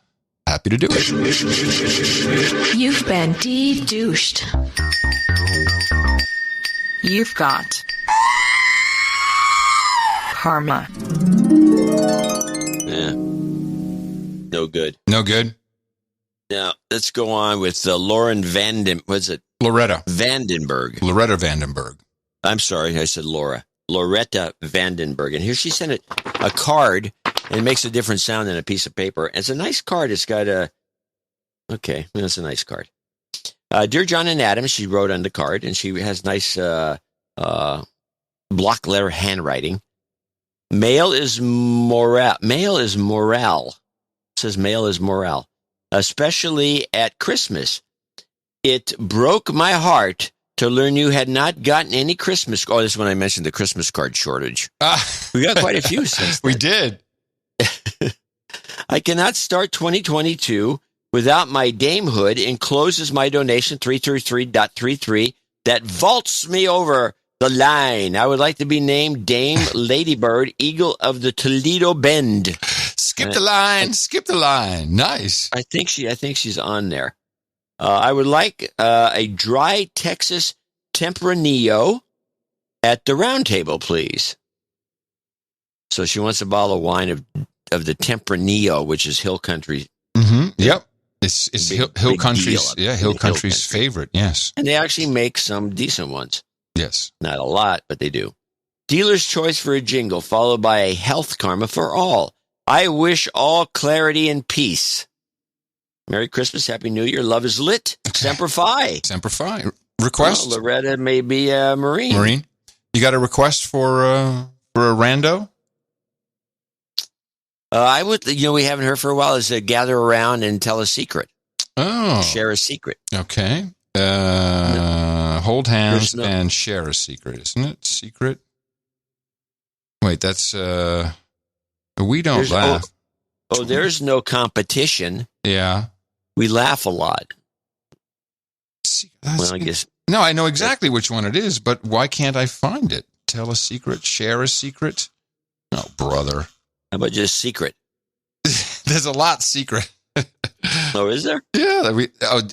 Happy to do it. You've been de-douched. You've got karma. Yeah. No good. No good? Now, let's go on with Lauren Loretta Vandenberg. Loretta Vandenberg. I'm sorry, I said Laura. Loretta Vandenberg. And here she sent a card, and it makes a different sound than a piece of paper. And it's a nice card. It's got Okay, that's a nice card. Dear John and Adam, she wrote on the card, and she has nice block letter handwriting. Male is morale. Male is morale. It says male is morale, especially at Christmas. It broke my heart to learn you had not gotten any Christmas. Oh, this is when I mentioned the Christmas card shortage. We got quite a few since then. We did. I cannot start 2022 without my damehood. Encloses my donation 333.33 that vaults me over the line. I would like to be named Dame Ladybird, Eagle of the Toledo Bend. Skip the line. Skip the line. Nice. I think she's on there. I would like a dry Texas Tempranillo at the round table, please. So she wants a bottle of wine of the Tempranillo, which is Hill Country. Mm-hmm. Yep. It's Hill Country's, Hill Country's favorite, yes. And they actually make some decent ones. Yes. Not a lot, but they do. Dealer's choice for a jingle, followed by a health karma for all. I wish all clarity and peace. Merry Christmas, Happy New Year, love is lit. Semper Fi. Semper Fi. Request? Well, Loretta may be a Marine. Marine. You got a request for a rando? I would, we haven't heard for a while, is to gather around and tell a secret. Oh. Share a secret. Okay. Hold hands and share a secret, isn't it? Secret. Wait, that's, we don't laugh. There's no competition. Yeah. We laugh a lot. Well, I guess. No, I know exactly which one it is, but why can't I find it? Tell a secret, share a secret. Oh, brother. How about just secret? There's a lot secret. Oh, is there? Yeah.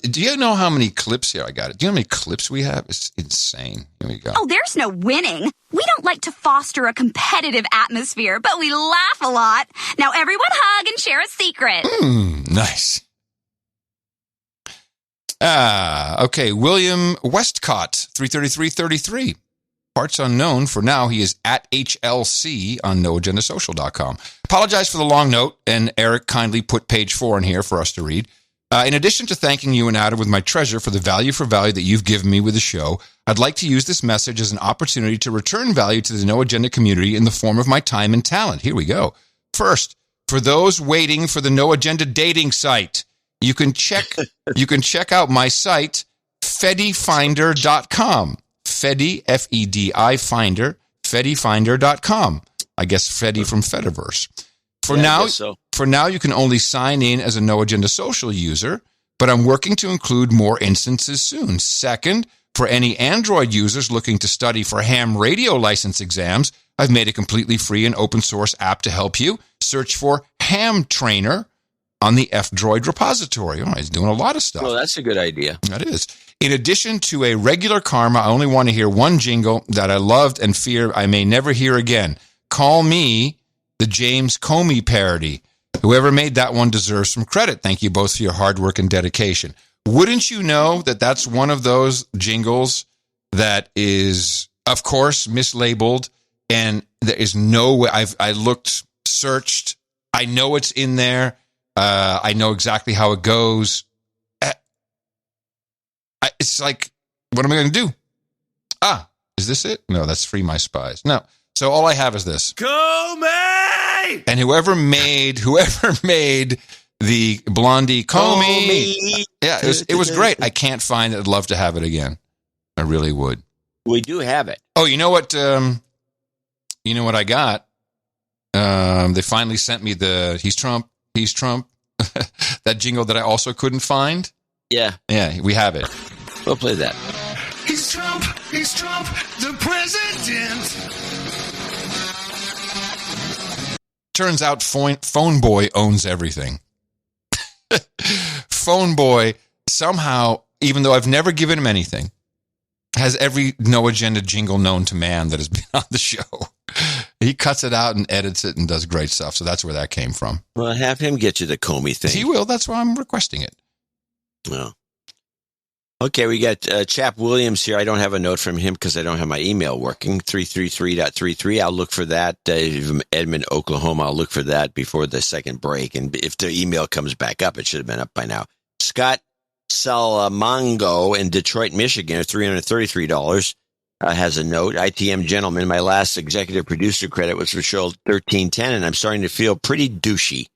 Do you know how many clips here? I got it. Do you know how many clips we have? It's insane. Here we go. Oh, there's no winning. We don't like to foster a competitive atmosphere, but we laugh a lot. Now everyone hug and share a secret. Nice. Okay. William Westcott, 33333. Parts unknown. For now, he is at HLC on noagendasocial.com. Apologize for the long note, and Eric kindly put page 4 in here for us to read. In addition to thanking you and Adam with my treasure for the value that you've given me with the show, I'd like to use this message as an opportunity to return value to the No Agenda community in the form of my time and talent. Here we go. First, for those waiting for the No Agenda dating site, you can check out my site, FediFinder.com. Fedi, F-E-D-I, Finder, FediFinder.com. I guess Fedi from Fediverse. For now, you can only sign in as a No Agenda Social user, but I'm working to include more instances soon. Second, for any Android users looking to study for ham radio license exams, I've made a completely free and open source app to help you. Search for Ham Trainer on the F-Droid repository. Oh, he's doing a lot of stuff. Well, that's a good idea. That is. In addition to a regular karma, I only want to hear one jingle that I loved and fear I may never hear again. Call Me the James Comey parody. Whoever made that one deserves some credit. Thank you both for your hard work and dedication. Wouldn't you know that that's one of those jingles that is, of course, mislabeled, and there is no way. I looked, searched. I know it's in there. I know exactly how it goes. It's like, what am I going to do? Is this it? No, that's Free My Spies. No. So all I have is this. Comey! And whoever made the Blondie Comey. Yeah, it was great. I can't find it. I'd love to have it again. I really would. We do have it. Oh, you know what? You know what I got? They finally sent me the He's Trump. That jingle that I also couldn't find. Yeah. Yeah, we have it. We'll play that. He's Trump, the president. Turns out Phone Boy owns everything. Phone Boy somehow, even though I've never given him anything, has every No Agenda jingle known to man that has been on the show. He cuts it out and edits it and does great stuff. So that's where that came from. Well, have him get you the Comey thing. He will. That's why I'm requesting it. Well, okay, we got Chap Williams here. I don't have a note from him because I don't have my email working. 333.33. I'll look for that. Edmond, Oklahoma. I'll look for that before the second break. And if the email comes back up, it should have been up by now. Scott Salamango in Detroit, Michigan, $333, has a note. ITM gentlemen, my last executive producer credit was for show 1310, and I'm starting to feel pretty douchey.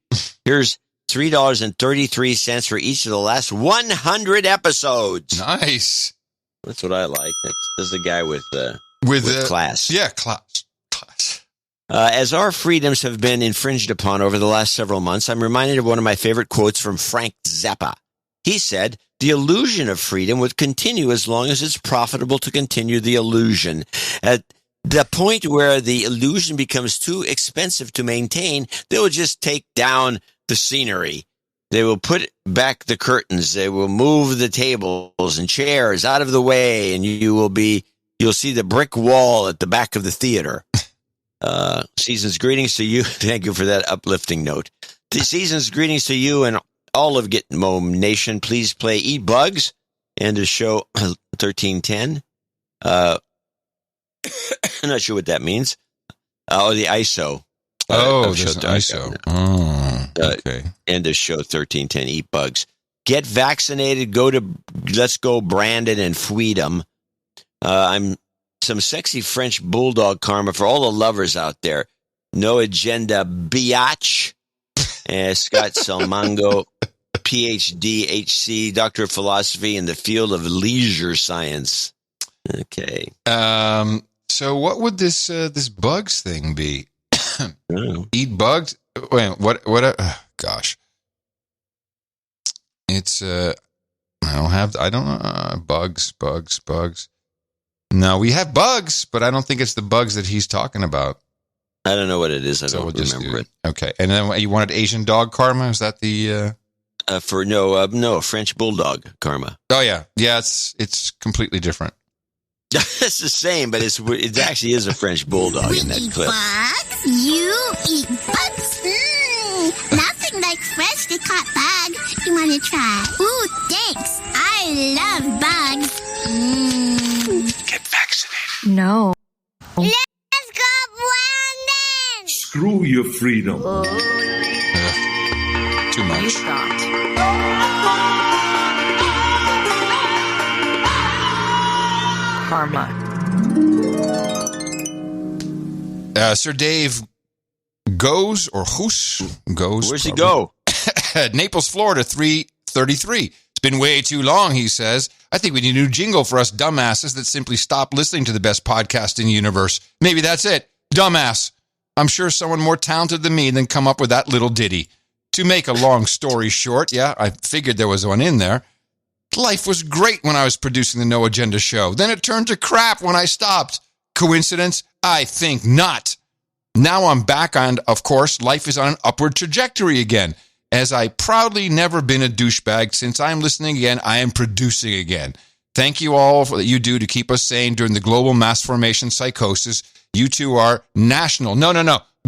Here's $3.33 for each of the last 100 episodes. Nice. That's what I like. This is the guy with class. Yeah, class. As our freedoms have been infringed upon over the last several months, I'm reminded of one of my favorite quotes from Frank Zappa. He said, "The illusion of freedom would continue as long as it's profitable to continue the illusion. At the point where the illusion becomes too expensive to maintain, they will just take down the scenery. They will put back the curtains. They will move the tables and chairs out of the way, and you'll see the brick wall at the back of the theater." Season's greetings to you. Thank you for that uplifting note. The season's greetings to you and all of Gitmo Nation. Please play Eat Bugs and the show 1310. I'm not sure what that means. The ISO. There's an ISO. Okay. And the show 1310, Eat Bugs. Get vaccinated. Let's go Brandon and Freedom. I'm some sexy French bulldog karma for all the lovers out there. No agenda, biatch. Scott Salmango, PhD, HC, Doctor of Philosophy in the field of leisure science. Okay. So what would this bugs thing be? Eat bugs? Wait, what? Gosh. It's I don't know. Bugs. No, we have bugs, but I don't think it's the bugs that he's talking about. I don't know what it is. I don't remember it. Okay. And then you wanted Asian dog karma? Is that the French bulldog karma. Oh yeah. Yeah, it's completely different. It's the same, but it actually is a French bulldog in that clip. Bugs? You eat bugs? Nothing like freshly caught bugs. You want to try? Ooh, thanks. I love bugs. Get vaccinated. No. Let's go, Brandon! Screw your freedom. Too much. Karma. Sir Dave goes or goes. Where's he go? Naples, Florida, 333. It's been way too long, he says. I think we need a new jingle for us dumbasses that simply stop listening to the best podcast in the universe. Maybe that's it. Dumbass. I'm sure someone more talented than me then come up with that little ditty. To make a long story short, yeah, I figured there was one in there. Life was great when I was producing the No Agenda show. Then it turned to crap when I stopped. Coincidence? I think not. Now I'm back and, of course, life is on an upward trajectory again. As I proudly never been a douchebag, since I'm listening again, I am producing again. Thank you all for what you do to keep us sane during the global mass formation psychosis. You two are national,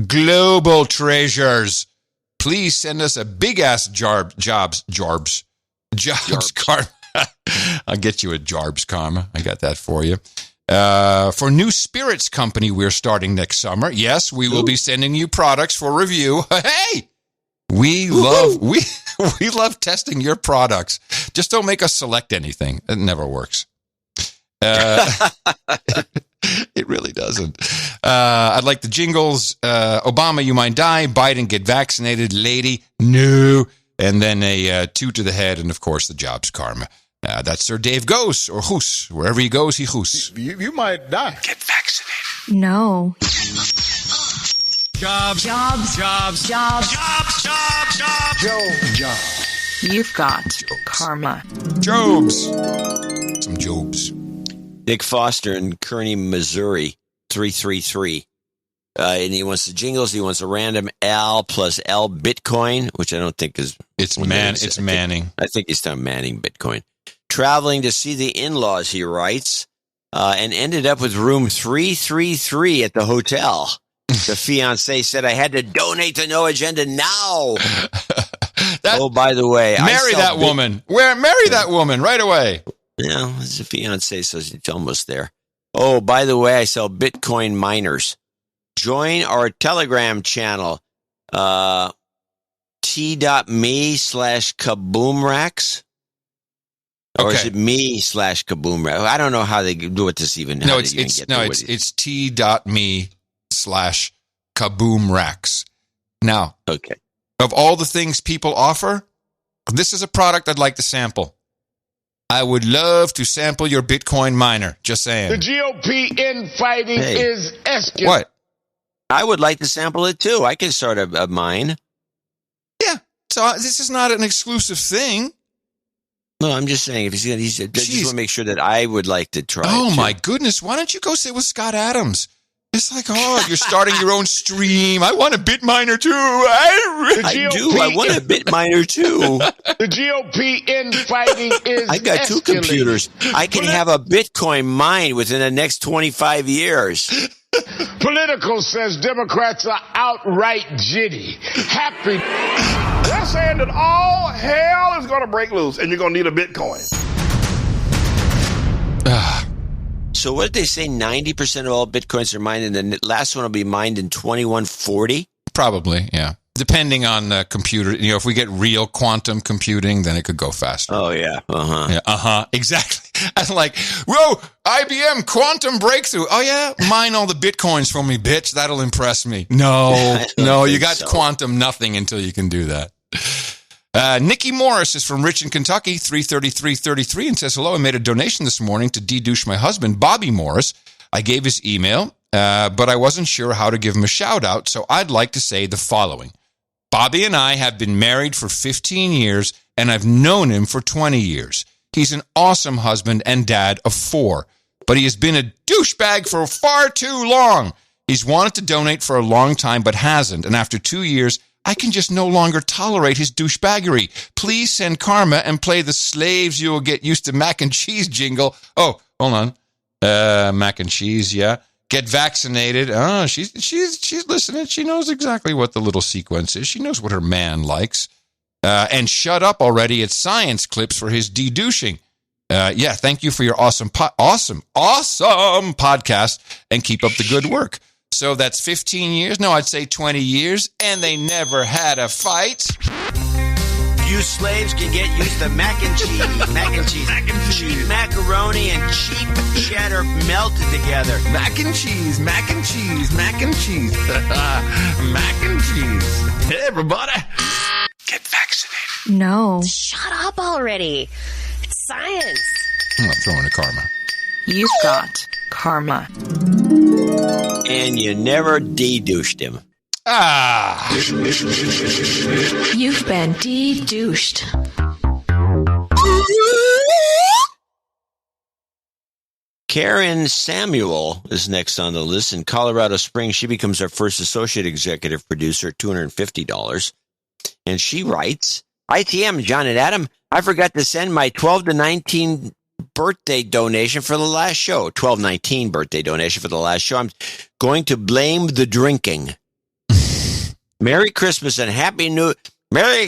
global treasures. Please send us a big-ass jobs karma. I'll get you a jarbs karma. I got that for you. For New Spirits Company we're starting next summer. Yes, we will be sending you products for review. Hey! We love testing your products. Just don't make us select anything. It never works. It really doesn't. I'd like the jingles. Obama, you might die. Biden, get vaccinated. Lady, no. And then a 2 to the head, and of course the jobs karma. That's Sir Dave goes, or hoos. Wherever he goes, he hoos. You might die. Get vaccinated. No. Jobs. You've got karma. Jobs. Some Jobs. Dick Foster in Kearney, Missouri, 333. And he wants the jingles. He wants a random L plus L Bitcoin, which I don't think is. It's Manning. I think he's done Manning Bitcoin. Traveling to see the in-laws, he writes, and ended up with room 333 at the hotel. The fiance said, I had to donate to No Agenda now. By the way. Marry that woman. Marry that woman right away. Yeah, the fiance says it's almost there. Oh, by the way, I sell Bitcoin miners. Join our Telegram channel, t.me/kaboomracks. Or is it me/Kaboom? I don't know how they do it this even. No, it's t.me/KaboomRacks. Now, okay. Of all the things people offer, this is a product I'd like to sample. I would love to sample your Bitcoin miner. Just saying. The GOP infighting is escalating. What? I would like to sample it too. I can start a mine. Yeah. So this is not an exclusive thing. No, I'm just saying, if he's going to, just want to make sure that I would like to try. Oh, it my goodness. Why don't you go sit with Scott Adams? It's like, you're starting your own stream. I want a Bitminer too. I do. I want a Bitminer too. The GOP infighting is I got two computers. I can have a Bitcoin mine within the next 25 years. Politico says Democrats are outright jitty. Happy. They're saying that all hell is going to break loose and you're going to need a Bitcoin. So what did they say? 90% of all Bitcoins are mined, and the last one will be mined in 2140? Probably, yeah. Depending on the computer. If we get real quantum computing, then it could go faster. Oh, yeah. Uh-huh. Yeah, exactly. I'm like, whoa, IBM quantum breakthrough. Oh, yeah? Mine all the Bitcoins for me, bitch. That'll impress me. No, you got quantum nothing until you can do that. Nikki Morris is from Richmond, Kentucky, 33333, and says, hello, I made a donation this morning to de-douche my husband, Bobby Morris. I gave his email, but I wasn't sure how to give him a shout-out, so I'd like to say the following. Bobby and I have been married for 15 years, and I've known him for 20 years. He's an awesome husband and dad of 4, but he has been a douchebag for far too long. He's wanted to donate for a long time, but hasn't, and after 2 years, I can just no longer tolerate his douchebaggery. Please send karma and play the slaves you will get used to mac and cheese jingle. Oh, hold on. Mac and cheese, yeah. Get vaccinated. Oh, she's listening. She knows exactly what the little sequence is. She knows what her man likes. And shut up already at science clips for his de-douching. Yeah, thank you for your awesome podcast, and keep up the good work. So that's 15 years. No, I'd say 20 years. And they never had a fight. You slaves can get used to mac and cheese. Cheap macaroni and cheap cheddar melted together. Mac and cheese. Mac and cheese. Mac and cheese. Hey, everybody. Get vaccinated. No. Shut up already. It's science. I'm not throwing a karma. You've got karma. And you never de-douched him. You've been de-douched. Karen Samuel is next on the list in Colorado Springs. She becomes our first associate executive producer at $250. And she writes, ITM, John and Adam, I forgot to send my 12 to 19 birthday donation for the last show. 1219 birthday donation for the last show. I'm going to blame the drinking. Merry Christmas and Happy New Year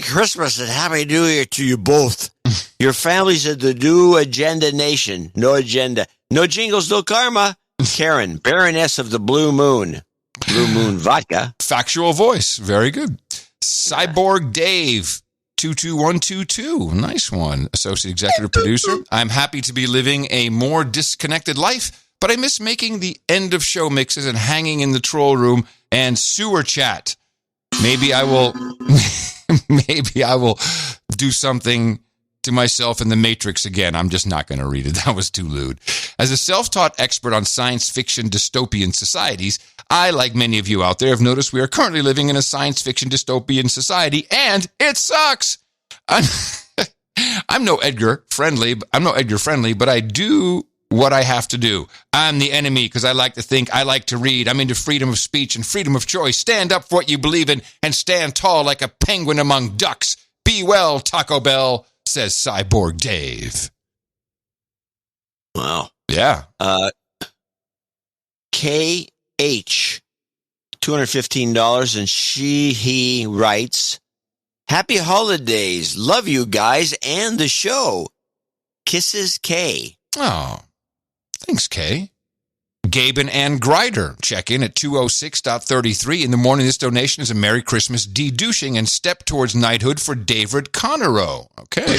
to you both. Your families are the New Agenda Nation. No agenda. No jingles, no karma. Karen, Baroness of the Blue Moon. Blue Moon vodka. Factual voice. Very good. Cyborg Dave. 22122. Nice one. Associate executive producer. I'm happy to be living a more disconnected life, but I miss making the end of show mixes and hanging in the troll room and sewer chat. Maybe I will do something to myself in the Matrix again. I'm just not going to read it. That was too lewd. As a self-taught expert on science fiction dystopian societies, I, like many of you out there, have noticed we are currently living in a science fiction dystopian society, and it sucks. I'm no Edgar friendly, but I do what I have to do. I'm the enemy because I like to think, I like to read. I'm into freedom of speech and freedom of choice. Stand up for what you believe in and stand tall like a penguin among ducks. Be well, Taco Bell, says Cyborg Dave. Wow. Yeah. KH, $215, and he writes, Happy holidays. Love you guys and the show. Kisses, K. Oh, thanks, Kay. Gabe and Ann Grider check in at 206.33 in the morning. This donation is a Merry Christmas de-douching and step towards knighthood for David Connerow. Okay.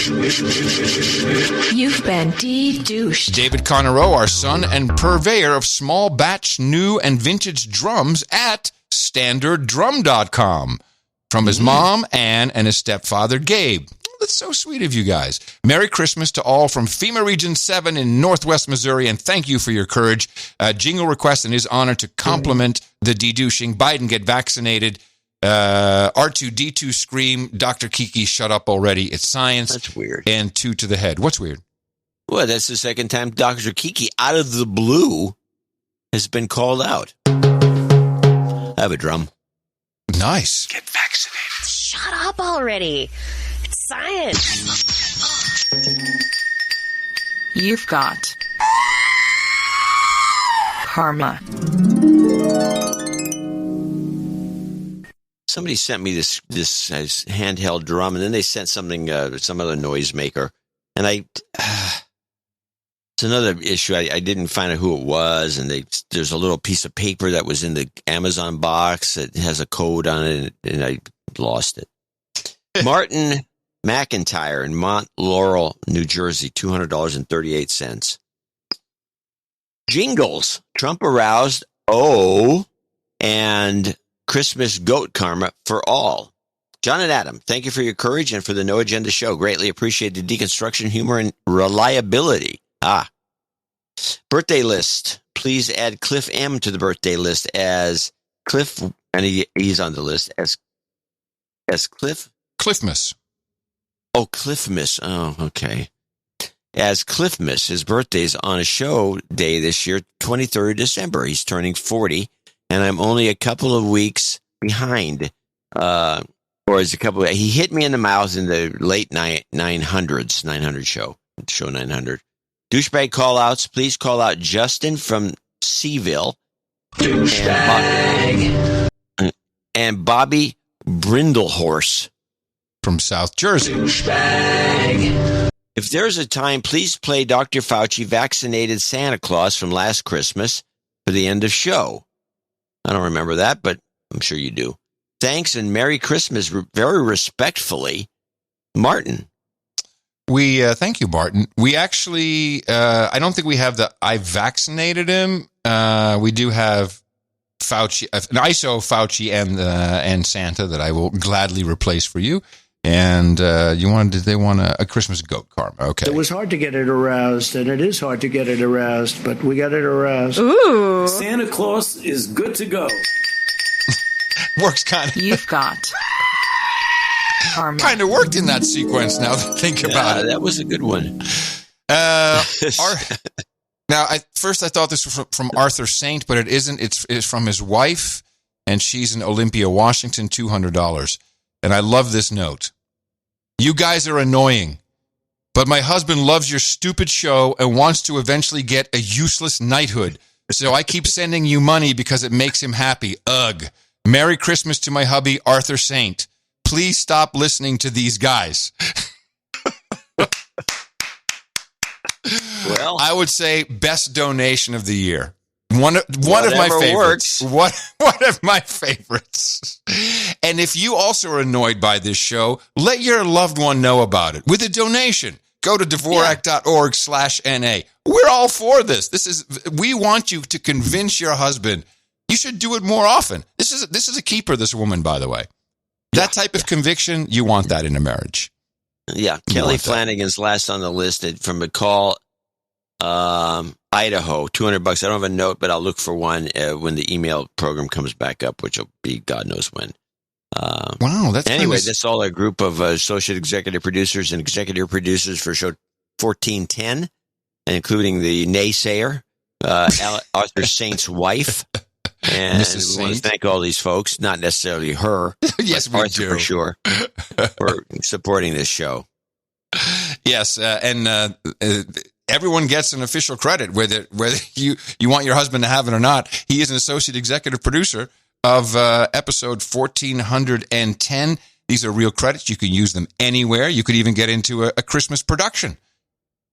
You've been de-douched. David Connerow, our son and purveyor of small batch new and vintage drums at standarddrum.com. From his mom, Ann, and his stepfather, Gabe. That's so sweet of you guys. Merry Christmas to all from FEMA Region 7 in Northwest Missouri, and thank you for your courage. Jingle request in his honor to compliment the de-douching. Biden, get vaccinated. R2-D2 scream. Dr. Kiki, shut up already. It's science. That's weird. And 2 to the head. What's weird? Well, that's the second time Dr. Kiki, out of the blue, has been called out. I have a drum. Nice. Get vaccinated. Shut up already. It's science. You've got karma. Somebody sent me this handheld drum, and then they sent something, some other noisemaker, and it's another issue. I didn't find out who it was, and there's a little piece of paper that was in the Amazon box that has a code on it, and I lost it. Martin McIntyre in Mont Laurel, New Jersey, $200.38. Jingles. Trump aroused. And Christmas goat karma for all. John and Adam, thank you for your courage and for the No Agenda show. Greatly appreciate the deconstruction, humor, and reliability. Birthday list. Please add Cliff M to the birthday list as Cliff, and he's on the list as Cliff? Cliffmas. Oh, Cliffmas. Oh, okay. As Cliffmas. His birthday's on a show day this year, 23rd December. He's turning 40, and I'm only a couple of weeks behind. He hit me in the mouth in the late 900 show 900. Douchebag call-outs. Please call out Justin from Seaville. Douchebag. And Bobby Brindlehorse. From South Jersey. Douchebag. If there's a time, please play Dr. Fauci Vaccinated Santa Claus from last Christmas for the end of show. I don't remember that, but I'm sure you do. Thanks and Merry Christmas, very respectfully, Martin. We thank you, Martin. We actually, I don't think we have I vaccinated him. We do have Fauci, an ISO Fauci and Santa that I will gladly replace for you. And they want a Christmas goat karma. Okay. It was hard to get it aroused, and it is hard to get it aroused, but we got it aroused. Ooh. Santa Claus is good to go. Works kind of. You've got karma. Kind of worked in that sequence now that I think about it. That was a good one. Now, first I thought this was from Arthur Saint, but it isn't. It's from his wife, and she's in Olympia, Washington, $200. And I love this note. You guys are annoying, but my husband loves your stupid show and wants to eventually get a useless knighthood. So I keep sending you money because it makes him happy. Ugh. Merry Christmas to my hubby, Arthur Saint. Please stop listening to these guys. Well, I would say best donation of the year. One of my favorites. One of my favorites. And if you also are annoyed by this show, let your loved one know about it with a donation. Go to Dvorak.org/NA. We're all for this. We want you to convince your husband. You should do it more often. This is a keeper, this woman, by the way. That type of conviction, you want that in a marriage. Yeah. Kelly Flanagan's last on the list from McCall, Idaho, $200. I don't have a note, but I'll look for one when the email program comes back up, which will be God knows when. Wow. That's all a group of associate executive producers and executive producers for show 1410, including the naysayer, Arthur Saint's wife. And we want to thank all these folks, not necessarily her, yes, we Arthur do. For sure, for supporting this show. Yes, and everyone gets an official credit, whether you want your husband to have it or not. He is an associate executive producer of episode 1410. These are real credits. You can use them anywhere. You could even get into a Christmas production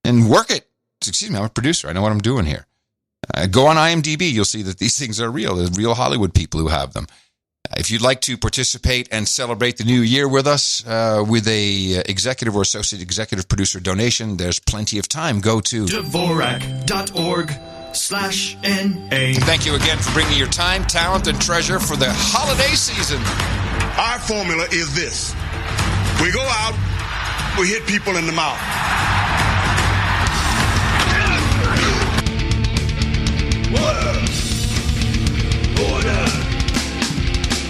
and work it. Excuse me, I'm a producer. I know what I'm doing here. Go on IMDb. You'll see that these things are real. There's real Hollywood people who have them. If you'd like to participate and celebrate the new year with us with a executive or associate executive producer donation, there's plenty of time. Go to Dvorak.org/NA. Thank you again for bringing your time, talent, and treasure for the holiday season. Our formula is this. We go out, we hit people in the mouth. Order!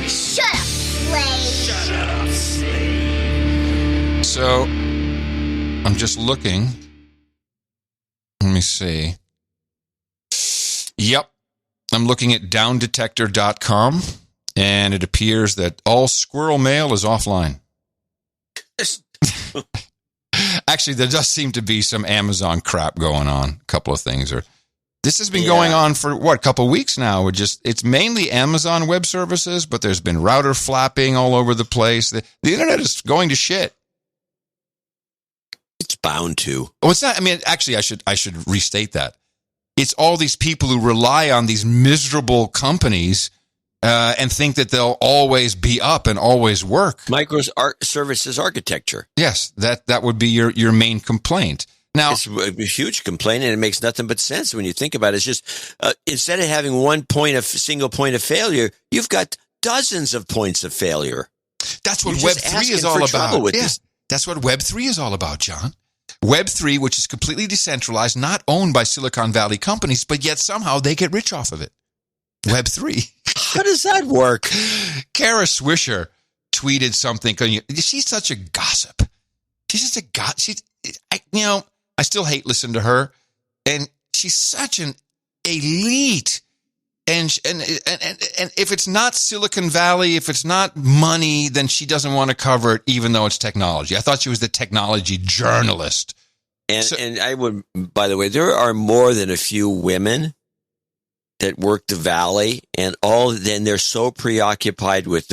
Shut up, slave! Shut up, slave! So, I'm just looking. Let me see. Yep. I'm looking at downdetector.com, and it appears that all squirrel mail is offline. Actually, there does seem to be some Amazon crap going on. A couple of things are. This has been going on for, a couple of weeks now. It's mainly Amazon Web Services, but there's been router flapping all over the place. The internet is going to shit. It's bound to. Oh, it's not. I mean, actually, I should restate that. It's all these people who rely on these miserable companies and think that they'll always be up and always work. Microservices architecture. Yes, that would be your main complaint. Now, it's a huge complaint, and it makes nothing but sense when you think about it. It's just instead of having single point of failure, you've got dozens of points of failure. That's what Web3 is all about. That's what Web3 is all about, John. Web3, which is completely decentralized, not owned by Silicon Valley companies, but yet somehow they get rich off of it. Web3. How does that work? Kara Swisher tweeted something. She's such a gossip. She's just a gossip. I still hate listening to her, and she's such an elite. And if it's not Silicon Valley, if it's not money, then she doesn't want to cover it, even though it's technology. I thought she was the technology journalist. And I would, by the way, there are more than a few women that work the Valley, and then they're so preoccupied with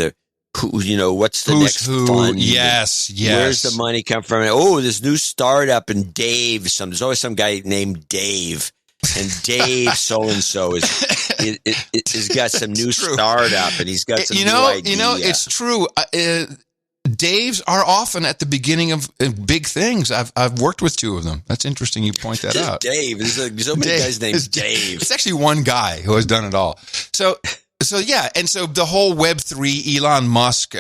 what's the next fund? Yes. Where's the money come from? Oh, this new startup and Dave. There's always some guy named Dave, and Dave so-and-so has got some new startup, and he's got some new idea. It's true. Daves are often at the beginning of big things. I've worked with two of them. That's interesting you point that out. Dave. There's so many guys named Dave. It's actually one guy who has done it all. So yeah, and so the whole Web3, Elon Musk,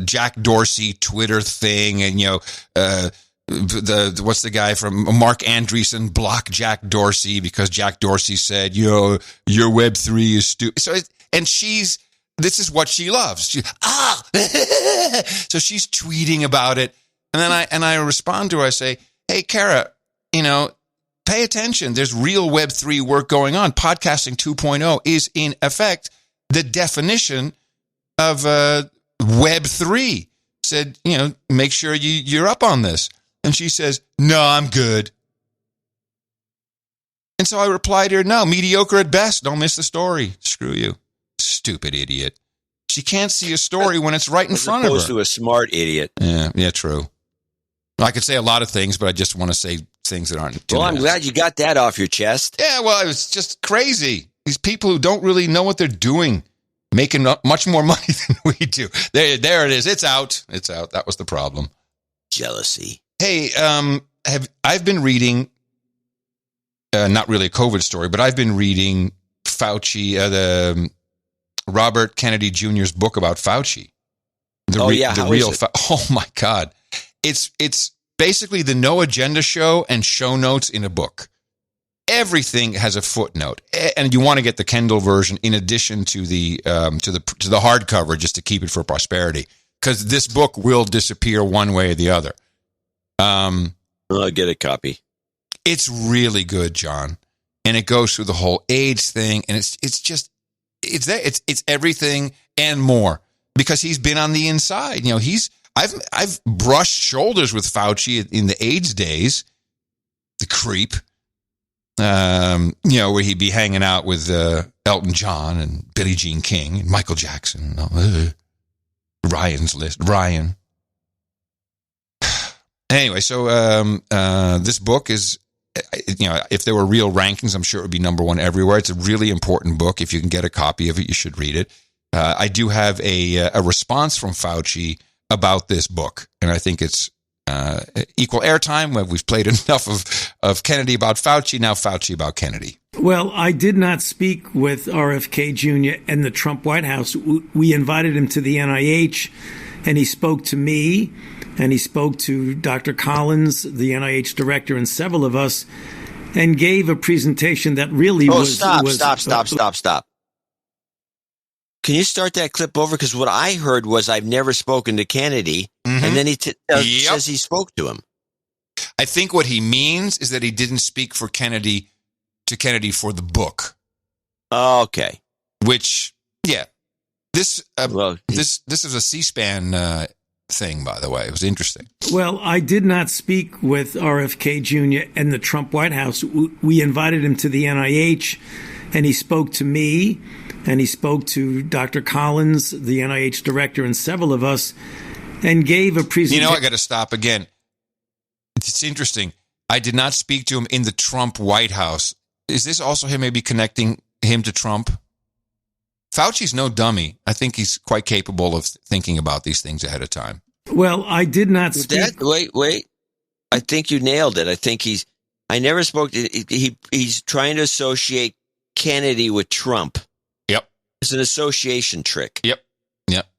Jack Dorsey Twitter thing, and what's the guy from Mark Andreessen block Jack Dorsey because Jack Dorsey said, your Web3 is stupid. So this is what she loves. So she's tweeting about it, and then I respond to her. I say, hey, Kara, pay attention. There's real Web3 work going on. Podcasting 2.0 is, in effect, the definition of Web3. Said, make sure you're up on this. And she says, no, I'm good. And so I replied to her, no, mediocre at best. Don't miss the story. Screw you. Stupid idiot. She can't see a story when it's right in front of her. As opposed to a smart idiot. Yeah, true. I could say a lot of things, but I just want to say things that aren't. Well, I'm glad you got that off your chest. Yeah, well, it was just crazy. These people who don't really know what they're doing, making much more money than we do. There it is. It's out. That was the problem. Jealousy. Hey, I've been reading, not really a COVID story, but I've been reading Fauci, the Robert Kennedy Jr.'s book about Fauci. Oh my God. It's basically the No Agenda show and show notes in a book. Everything has a footnote, and you want to get the Kindle version in addition to the hardcover just to keep it for prosperity, because this book will disappear one way or the other. I'll get a copy. It's really good, John, and it goes through the whole AIDS thing, and it's everything and more, because he's been on the inside. I've brushed shoulders with Fauci in the AIDS days, the creep, where he'd be hanging out with Elton John and Billie Jean King and Michael Jackson. Ryan's list. Ryan. Anyway, so this book is if there were real rankings, I'm sure it would be number one everywhere. It's a really important book. If you can get a copy of it, you should read it. I do have a response from Fauci about this book, and I think it's equal airtime. We've played enough of Kennedy about Fauci, now Fauci about Kennedy. Well, I did not speak with RFK Jr. and the Trump White House. We invited him to the NIH, and he spoke to me, and he spoke to Dr. Collins, the NIH director, and several of us, and gave a presentation that really Stop. Can you start that clip over? Because what I heard was I've never spoken to Kennedy, and then he says he spoke to him. I think what he means is that he didn't speak for Kennedy for the book. Oh, okay. Which, yeah, this is a C-SPAN thing, by the way. It was interesting. Well, I did not speak with RFK Jr. and the Trump White House. We invited him to the NIH, and he spoke to me, and he spoke to Dr. Collins, the NIH director, and several of us, and gave a presentation. I got to stop again. It's interesting. I did not speak to him in the Trump White House. Is this also him maybe connecting him to Trump? Fauci's no dummy. I think he's quite capable of thinking about these things ahead of time. Well, I did not speak. Wait. I think you nailed it. I think I never spoke to, he's trying to associate Kennedy with Trump. Yep. It's an association trick. Yep.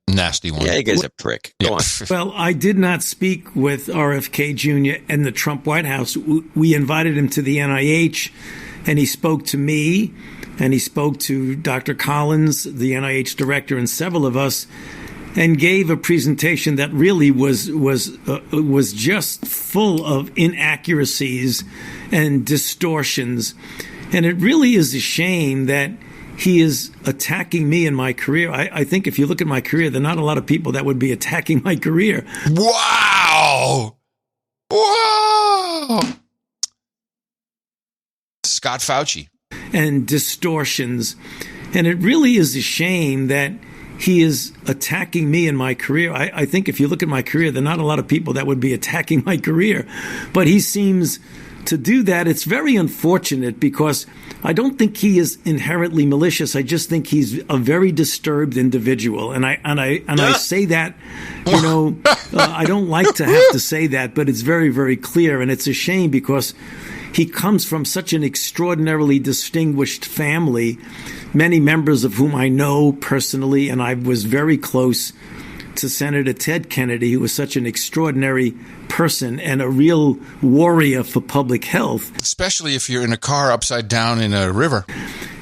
Nasty one. Yeah, you guy's a prick. Go on. Well, I did not speak with RFK Jr. and the Trump White House. We invited him to the NIH, and he spoke to me, and he spoke to Dr. Collins, the NIH director, and several of us, and gave a presentation that really was just full of inaccuracies and distortions. And it really is a shame that he is attacking me in my career. I think if you look at my career, there are not a lot of people that would be attacking my career. Wow! Scott Fauci. And distortions. And it really is a shame that he is attacking me in my career. I think if you look at my career, there are not a lot of people that would be attacking my career. But he seems to do that. It's very unfortunate because I don't think he is inherently malicious. I just think he's a very disturbed individual. And I say that, I don't like to have to say that, but it's very, very clear. And it's a shame because he comes from such an extraordinarily distinguished family, many members of whom I know personally, and I was very close to Senator Ted Kennedy, who was such an extraordinary person and a real warrior for public health. Especially if you're in a car upside down in a river.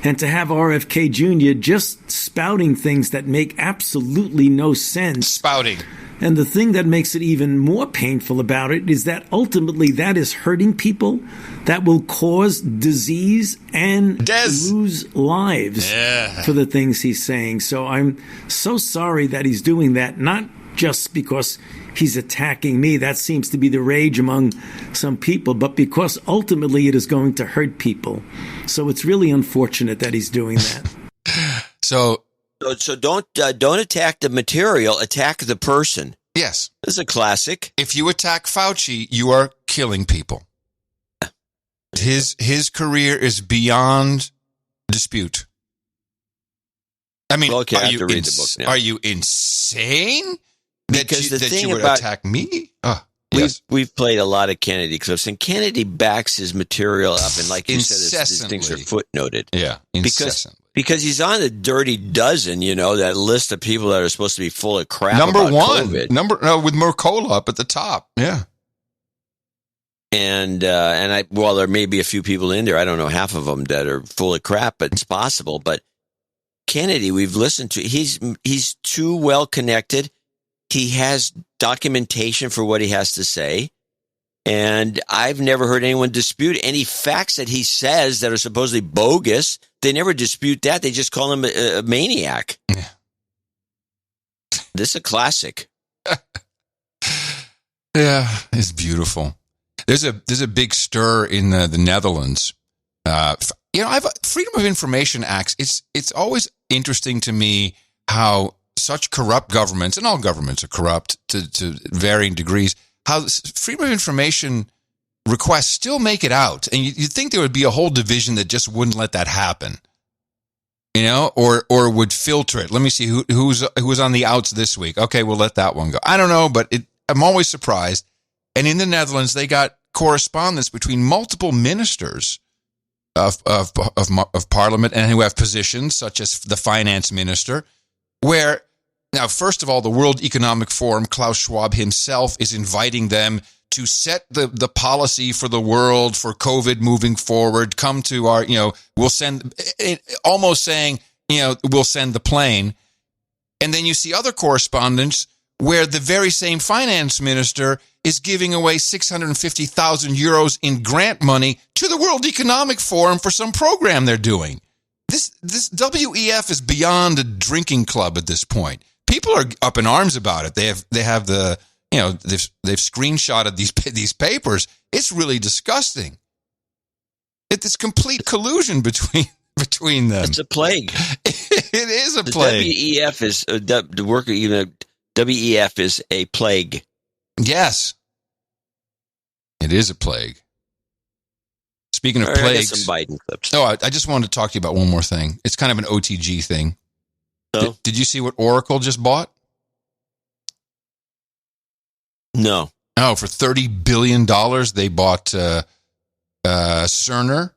And to have RFK Jr. just spouting things that make absolutely no sense. Spouting. And the thing that makes it even more painful about it is that ultimately that is hurting people, that will cause disease and lose lives for the things he's saying. So I'm so sorry that he's doing that, not just because he's attacking me. That seems to be the rage among some people, but because ultimately it is going to hurt people. So it's really unfortunate that he's doing that. So don't attack the material, attack the person. Yes. This is a classic. If you attack Fauci, you are killing people. His career is beyond dispute. I mean, okay, I have to read the book now. Are you insane because that you would attack me? Yes. We've played a lot of Kennedy clips, and Kennedy backs his material up, and like you said, these things are footnoted. Yeah, incessantly. Because he's on the dirty dozen, that list of people that are supposed to be full of crap. Number about one, COVID. with Mercola up at the top. Yeah. And there may be a few people in there. I don't know, half of them that are full of crap, but it's possible. But Kennedy, we've listened to. He's too well connected. He has documentation for what he has to say. And I've never heard anyone dispute any facts that he says that are supposedly bogus. They never dispute that. They just call him a maniac. Yeah. This is a classic. Yeah, it's beautiful. There's a big stir in the Netherlands. Freedom of Information Acts. It's always interesting to me how such corrupt governments, and all governments are corrupt to varying degrees, how freedom of information requests still make it out. And you'd think there would be a whole division that just wouldn't let that happen, or would filter it. Let me see who's on the outs this week. Okay, we'll let that one go. I don't know, but I'm always surprised. And in the Netherlands, they got correspondence between multiple ministers of parliament and who have positions such as the finance minister, where now, first of all, the World Economic Forum, Klaus Schwab himself is inviting them to set the policy for the world for COVID moving forward. Come to our, we'll send, almost saying, we'll send the plane. And then you see other correspondence where the very same finance minister is giving away 650,000 euros in grant money to the World Economic Forum for some program they're doing. This WEF is beyond a drinking club at this point. People are up in arms about it. They have the, they've screenshotted these papers. It's really disgusting. It's complete collusion between them. It's a plague. It is a plague. WEF is the worker. WEF is a plague. Yes, it is a plague. Speaking of plagues, I got some Biden clips. Oh, I just wanted to talk to you about one more thing. It's kind of an OTG thing. So? Did you see what Oracle just bought? No. Oh, for $30 billion, they bought Cerner.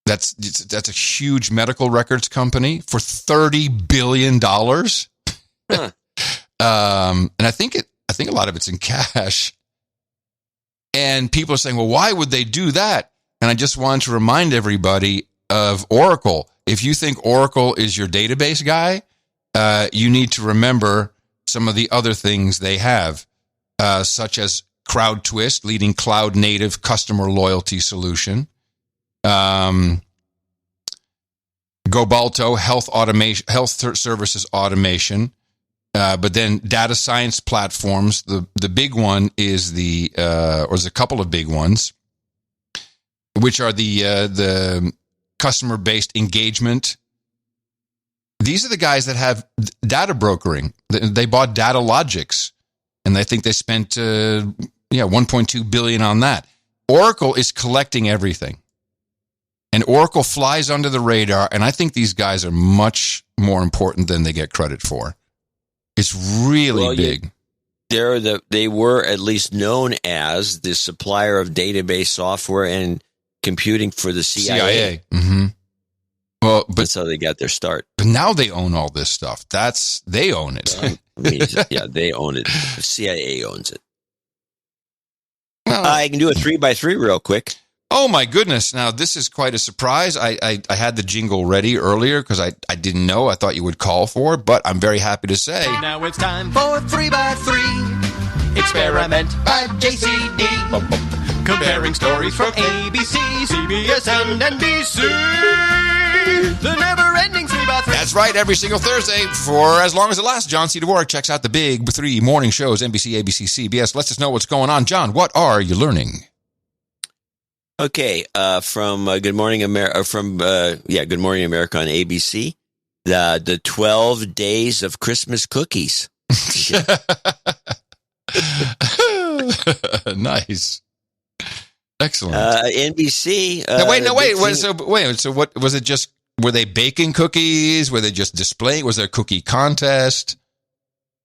That's a huge medical records company for $30 billion. Huh. And I think a lot of it's in cash. And people are saying, well, why would they do that? And I just wanted to remind everybody of Oracle. If you think Oracle is your database guy, you need to remember some of the other things they have, such as CrowdTwist, leading cloud-native customer loyalty solution. Gobalto, health services automation. But then data science platforms, the big one is or there's a couple of big ones, which are the customer-based engagement. These are the guys that have data brokering. They bought Data Logics, and I think they spent $1.2 billion on that. Oracle is collecting everything, and Oracle flies under the radar. And I think these guys are much more important than they get credit for. It's really big. They were at least known as the supplier of database software and computing for the CIA. Mm-hmm. Well, that's how they got their start. But now they own all this stuff. They own it. They own it. The CIA owns it. I can do a 3x3 real quick. Oh, my goodness. Now, this is quite a surprise. I had the jingle ready earlier because I didn't know. I thought you would call for it, but I'm very happy to say. Now it's time for 3x3 Experiment by JCD. Comparing stories from ABC, CBS, and NBC. The never-ending 3x3. That's right. Every single Thursday for as long as it lasts, John C. Dvorak checks out the big three morning shows, NBC, ABC, CBS. Lets us know what's going on. John, what are you learning? Okay, from Good Morning America, Good Morning America on ABC, the 12 days of Christmas cookies. Nice, excellent. NBC. Wait. So what was it? Just were they baking cookies? Were they just displaying? Was there a cookie contest?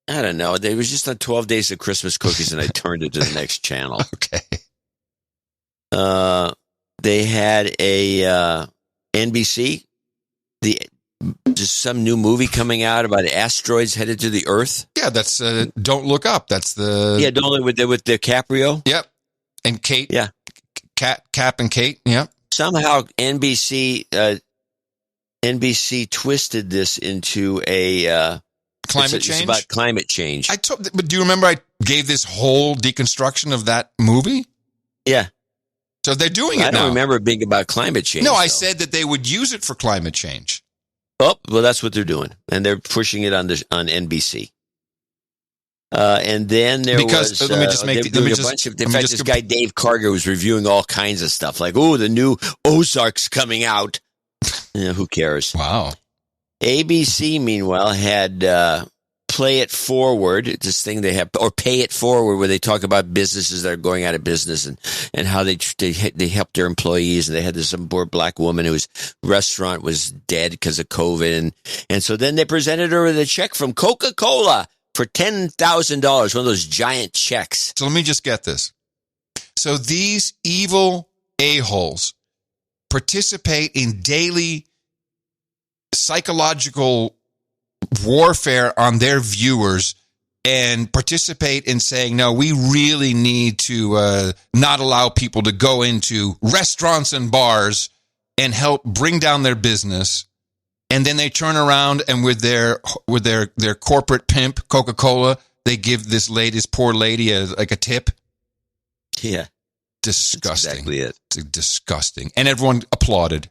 I don't know. They was just on 12 days of Christmas cookies, and I turned it to the next channel. Okay. They had a NBC, just some new movie coming out about asteroids headed to the Earth. Yeah, that's Don't Look Up. That's the Don't Look with DiCaprio. Yep, and Kate. Yeah, Cap and Kate. Yep. Somehow NBC twisted this into a climate change. It's about climate change. But do you remember I gave this whole deconstruction of that movie? Yeah. So they're doing it now. I don't remember it being about climate change. No, I said that they would use it for climate change. Oh, well, that's what they're doing. And they're pushing it on NBC. And then there was this guy, Dave Karger, was reviewing all kinds of stuff. Like, the new Ozark's coming out. Who cares? Wow. ABC, meanwhile, had Play It Forward, this thing they have, or Pay It Forward, where they talk about businesses that are going out of business and how they help their employees. And they had some poor black woman whose restaurant was dead because of COVID. And so then they presented her with a check from Coca-Cola for $10,000, one of those giant checks. So let me just get this. So these evil a-holes participate in daily psychological warfare on their viewers and participate in saying, no, we really need to not allow people to go into restaurants and bars and help bring down their business. And then they turn around and with their corporate pimp, Coca-Cola, they give this poor lady a tip. Yeah. Disgusting. That's exactly it. It's disgusting. And everyone applauded.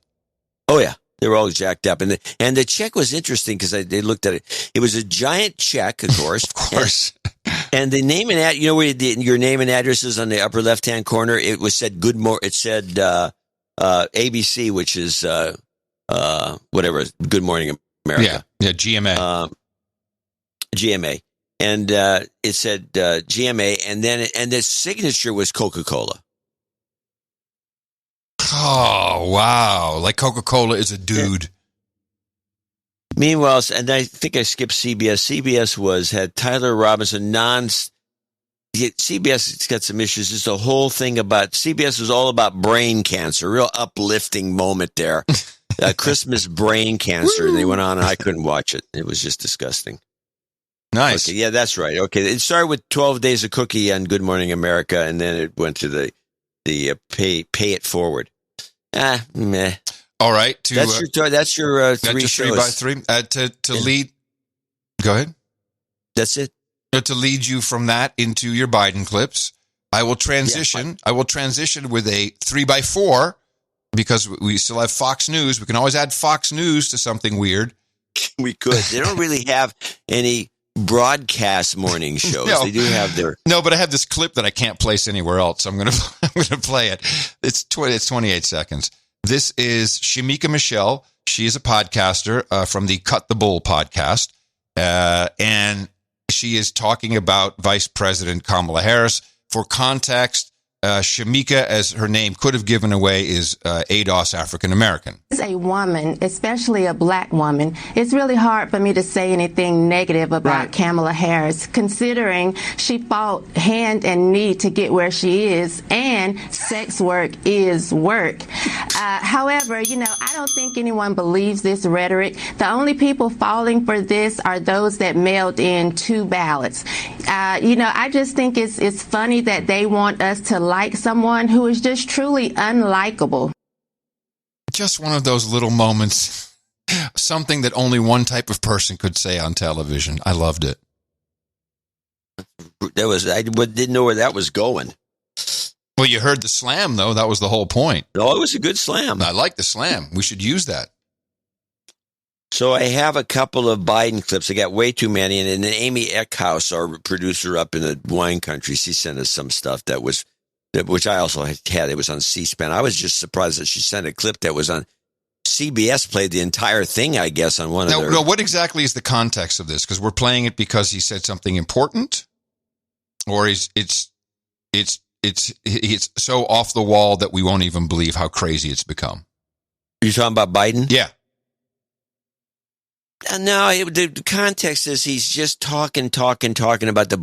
Oh, yeah. They were all jacked up. And the check was interesting because they looked at it. It was a giant check, of course. Of course. And the name and where your name and address is on the upper left-hand corner, it said ABC, which is whatever, Good Morning America. Yeah, GMA. GMA. And it said GMA, and the signature was Coca-Cola. Oh, wow. Like Coca-Cola is a dude. Yeah. Meanwhile, and I think I skipped CBS. CBS had Tyler Robinson, CBS has got some issues. Just a whole thing about, CBS was all about brain cancer, real uplifting moment there. Christmas brain cancer. And they went on and I couldn't watch it. It was just disgusting. Nice. Okay, yeah, that's right. Okay. It started with 12 Days of Cookie on Good Morning America, and then it went to the Pay It Forward. Meh. All right. That's your three shows. 3 by 3. To lead. Go ahead. That's it. To lead you from that into your Biden clips, I will transition. Yeah, I will transition with a 3 by 4 because we still have Fox News. We can always add Fox News to something weird. We could. They don't really have any broadcast morning shows. No. They do have their. No, but I have this clip that I can't place anywhere else. So I'm going to play it. It's 28 seconds. This is Shamika Michelle. She is a podcaster from the Cut the Bull podcast. And she is talking about Vice President Kamala Harris. For context, Shamika, as her name could have given away, is ADOS African American. As a woman, especially a black woman, it's really hard for me to say anything negative about Kamala Harris, considering she fought hand and knee to get where she is, and sex work is work. However, I don't think anyone believes this rhetoric. The only people falling for this are those that mailed in 2 ballots. I just think it's funny that they want us to like someone who is just truly unlikable. Just one of those little moments, something that only one type of person could say on television. I loved it. I didn't know where that was going. Well, you heard the slam, though. That was the whole point. Oh, it was a good slam. I like the slam. We should use that. So I have a couple of Biden clips. I got way too many. And then Amy Eckhouse, our producer up in the wine country, she sent us some stuff which I also had. It was on C-SPAN. I was just surprised that she sent a clip that was on CBS, played the entire thing, I guess, on one of their... No, what exactly is the context of this? Because we're playing it because he said something important? Or it's so off the wall that we won't even believe how crazy it's become? Are you talking about Biden? Yeah. No, the context is he's just talking about the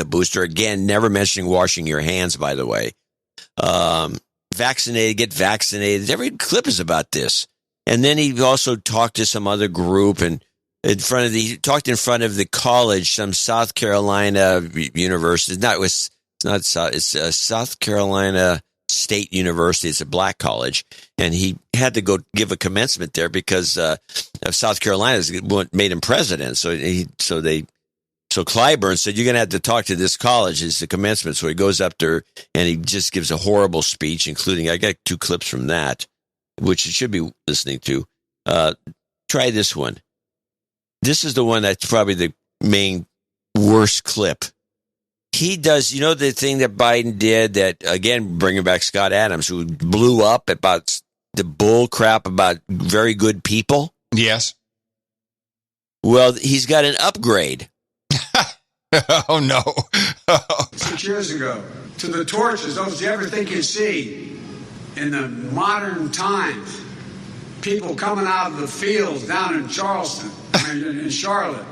booster. Again, never mentioning washing your hands, by the way. Vaccinated, get vaccinated. Every clip is about this. And then he also talked to some other group and he talked in front of the college, some South Carolina university. It's South Carolina State University. It's a black college, and he had to go give a commencement there because of South Carolina's made him president. So Clyburn said, "You're going to have to talk to this college." It's the commencement. So he goes up there and he just gives a horrible speech, including I got 2 clips from that, which you should be listening to. Try this one. This is the one that's probably the main worst clip. He does, the thing that Biden did that, again, bringing back Scott Adams, who blew up about the bull crap about very good people? Yes. Well, he's got an upgrade. Oh, no. 6 years ago, to the torches, those you ever think you see in the modern times, people coming out of the fields down in Charleston, in Charlotte,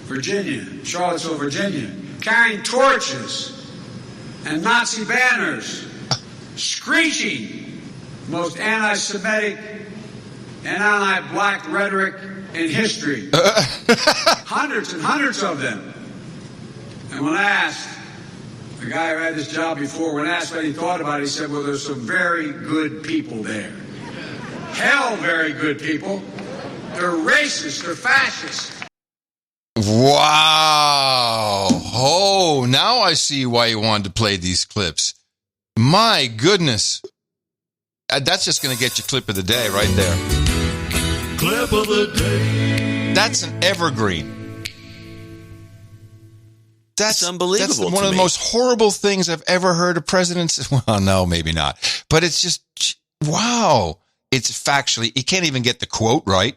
Virginia, Charlottesville, Virginia, carrying torches and Nazi banners, screeching most anti-Semitic and anti-black rhetoric in history. Hundreds and hundreds of them. And when asked, the guy who had this job before, when asked what he thought about it, he said, well, there's some very good people there. Hell, very good people. They're racist, they're fascists. Wow. Oh, now I see why you wanted to play these clips. My goodness. That's just going to get you clip of the day right there. Clip of the day. That's an evergreen. That's unbelievable. That's one of the most horrible things I've ever heard a president say. Well, no, maybe not. But it's just, wow. It's factually, he can't even get the quote right.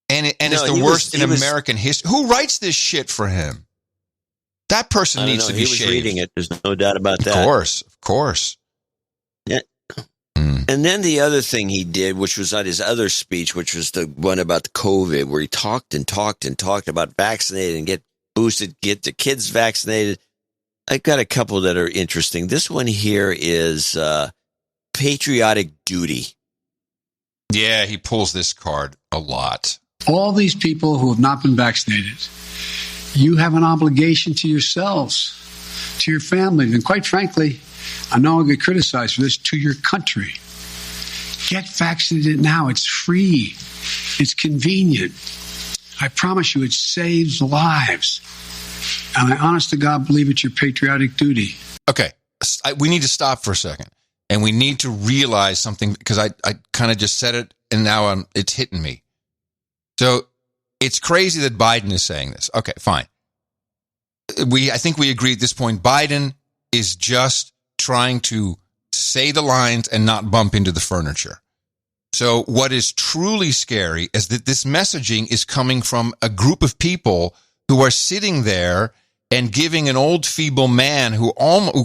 And it's the worst in American history. Who writes this shit for him? That person needs to be shaved. He was reading it. There's no doubt about that. Of course. Yeah. And then the other thing he did, which was on his other speech, which was the one about the COVID, where he talked about vaccinated and get boosted, get the kids vaccinated. I've got a couple that are interesting. This one here is patriotic duty. Yeah, he pulls this card a lot. All these people who have not been vaccinated, you have an obligation to yourselves, to your family, and quite frankly, I know I get criticized for this, to your country. Get vaccinated now. It's free. It's convenient. I promise you, it saves lives. And I honest to God believe it's your patriotic duty. Okay, we need to stop for a second. And we need to realize something, because I kind of just said it, and now it's hitting me. So it's crazy that Biden is saying this. Okay, fine. I think we agree at this point, Biden is just trying to say the lines and not bump into the furniture. So what is truly scary is that this messaging is coming from a group of people who are sitting there and giving an old, feeble man who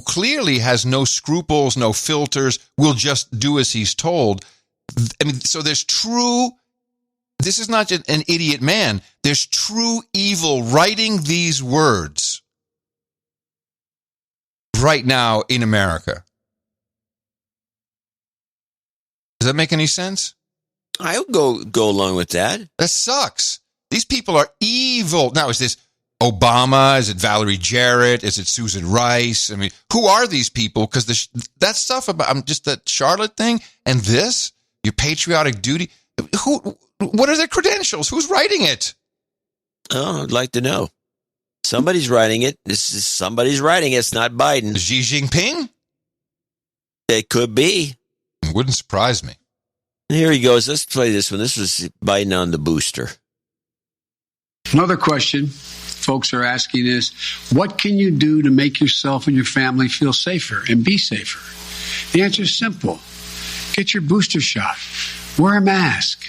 clearly has no scruples, no filters, will just do as he's told. I mean, so there's true, this is not just an idiot man. There's true evil writing these words right now in America. Does that make any sense? I'll go along with that. That sucks. These people are evil. Now, is this Obama? Is it Valerie Jarrett? Is it Susan Rice? I mean, who are these people? Because that stuff about just that Charlotte thing and this, your patriotic duty. What are their credentials? Who's writing it? Oh, I'd like to know. Somebody's writing it. Somebody's writing it. It's not Biden. Xi Jinping? It could be. It wouldn't surprise me. Here he goes. Let's play this one. This was Biden on the booster. Another question folks are asking is, what can you do to make yourself and your family feel safer and be safer? The answer is simple. Get your booster shot. Wear a mask.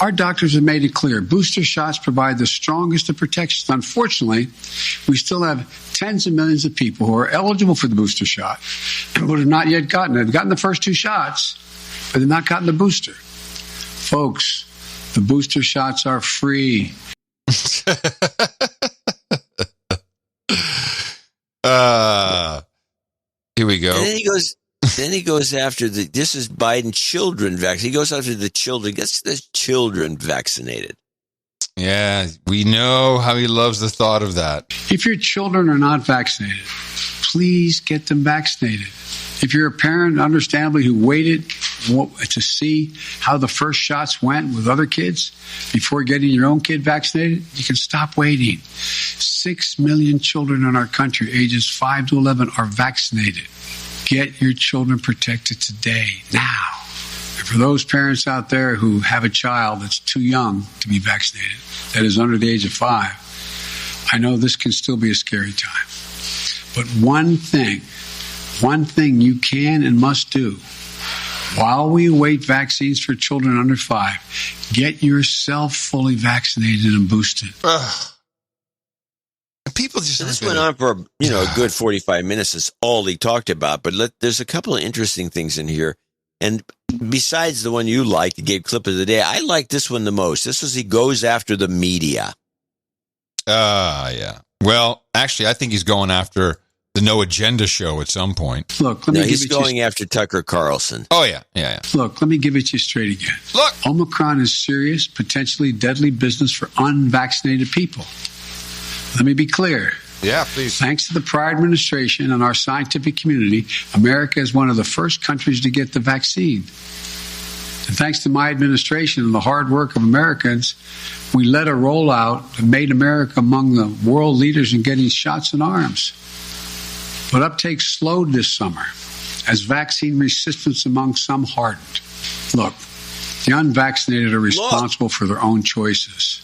Our doctors have made it clear. Booster shots provide the strongest of protections. Unfortunately, we still have tens of millions of people who are eligible for the booster shot but have not yet gotten it. They've gotten the first two shots, but they've not gotten the booster. Folks, the booster shots are free. Here we go. And then he goes after this is Biden children vaccine. He goes after the children, gets the children vaccinated. Yeah, we know how he loves the thought of that. If your children are not vaccinated, please get them vaccinated. If you're a parent, understandably, who waited to see how the first shots went with other kids before getting your own kid vaccinated, you can stop waiting. 6 million children in our country, ages 5 to 11, are vaccinated. Get your children protected today, now. And for those parents out there who have a child that's too young to be vaccinated, that is under the age of 5, I know this can still be a scary time. But one thing you can and must do while we await vaccines for children under 5, get yourself fully vaccinated and boosted. People just this went on for a good 45 minutes. Is all he talked about. But there's a couple of interesting things in here. And besides the one you liked, he gave clip of the day. I like this one the most. This was he goes after the media. Yeah. Well, actually, I think he's going after the No Agenda show at some point. Look, he's going after Tucker Carlson. Oh, yeah. Look, let me give it to you straight again. Look. Omicron is serious, potentially deadly business for unvaccinated people. Let me be clear. Yeah, please. Thanks to the prior administration and our scientific community, America is one of the first countries to get the vaccine. And thanks to my administration and the hard work of Americans, we led a rollout that made America among the world leaders in getting shots in arms. But uptake slowed this summer as vaccine resistance among some hardened. Look, the unvaccinated are responsible for their own choices.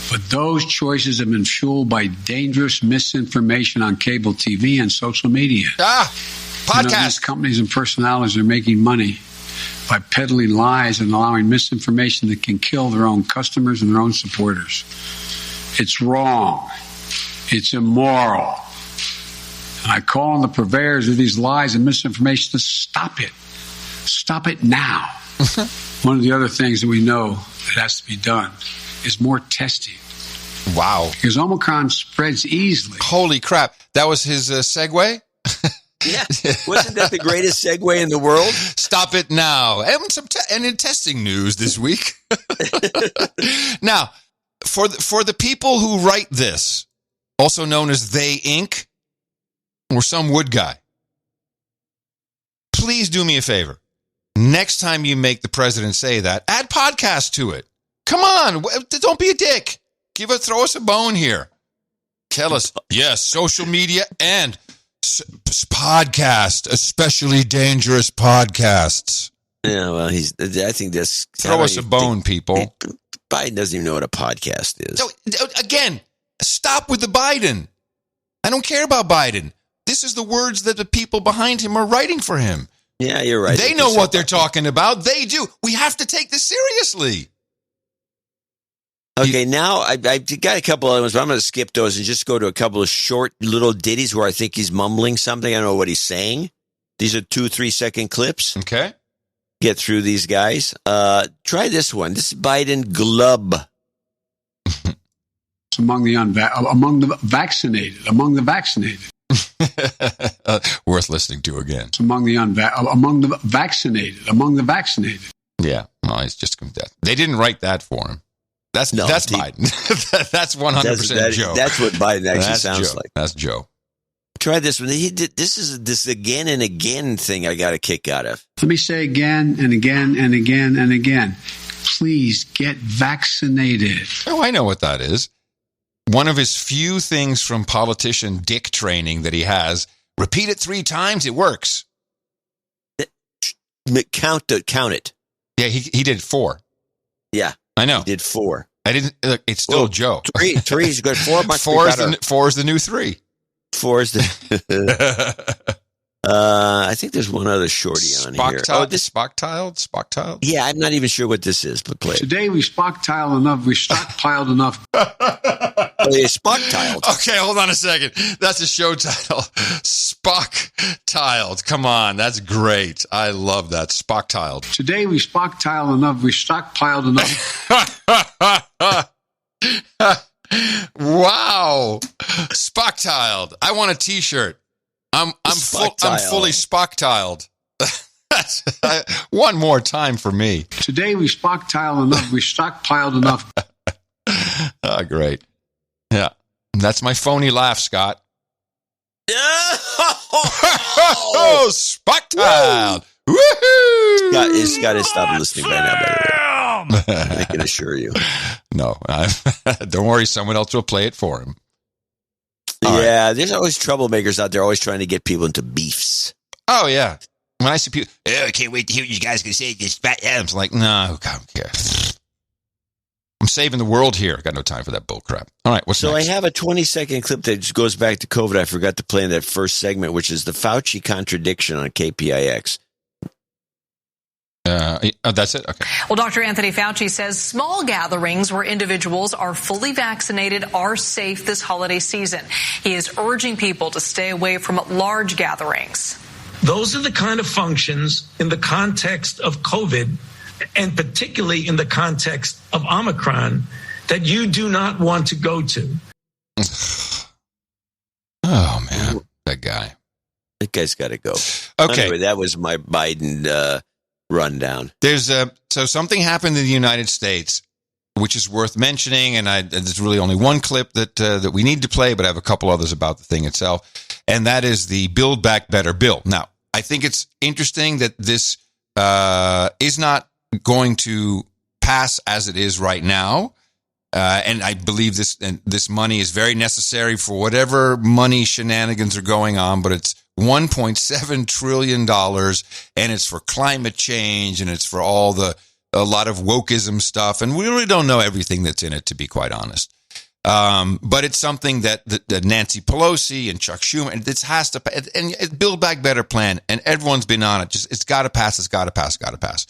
But those choices have been fueled by dangerous misinformation on cable TV and social media. Podcasts. These companies and personalities are making money by peddling lies and allowing misinformation that can kill their own customers and their own supporters. It's wrong. It's immoral. And I call on the purveyors of these lies and misinformation to stop it. Stop it now. One of the other things that we know that has to be done is more testing. Wow. Because Omicron spreads easily. Holy crap. That was his segue? Yeah. Wasn't that the greatest segue in the world? Stop it now. And in testing news this week. Now, for the people who write this, also known as They Inc., or some wood guy, please do me a favor. Next time you make the president say that, add podcast to it. Come on, don't be a dick. Throw us a bone here. Tell us, yes, social media and podcast, especially dangerous podcasts. Yeah, well, I think that's... Throw us a bone, people. Biden doesn't even know what a podcast is. No, again, stop with the Biden. I don't care about Biden. This is the words that the people behind him are writing for him. Yeah, you're right. They know what they're talking about. They do. We have to take this seriously. Okay, now I've got a couple other ones, but I'm going to skip those and just go to a couple of short little ditties where I think he's mumbling something. I don't know what he's saying. These are 2-3 second clips. Okay. Get through these guys. Try this one. This is Biden glub. It's among the vaccinated. Worth listening to again. It's among the vaccinated. Yeah, no, he's just they didn't write that for him. That's Biden. That's 100% Joe. That's what Biden actually sounds like. That's Joe. Try this one. He did this again and again thing I got a kick out of. Let me say again and again and again and again. Please get vaccinated. Oh, I know what that is. One of his few things from politician dick training that he has. Repeat it 3 times, it works. Count it. Yeah, he did 4. Yeah. I know. He did 4. I didn't. Look, it's still Joe. 3 is good. 4 much better. 4 is the new 3. 4 is the. I think there's one other shorty on here. Spock-tiled? Yeah, I'm not even sure what this is, but play it. Today we stockpiled enough. Oh, yeah, Spock-tiled. Okay, hold on a second. That's a show title. Spock-tiled. Come on, that's great. I love that. Spock-tiled. Today we stockpiled enough. Wow. Spock-tiled. I want a t-shirt. I'm fully Spock-tiled. One more time for me. Today we stockpiled enough. Oh, great. Yeah. That's my phony laugh, Scott. Oh, Spock-tiled. Woohoo! Scott has stopped listening by now, by the way. I can assure you. No. Don't worry. Someone else will play it for him. Yeah, there's always troublemakers out there always trying to get people into beefs. Oh, yeah. When I see people, I can't wait to hear what you guys can say. I'm like, no, I don't care. I'm saving the world here. I got no time for that bull crap. All right, what's next? I have a 20-second clip that just goes back to COVID. I forgot to play in that first segment, which is the Fauci contradiction on KPIX. That's it? Okay. Well, Dr. Anthony Fauci says small gatherings where individuals are fully vaccinated are safe this holiday season. He is urging people to stay away from large gatherings. Those are the kind of functions in the context of COVID, and particularly in the context of Omicron, that you do not want to go to. Oh, man, that guy. That guy's got to go. Okay. Anyway, that was my Biden rundown. There's so something happened in the United States, which is worth mentioning, and there's really only one clip that we need to play, but I have a couple others about the thing itself, and that is the Build Back Better bill. Now, I think it's interesting that this is not going to pass as it is right now. And I believe this money is very necessary for whatever money shenanigans are going on, but it's $1.7 trillion, and it's for climate change, and it's for a lot of wokeism stuff, and we really don't know everything that's in it, to be quite honest. But it's something that Nancy Pelosi and Chuck Schumer, and this has to, and Build Back Better plan, and everyone's been on it. It's got to pass. It's got to pass. Got to pass.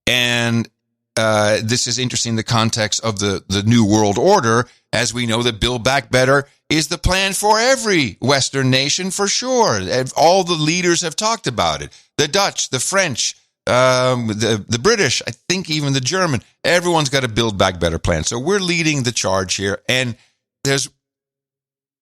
And this is interesting in the context of the New World Order, as we know that Build Back Better is the plan for every Western nation for sure. All the leaders have talked about it. The Dutch, the French, the British, I think even the German. Everyone's got a Build Back Better plan. So we're leading the charge here. And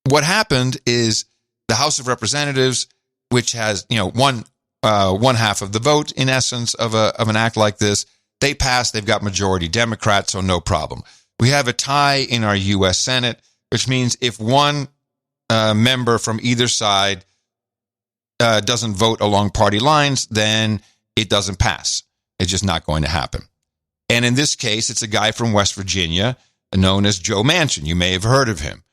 what happened is the House of Representatives, which has one half of the vote in essence of an act like this, they passed. They've got majority Democrats, so no problem. We have a tie in our U.S. Senate, which means if one member from either side doesn't vote along party lines, then it doesn't pass. It's just not going to happen. And in this case, it's a guy from West Virginia known as Joe Manchin. You may have heard of him.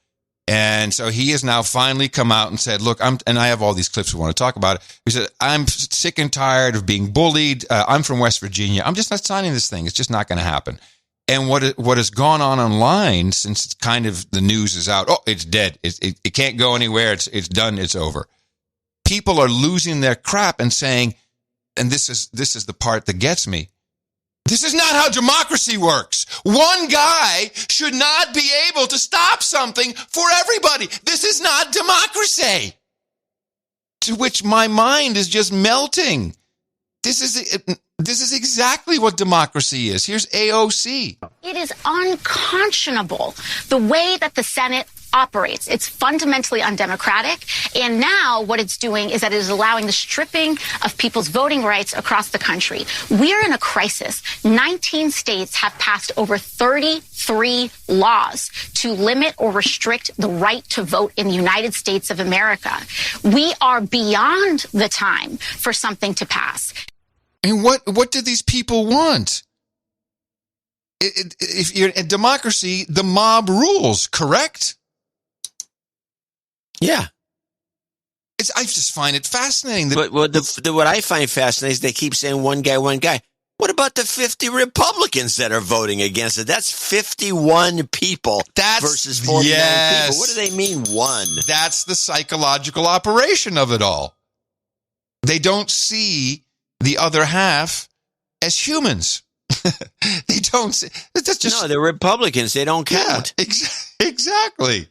And so he has now finally come out and said, look, and I have all these clips we want to talk about it. He said, I'm sick and tired of being bullied. I'm from West Virginia. I'm just not signing this thing. It's just not going to happen. And what has gone on online since it's kind of the news is out, it's dead. It can't go anywhere. It's done. It's over. People are losing their crap and saying, and this is the part that gets me, this is not how democracy works. One guy should not be able to stop something for everybody. This is not democracy. To which my mind is just melting. This is exactly what democracy is. Here's AOC. It is unconscionable the way that the Senate operates. It's fundamentally undemocratic. And now what it's doing is that it is allowing the stripping of people's voting rights across the country. We're in a crisis. 19 states have passed over 33 laws to limit or restrict the right to vote in the United States of America. We are beyond the time for something to pass. And what do these people want? If you're in a democracy, the mob rules, correct? Yeah. I just find it fascinating. But what I find fascinating is they keep saying one guy. What about the 50 Republicans that are voting against it? That's 51 people versus 49 people. What do they mean, one? That's the psychological operation of it all. They don't see the other half as humans. They don't see. That's just, no, they're Republicans. They don't count. Yeah, exactly.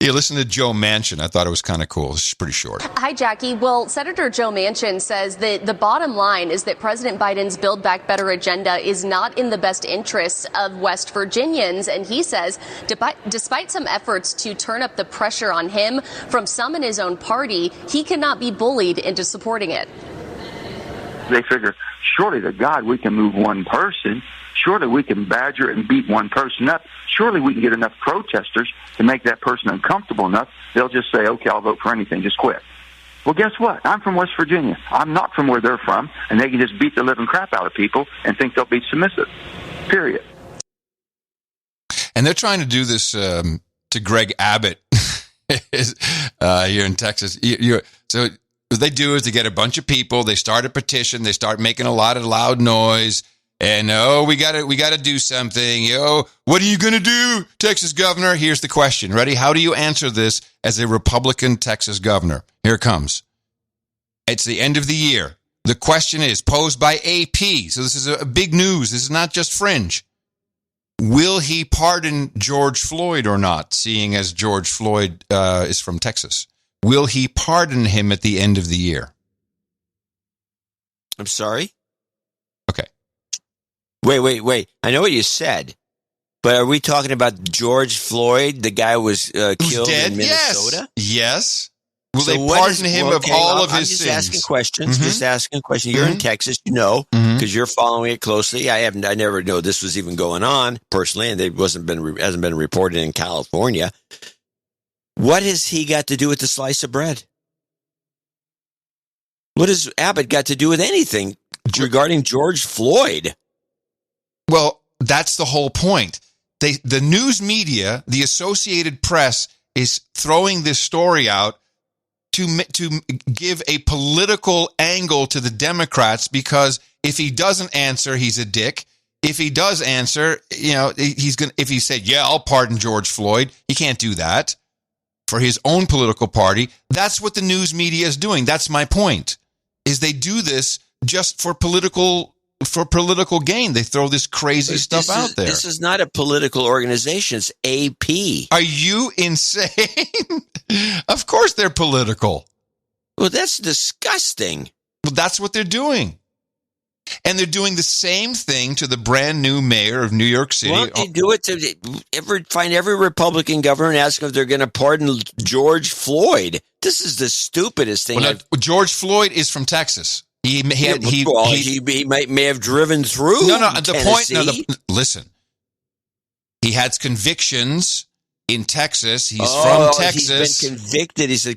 Yeah, listen to Joe Manchin. I thought it was kind of cool. It's pretty short. Hi, Jackie. Well, Senator Joe Manchin says that the bottom line is that President Biden's Build Back Better agenda is not in the best interests of West Virginians. And he says, despite some efforts to turn up the pressure on him from some in his own party, he cannot be bullied into supporting it. They figure, surely to God we can move one person. Surely we can badger and beat one person up. Surely we can get enough protesters to make that person uncomfortable enough. They'll just say, okay, I'll vote for anything, just quit. Well, guess what? I'm from West Virginia. I'm not from where they're from, and they can just beat the living crap out of people and think they'll be submissive. Period. And they're trying to do this to Greg Abbott here in Texas. So what they do is they get a bunch of people, they start a petition, they start making a lot of loud noise, and we gotta do something. What are you gonna do, Texas governor? Here's the question. Ready? How do you answer this as a Republican Texas governor? Here it comes. It's the end of the year. The question is posed by AP. So this is a big news. This is not just fringe. Will he pardon George Floyd or not, seeing as George Floyd is from Texas? Will he pardon him at the end of the year? I'm sorry? Okay. Wait. I know what you said, but are we talking about George Floyd, the guy who was killed dead? in Minnesota? Yes. Will So they what pardon is- him well, of okay, all I'm- of his I'm just sins? asking questions. Mhm. Just asking questions. You're in Texas, you know, because you're following it closely. I never know this was even going on personally, and it hasn't been reported in California. What has he got to do with the slice of bread? What has Abbott got to do with anything regarding George Floyd? Well, that's the whole point. The news media, the Associated Press, is throwing this story out to give a political angle to the Democrats, because if he doesn't answer, he's a dick. If he does answer, if he said, yeah, I'll pardon George Floyd, he can't do that for his own political party. That's what the news media is doing. That's my point, is they do this just for political gain. They throw this crazy stuff out there. This is not a political organization. It's AP. Are you insane? Of course they're political. Well, that's disgusting. Well, that's what they're doing. And they're doing the same thing to the brand new mayor of New York City. Why don't they do it to find every Republican governor and ask them if they're going to pardon George Floyd? This is the stupidest thing. Well, George Floyd is from Texas. He may have driven through. No, the Tennessee. point. Listen, he has convictions in Texas. He's from Texas. He's been convicted. He's a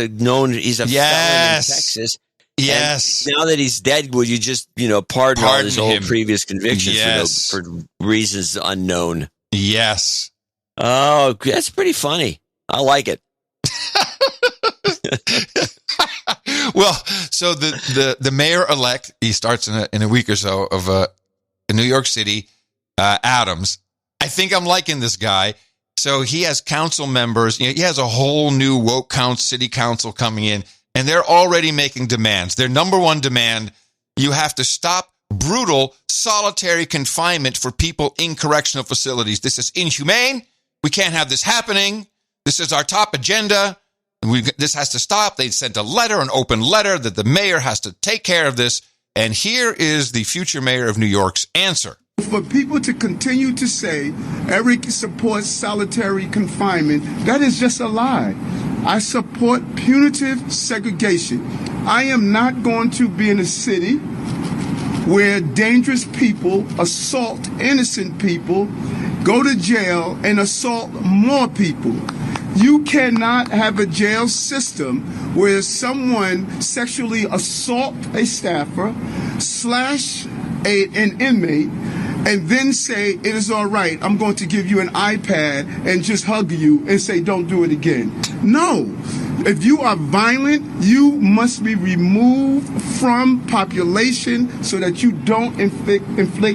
felon in Texas. Yes. And now that he's dead, will you just pardon all his him. old previous convictions Yes. for reasons unknown? Yes. Oh, that's pretty funny. I like it. Well, so the mayor-elect, he starts in a week or so of in New York City, Adams. I think I'm liking this guy. So he has council members. He has a whole new woke city council coming in, and they're already making demands. Their number one demand, you have to stop brutal solitary confinement for people in correctional facilities. This is inhumane. We can't have this happening. This is our top agenda. This has to stop. They sent an open letter that the mayor has to take care of this. And here is the future mayor of New York's answer. For people to continue to say Eric supports solitary confinement, that is just a lie. I support punitive segregation. I am not going to be in a city where dangerous people assault innocent people, go to jail, and assault more people. You cannot have a jail system where someone sexually assault a staffer, slash an inmate, and then say, it is all right, I'm going to give you an iPad and just hug you and say, don't do it again. No. If you are violent, you must be removed from population so that you don't inflict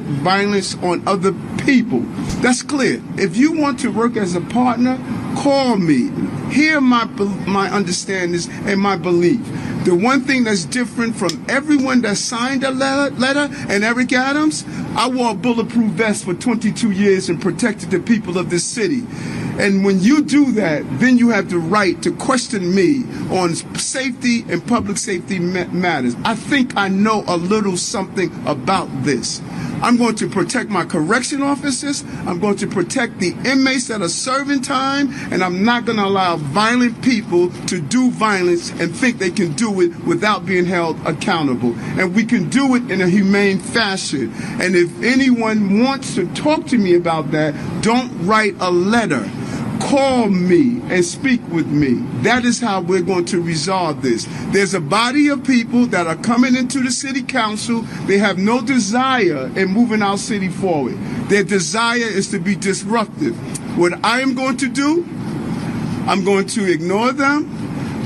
violence on other people. That's clear. If you want to work as a partner, call me. Hear my understandings and my belief. The one thing that's different from everyone that signed a letter and Eric Adams, I wore a bulletproof vest for 22 years and protected the people of this city. And when you do that, then you have the right to question me on safety and public safety matters. I think I know a little something about this. I'm going to protect my correction officers. I'm going to protect the inmates that are serving time. And I'm not going to allow violent people to do violence and think they can do it without being held accountable. And we can do it in a humane fashion. And if anyone wants to talk to me about that, don't write a letter. Call me and speak with me. That is how we're going to resolve this. There's a body of people that are coming into the city council. They have no desire in moving our city forward. Their desire is to be disruptive. What I am going to do, I'm going to ignore them.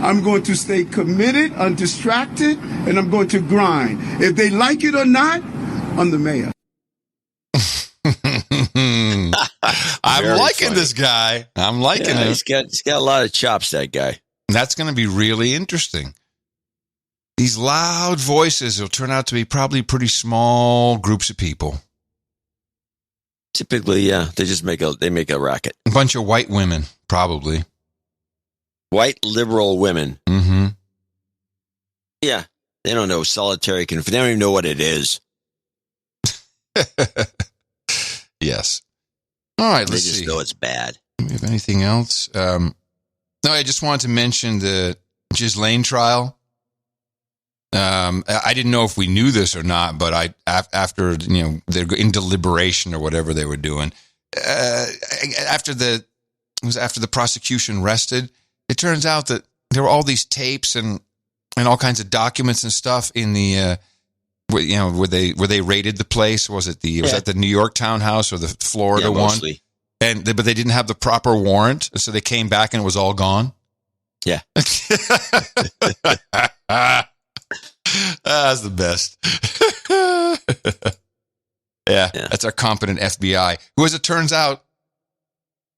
I'm going to stay committed, undistracted, and I'm going to grind. If they like it or not, I'm the mayor. I'm liking this guy. I'm liking him. He's got a lot of chops, that guy. That's going to be really interesting. these loud voices will turn out to be probably pretty small groups of people. Typically, yeah, they make a racket. A bunch of white women, probably. White liberal women. Mm-hmm. Yeah, they don't know solitary confinement. They don't even know what it is. Yes. All right, let's see. They just know it's bad. Do we have anything else? No, I just wanted to mention the Ghislaine trial. I didn't know if we knew this or not, but after they're in deliberation or whatever they were doing, after the prosecution rested, it turns out that there were all these tapes and all kinds of documents and stuff in the where they raided the place. Was it was that the New York townhouse or the Florida one? Mostly. But they didn't have the proper warrant, so they came back and it was all gone. Yeah. That's the best. Yeah, that's our competent FBI, who, as it turns out,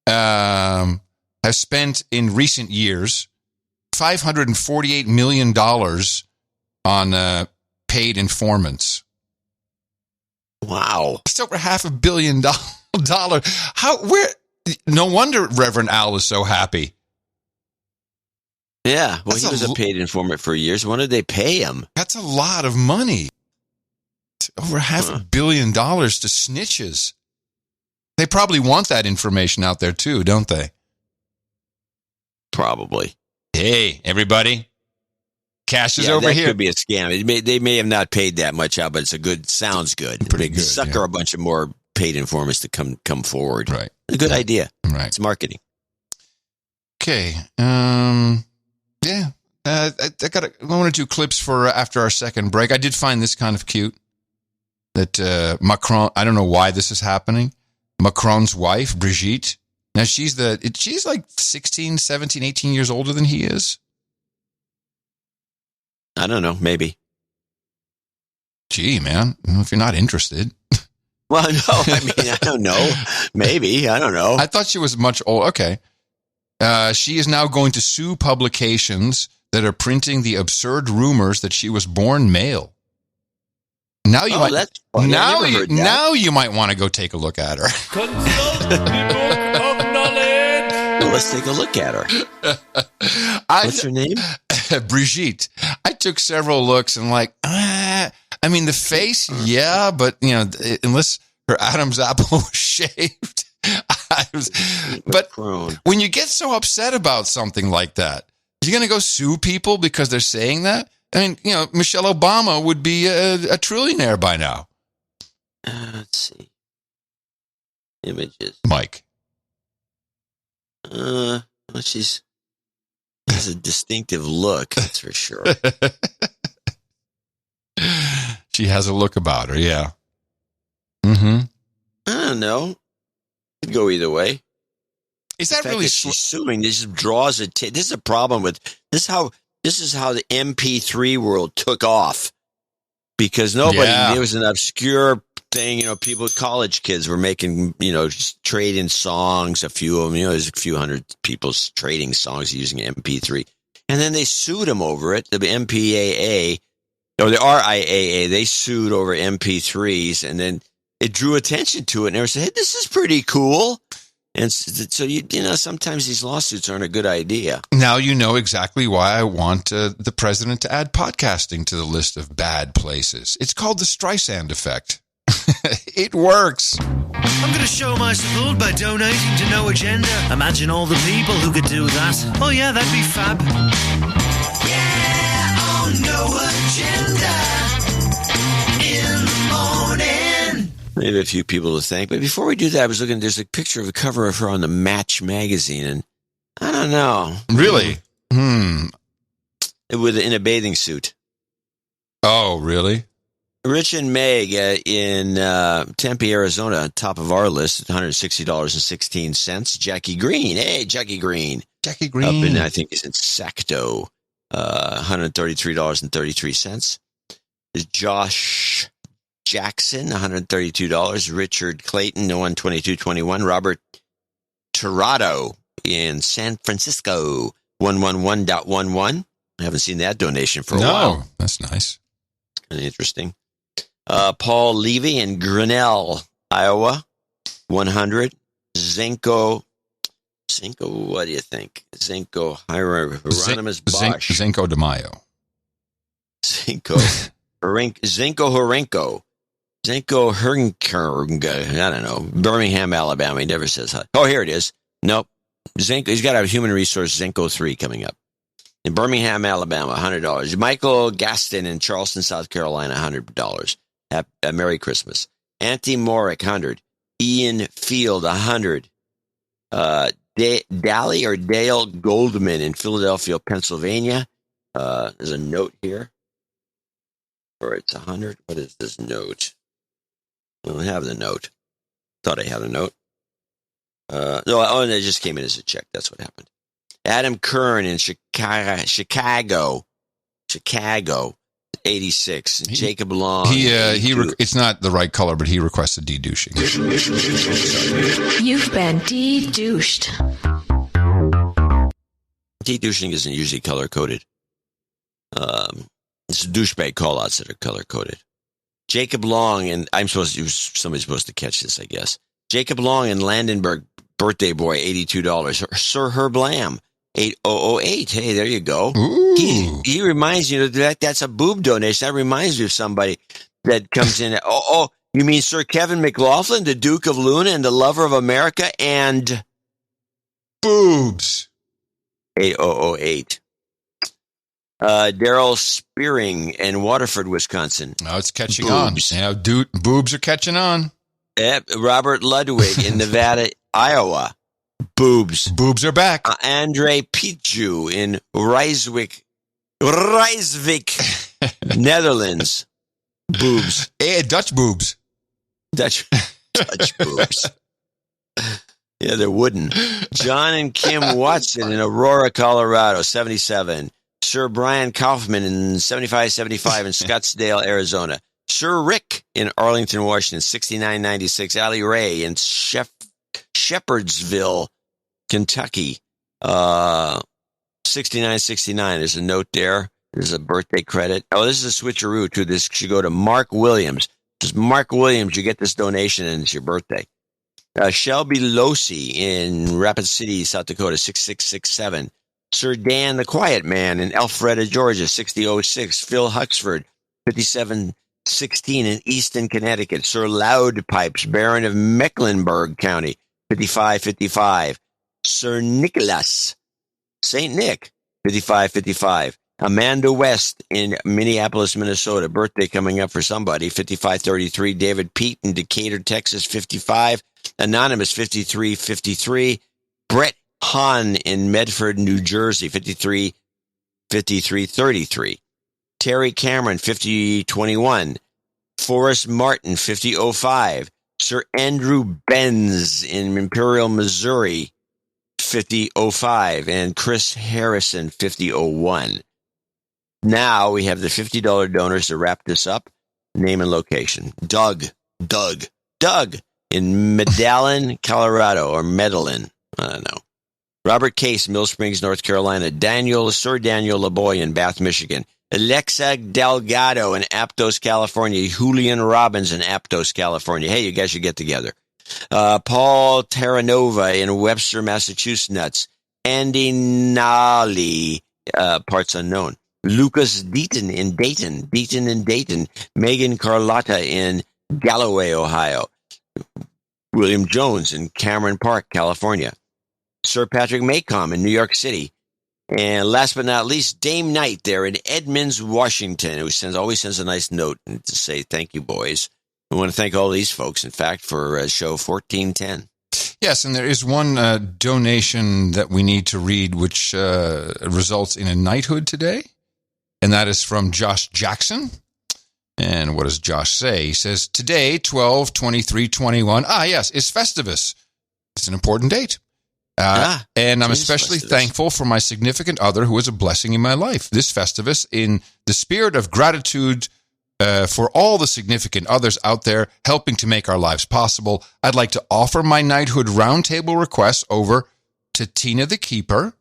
has spent in recent years $548 million on paid informants. Wow. It's over $500 million. No wonder Reverend Al is so happy. Yeah, well, he was a paid informant for years. When did they pay him? That's a lot of money. It's over $500 million to snitches. They probably want that information out there too, don't they? Probably. Hey, everybody. Cash is over here. Could be a scam. They may have not paid that much out, but sounds good. Pretty good. Sucker a bunch of more paid informants to come forward. Right. A good idea. Right. It's marketing. Okay. Yeah. I got one or two clips for after our second break. I did find this kind of cute. That Macron, I don't know why this is happening. Macron's wife, Brigitte. Now she's like 16, 17, 18 years older than he is. I don't know, maybe. Gee, man, if you're not interested. Well, no, I don't know. Maybe, I don't know. I thought she was much older. Okay. She is now going to sue publications that are printing the absurd rumors that she was born male. Now you might. That's funny. Now you might want to go take a look at her. Consult the book of knowledge. Well, let's take a look at her. What's her name? Brigitte. I took several looks and the face, yeah, but unless her Adam's apple was shaved. But when you get so upset about something like that, you're going to go sue people because they're saying that? I mean, Michelle Obama would be a trillionaire by now. Let's see. Images. Mike. She has a distinctive look, that's for sure. She has a look about her, yeah. Mm-hmm. I don't know. Could go either way. Is that really she's suing? This just draws this is a problem with this. This is how the MP3 world took off because there was an obscure thing. People, college kids were making, just trading songs. A few of them, there's a few hundred people trading songs using MP3, and then they sued them over it. The MPAA or the RIAA, they sued over MP3s, and then it drew attention to it, and they said, "Hey, this is pretty cool." And so, sometimes these lawsuits aren't a good idea. Now you know exactly why I want the president to add podcasting to the list of bad places. It's called the Streisand effect. It works. I'm going to show my support by donating to No Agenda. Imagine all the people who could do that. Oh, yeah, that'd be fab. Yeah, on No Agenda in the morning. Maybe a few people to thank. But before we do that, I was looking, there's a picture of a cover of her on the Match magazine, and I don't know. Really? In a bathing suit. Oh, really? Rich and Meg in Tempe, Arizona, on top of our list, $160.16. Jackie Green. Hey, Jackie Green. Jackie Green. Up in, I think, is in Sacto, $133.33. There's Josh Jackson, $132. Richard Clayton, $122.21. Robert Tirado in San Francisco, 111.11. I haven't seen that donation for a while. That's nice. Kind of interesting. Paul Levy in Grinnell, Iowa, 100. Zenko, what do you think? Zenko Hieronymus Bosch. Zenko de Mayo. Zenko Horenko. Zenko Hernker. I don't know. Birmingham, Alabama. He never says hi. Oh, here it is. Nope. Zenko. He's got a human resource Zenko 3 coming up. In Birmingham, Alabama, $100. Michael Gaston in Charleston, South Carolina, $100. Merry Christmas. Auntie Morick, 100. Ian Field, 100. Dally or Dale Goldman in Philadelphia, Pennsylvania. There's a note here. Or it's 100. What is this note? I don't have the note. Thought I had a note. No, it just came in as a check. That's what happened. Adam Kern in Chicago, 86. Jacob Long. It's not the right color, but he requested de-douching. You've been de-douched. De-douching isn't usually color-coded. It's douchebag callouts that are color-coded. Jacob Long, and somebody's supposed to catch this, I guess. Jacob Long in Landenberg, birthday boy, $82. Sir Herb Lamb, 8008. Hey, there you go. He reminds you that's a boob donation. That reminds you of somebody that comes in. Oh, you mean Sir Kevin McLaughlin, the Duke of Luna and the lover of America and boobs. 8008. Daryl Spearing in Waterford, Wisconsin. Oh, it's catching on. Yeah, boobs are catching on. Yep. Robert Ludwig in Nevada, Iowa. Boobs. Boobs are back. Andre Pichu in Rijswijk, Netherlands. Boobs. Dutch boobs. Dutch boobs. Yeah, they're wooden. John and Kim Watson in Aurora, Colorado, 77. Sir Brian Kaufman in 7575 in Scottsdale, Arizona. Sir Rick in Arlington, Washington, 6996. Allie Ray in Shepherdsville, Kentucky, 6969. There's a note there. There's a birthday credit. Oh, this is a switcheroo, too. This should go to Mark Williams. Just Mark Williams, you get this donation, and it's your birthday. Shelby Losi in Rapid City, South Dakota, 6667. Sir Dan the Quiet Man in Alpharetta, Georgia, 6006. Phil Huxford, 5716 in Easton, Connecticut. Sir Loud Pipes, Baron of Mecklenburg County, 5555. Sir Nicholas, St. Nick, 5555. Amanda West in Minneapolis, Minnesota. Birthday coming up for somebody, 5533. David Pete in Decatur, Texas, 55. Anonymous, 5353. Brett Hahn in Medford, New Jersey, 5333. Terry Cameron, 5021. Forrest Martin, 5005. Sir Andrew Benz in Imperial, Missouri, 5005. And Chris Harrison, 5001. Now we have the $50 donors to wrap this up. Name and location. Doug in Medellin, Colorado, or Medellin. I don't know. Robert Case, Mill Springs, North Carolina. Sir Daniel LeBoy in Bath, Michigan. Alexa Delgado in Aptos, California. Julian Robbins in Aptos, California. Hey, you guys should get together. Paul Terranova in Webster, Massachusetts. Andy Nally, parts unknown. Lucas Deaton in Dayton. Megan Carlotta in Galloway, Ohio. William Jones in Cameron Park, California. Sir Patrick Maycomb in New York City. And last but not least, Dame Knight there in Edmonds, Washington, who always sends a nice note to say thank you, boys. I want to thank all these folks, in fact, for show 1410. Yes, and there is one donation that we need to read, which results in a knighthood today, and that is from Josh Jackson. And what does Josh say? He says, today, 12/23/21. Yes, is Festivus. It's an important date. And I'm especially thankful for my significant other who is a blessing in my life. This Festivus, in the spirit of gratitude for all the significant others out there helping to make our lives possible, I'd like to offer my knighthood roundtable request over to Tina the Keeper,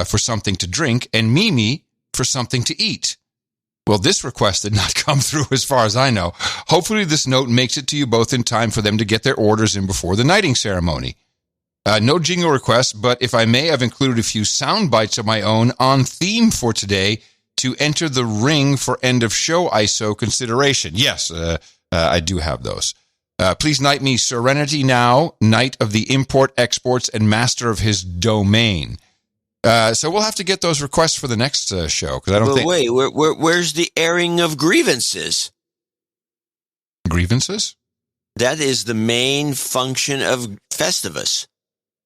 for something to drink and Mimi for something to eat. Well, this request did not come through as far as I know. Hopefully this note makes it to you both in time for them to get their orders in before the knighting ceremony. No jingle requests, but if I may, I've included a few sound bites of my own on theme for today to enter the ring for end of show ISO consideration. Yes, I do have those. Please knight me Serenity Now, Knight of the Import, Exports, and Master of his Domain. So we'll have to get those requests for the next show, because I don't think... Wait, where's the airing of grievances? Grievances? That is the main function of Festivus.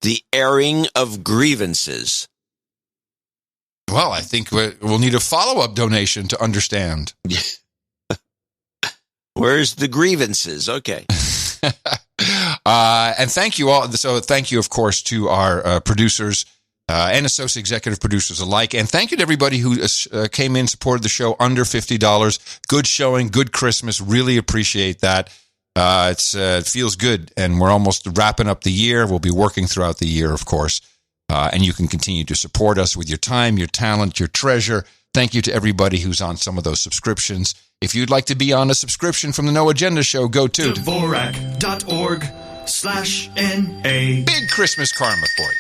The airing of grievances. Well, I think we'll need a follow-up donation to understand. Where's the grievances? Okay. And thank you all. So thank you, of course, to our producers and associate executive producers alike. And thank you to everybody who came in, supported the show under $50. Good showing, good Christmas. Really appreciate that. It feels good, and we're almost wrapping up the year. We'll be working throughout the year, of course, and you can continue to support us with your time, your talent, your treasure. Thank you to everybody who's on some of those subscriptions. If you'd like to be on a subscription from the No Agenda Show, go to Dvorak.org/NA. Big Christmas karma for you.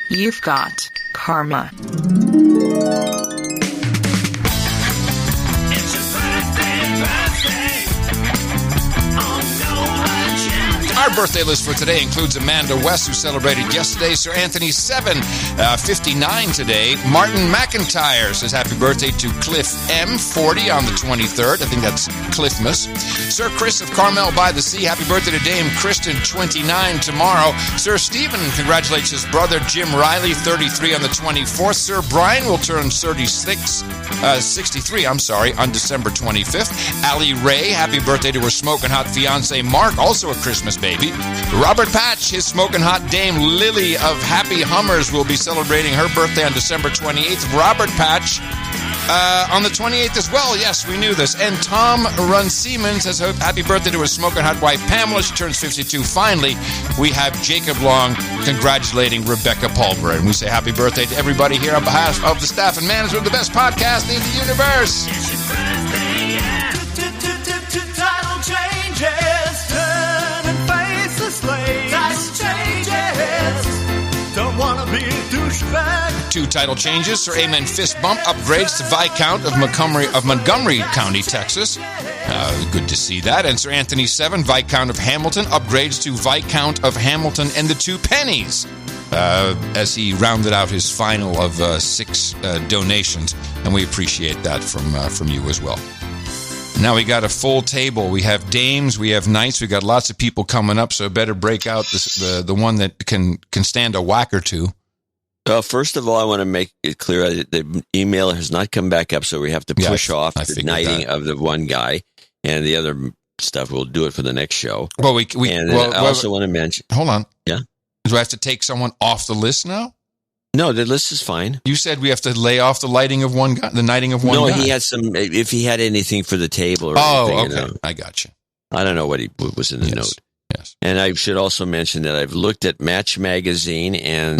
You've got karma. Our birthday list for today includes Amanda West, who celebrated yesterday. Sir Anthony 7, 59 today. Martin McIntyre says happy birthday to Cliff M, 40 on the 23rd. I think that's Cliffmas. Sir Chris of Carmel by the Sea, happy birthday to Dame Kristen, 29 tomorrow. Sir Stephen congratulates his brother Jim Riley, 33 on the 24th. Sir Brian will turn 63 on December 25th. Allie Ray, happy birthday to her smoking hot fiance Mark, also a Christmas baby. Robert Patch, his smoking hot dame Lily of Happy Hummers will be celebrating her birthday on December 28th. Robert Patch on the 28th as well. Yes, we knew this. And Tom Run Siemens says happy birthday to his smoking hot wife Pamela. She turns 52. Finally, we have Jacob Long congratulating Rebecca Palmer. And we say happy birthday to everybody here on behalf of the staff and management of the best podcast in the universe. Title changes. Turn and face the slave. Title changes. Don't want to be a douchebag. 2 title changes. Sir Amen Fist Bump upgrades to Viscount of Montgomery County, Texas. Good to see that. And Sir Anthony 7, Viscount of Hamilton, upgrades to Viscount of Hamilton and the 2 pennies. As he rounded out his final of 6 donations. And we appreciate that from you as well. Now we got a full table. We have dames, we have knights, we got lots of people coming up, so better break out the one that can stand a whack or two. Well, first of all, I want to make it clear that the email has not come back up, so we have to push off the knighting of the one guy, and the other stuff, we'll do it for the next show. Well, I also want to mention... Hold on. Yeah? Do I have to take someone off the list now? No, the list is fine. You said we have to lay off the lighting of one guy, the knighting of one guy. No, he had some, if he had anything for the table or anything. Okay. I got you. I don't know what was in the note. Yes. And I should also mention that I've looked at Match Magazine and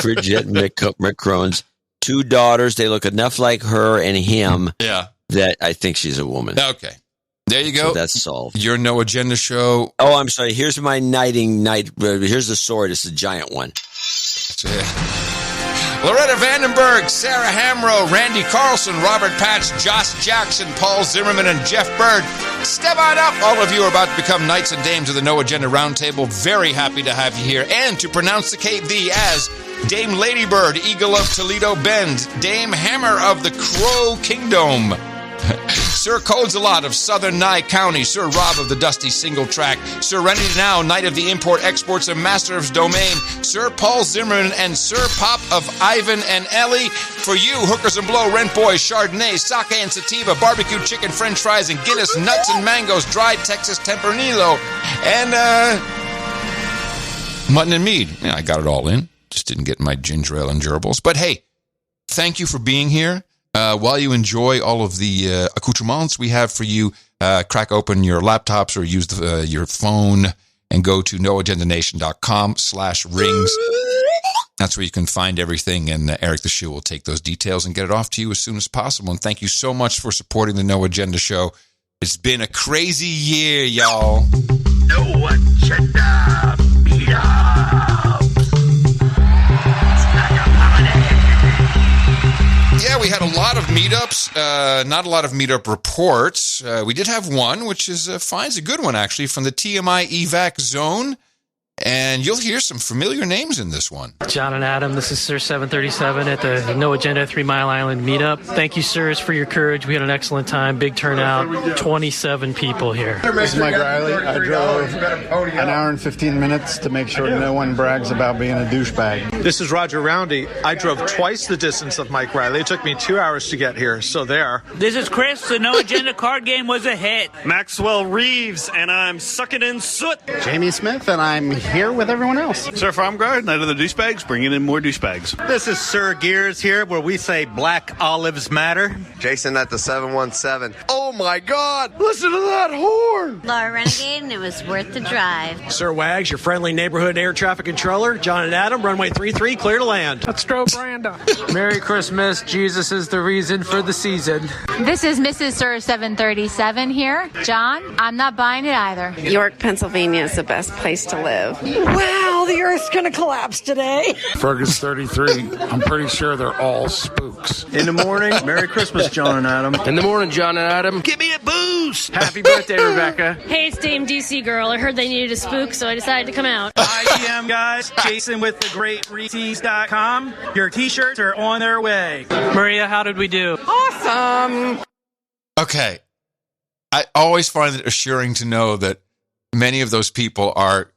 Bridget Macron's 2 daughters. They look enough like her and him that I think she's a woman. Okay. There you go. So that's solved. Your No Agenda Show. Oh, I'm sorry. Here's my knighting. Here's the sword. It's a giant one. That's it. Loretta Vandenberg, Sarah Hamrow, Randy Carlson, Robert Patch, Josh Jackson, Paul Zimmerman, and Jeff Bird. Step on up. All of you are about to become knights and dames of the No Agenda Roundtable. Very happy to have you here. And to pronounce the KV as Dame Ladybird, Eagle of Toledo Bend, Dame Hammer of the Crow Kingdom, Sir Codes-a-Lot of Southern Nye County, Sir Rob of the Dusty Single Track, Sir Rennie Now, Knight of the Import Exports and Master of his Domain, Sir Paul Zimmerman, and Sir Pop of Ivan and Ellie. For you, Hookers and Blow, Rent Boys, Chardonnay, Sake and Sativa, Barbecue Chicken, French Fries, and Guinness, Nuts and Mangoes, Dried Texas Tempranillo, and Mutton and Mead. Yeah, I got it all in. Just didn't get my ginger ale and gerbils. But hey, thank you for being here. While you enjoy all of the accoutrements we have for you, crack open your laptops or use your phone and go to noagendanation.com/rings. That's where you can find everything, and Eric the Shoe will take those details and get it off to you as soon as possible. And thank you so much for supporting the No Agenda Show. It's been a crazy year, y'all. No Agenda Meetup. Yeah, we had a lot of meetups, not a lot of meetup reports. We did have one, which is fine. It's a good one, actually, from the TMI evac zone. And you'll hear some familiar names in this one. John and Adam, this is Sir 737 at the No Agenda 3 Mile Island meetup. Thank you, sirs, for your courage. We had an excellent time. Big turnout. 27 people here. This is Mike Riley. I drove an hour and 15 minutes to make sure no one brags about being a douchebag. This is Roger Roundy. I drove twice the distance of Mike Riley. It took me 2 hours to get here, so there. This is Chris. The No Agenda card game was a hit. Maxwell Reeves, and I'm sucking in soot. Jamie Smith, and I'm here with everyone else. Sir Farmguard, Night of the Douchebags, bringing in more douchebags. This is Sir Gears here, where we say Black Olives Matter. Jason at the 717. Oh my God! Listen to that horn! Laura Renegade, and it was worth the drive. Sir Wags, your friendly neighborhood air traffic controller. John and Adam, runway 33, clear to land. That's Strobe Branda. Merry Christmas. Jesus is the reason for the season. This is Mrs. Sir 737 here. John, I'm not buying it either. York, Pennsylvania is the best place to live. Wow, the Earth's going to collapse today. Fergus 33. I'm pretty sure they're all spooks. In the morning, Merry Christmas, John and Adam. In the morning, John and Adam. Give me a boost. Happy birthday, Rebecca. Hey, it's Dame DC Girl. I heard they needed a spook, so I decided to come out. IGM guys, Jason with the greatretees.com. Your t-shirts are on their way. Maria, how did we do? Awesome. Okay. I always find it assuring to know that many of those people are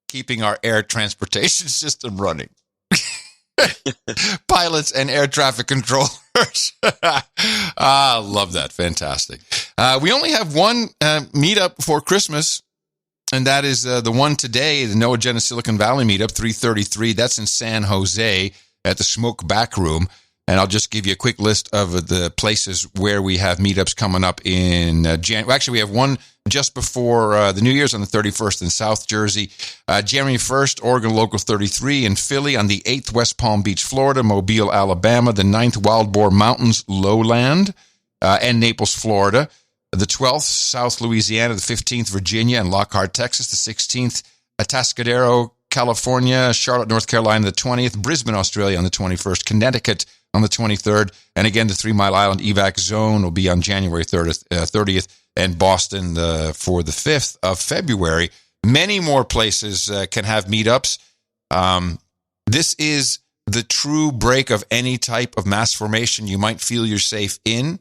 keeping our air transportation system running. Pilots and air traffic controllers. I love that. Fantastic. We only have one meetup for Christmas, and that is the one today, the No Agenda Silicon Valley meetup, 333. That's in San Jose at the Smoke Back Room. And I'll just give you a quick list of the places where we have meetups coming up in January. Actually, we have one just before the New Year's on the 31st in South Jersey. January 1st, Oregon Local 33 in Philly. On the 8th, West Palm Beach, Florida. Mobile, Alabama. The 9th, Wild Boar Mountains, Lowland. And Naples, Florida. The 12th, South Louisiana. The 15th, Virginia and Lockhart, Texas. The 16th, Atascadero, California. Charlotte, North Carolina. The 20th, Brisbane, Australia on the 21st. Connecticut on the 23rd. And again, the 3 Mile Island evac zone will be on January 30th, and Boston for the 5th of February. Many more places can have meetups. This is the true break of any type of mass formation you might feel yourself in,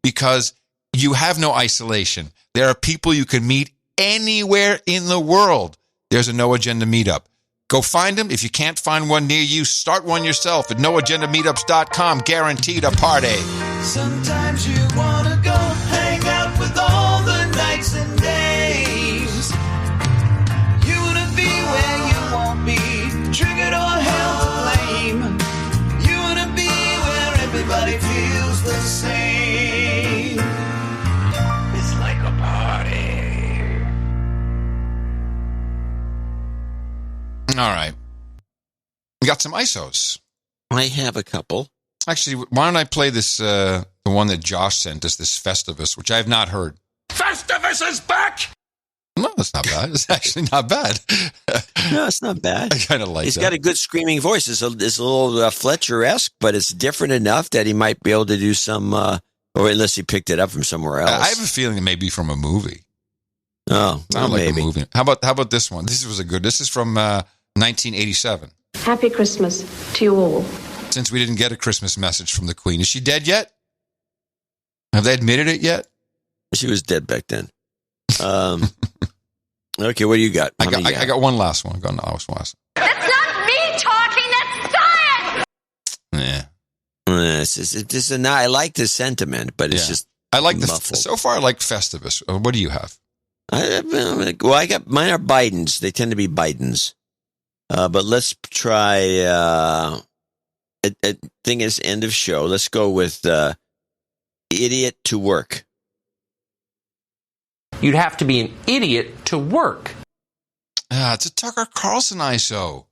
because you have no isolation. There are people you can meet anywhere in the world. There's a No Agenda meetup. Go find them. If you can't find one near you, start one yourself at noagendameetups.com. Guaranteed a party. Sometimes you want to go hang out with all the nights and days. You want to be where you won't be triggered or held to blame. You want to be where everybody feels the same. It's like a party. All right. We got some ISOs. I have a couple. Actually, why don't I play this, the one that Josh sent us, this Festivus, which I have not heard. Festivus is back! No, it's not bad. It's actually not bad. No, it's not bad. I kind of like it. He's got a good screaming voice. It's a little Fletcher-esque, but it's different enough that he might be able to do some, or unless he picked it up from somewhere else. I have a feeling it may be from a movie. Oh, well, like maybe. A movie. How about this one? This is from 1987. Happy Christmas to you all. Since we didn't get a Christmas message from the Queen. Is she dead yet? Have they admitted it yet? She was dead back then. Okay, what do you got? I got one last one. That's not me talking, that's science! Yeah. It's just I like the sentiment, but it's just I like muffled. So far I like Festivus. What do you have? I got mine are Bidens. They tend to be Bidens. But let's try I think it's end of show. Let's go with idiot to work. You'd have to be an idiot to work. It's a Tucker Carlson ISO.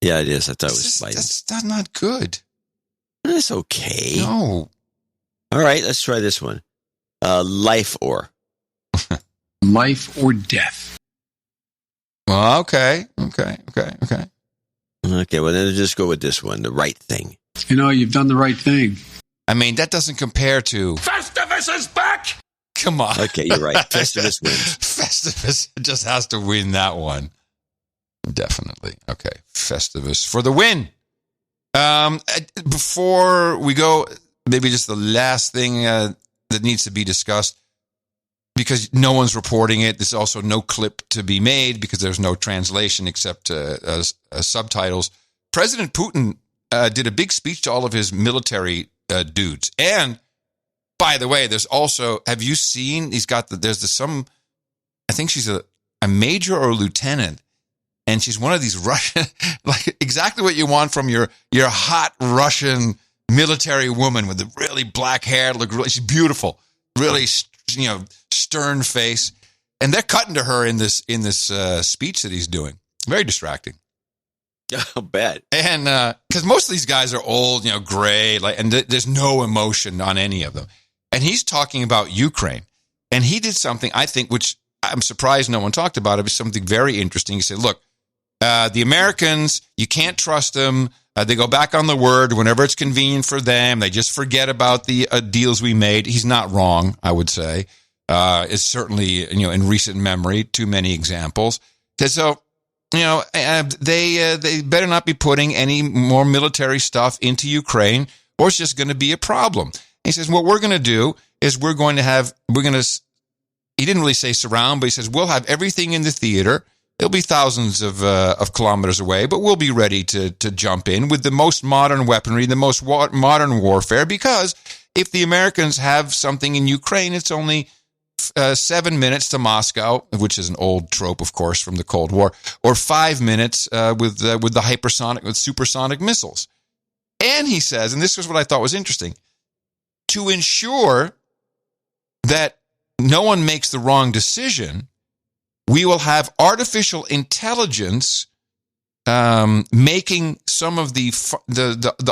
Yeah, it is. I thought it was Biden. That's not good. That's okay. No. All right, let's try this one. Life or. Life or death. Well, okay. Okay, well, then just go with this one. The right thing. You've done the right thing. I mean, that doesn't compare to... Festivus is back! Come on. Okay, you're right. Festivus wins. Festivus just has to win that one. Definitely. Okay, Festivus for the win. Before we go, maybe just the last thing that needs to be discussed, because no one's reporting it. There's also no clip to be made because there's no translation except subtitles. President Putin did a big speech to all of his military dudes. And, by the way, there's also, have you seen, I think she's a major or a lieutenant, and she's one of these Russian, like exactly what you want from your hot Russian military woman with the really black hair. She's beautiful, really, stern face, and they're cutting to her in this speech that he's doing. Very distracting. I'll bet. And because most of these guys are old, gray, and there's no emotion on any of them. And he's talking about Ukraine, and he did something I think, which I'm surprised no one talked about. It was something very interesting. He said, "Look, the Americans, you can't trust them. They go back on the word whenever it's convenient for them. They just forget about the deals we made." He's not wrong, I would say. It's certainly, in recent memory, too many examples. So, they better not be putting any more military stuff into Ukraine, or it's just going to be a problem. He says, what we're going to do is he didn't really say surround, but he says, we'll have everything in the theater. It'll be thousands of kilometers away, but we'll be ready to jump in with the most modern weaponry, the most modern warfare, because if the Americans have something in Ukraine, it's only 7 minutes to Moscow, which is an old trope, of course, from the Cold War, or 5 minutes with supersonic missiles. And he says, and this was what I thought was interesting, to ensure that no one makes the wrong decision, we will have artificial intelligence making some of the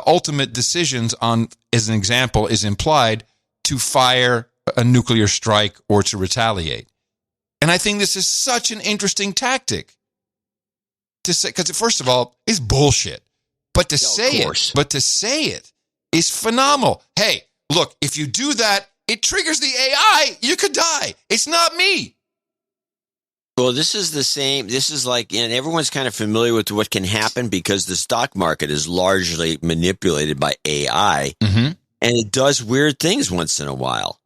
ultimate decisions on, as an example, is implied, to fire a nuclear strike or to retaliate. And I think this is such an interesting tactic to say, because first of all, it's bullshit. But to say it is phenomenal. Hey, look, if you do that, it triggers the AI. You could die. It's not me. Well, this is the same. This is like, and everyone's kind of familiar with what can happen because the stock market is largely manipulated by AI, and it does weird things once in a while.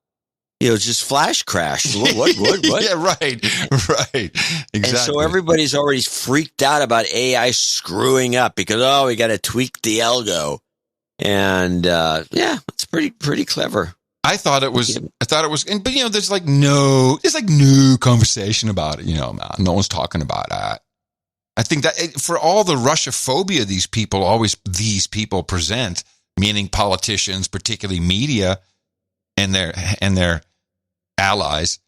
Just flash crash. What? Yeah, right. Exactly. And so everybody's already freaked out about AI screwing up because, we got to tweak the algo. And, it's pretty clever. I thought it was, but there's no conversation about it. No one's talking about that. I think that for all the Russia-phobia these people present, meaning politicians, particularly media and their allies,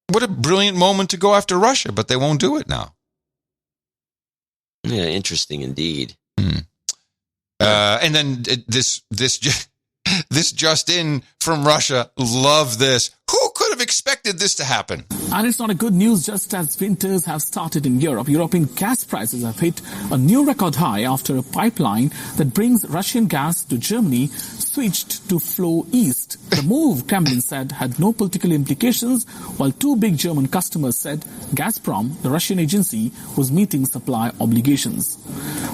what a brilliant moment to go after Russia, but they won't do it now. Yeah, interesting indeed. And then this just in from Russia, love this. Who could have expected this to happen? And it's not a good news just as winters have started in Europe. European gas prices have hit a new record high after a pipeline that brings Russian gas to Germany switched to flow east. The move, Kremlin said, had no political implications, while two big German customers said Gazprom, the Russian agency, was meeting supply obligations.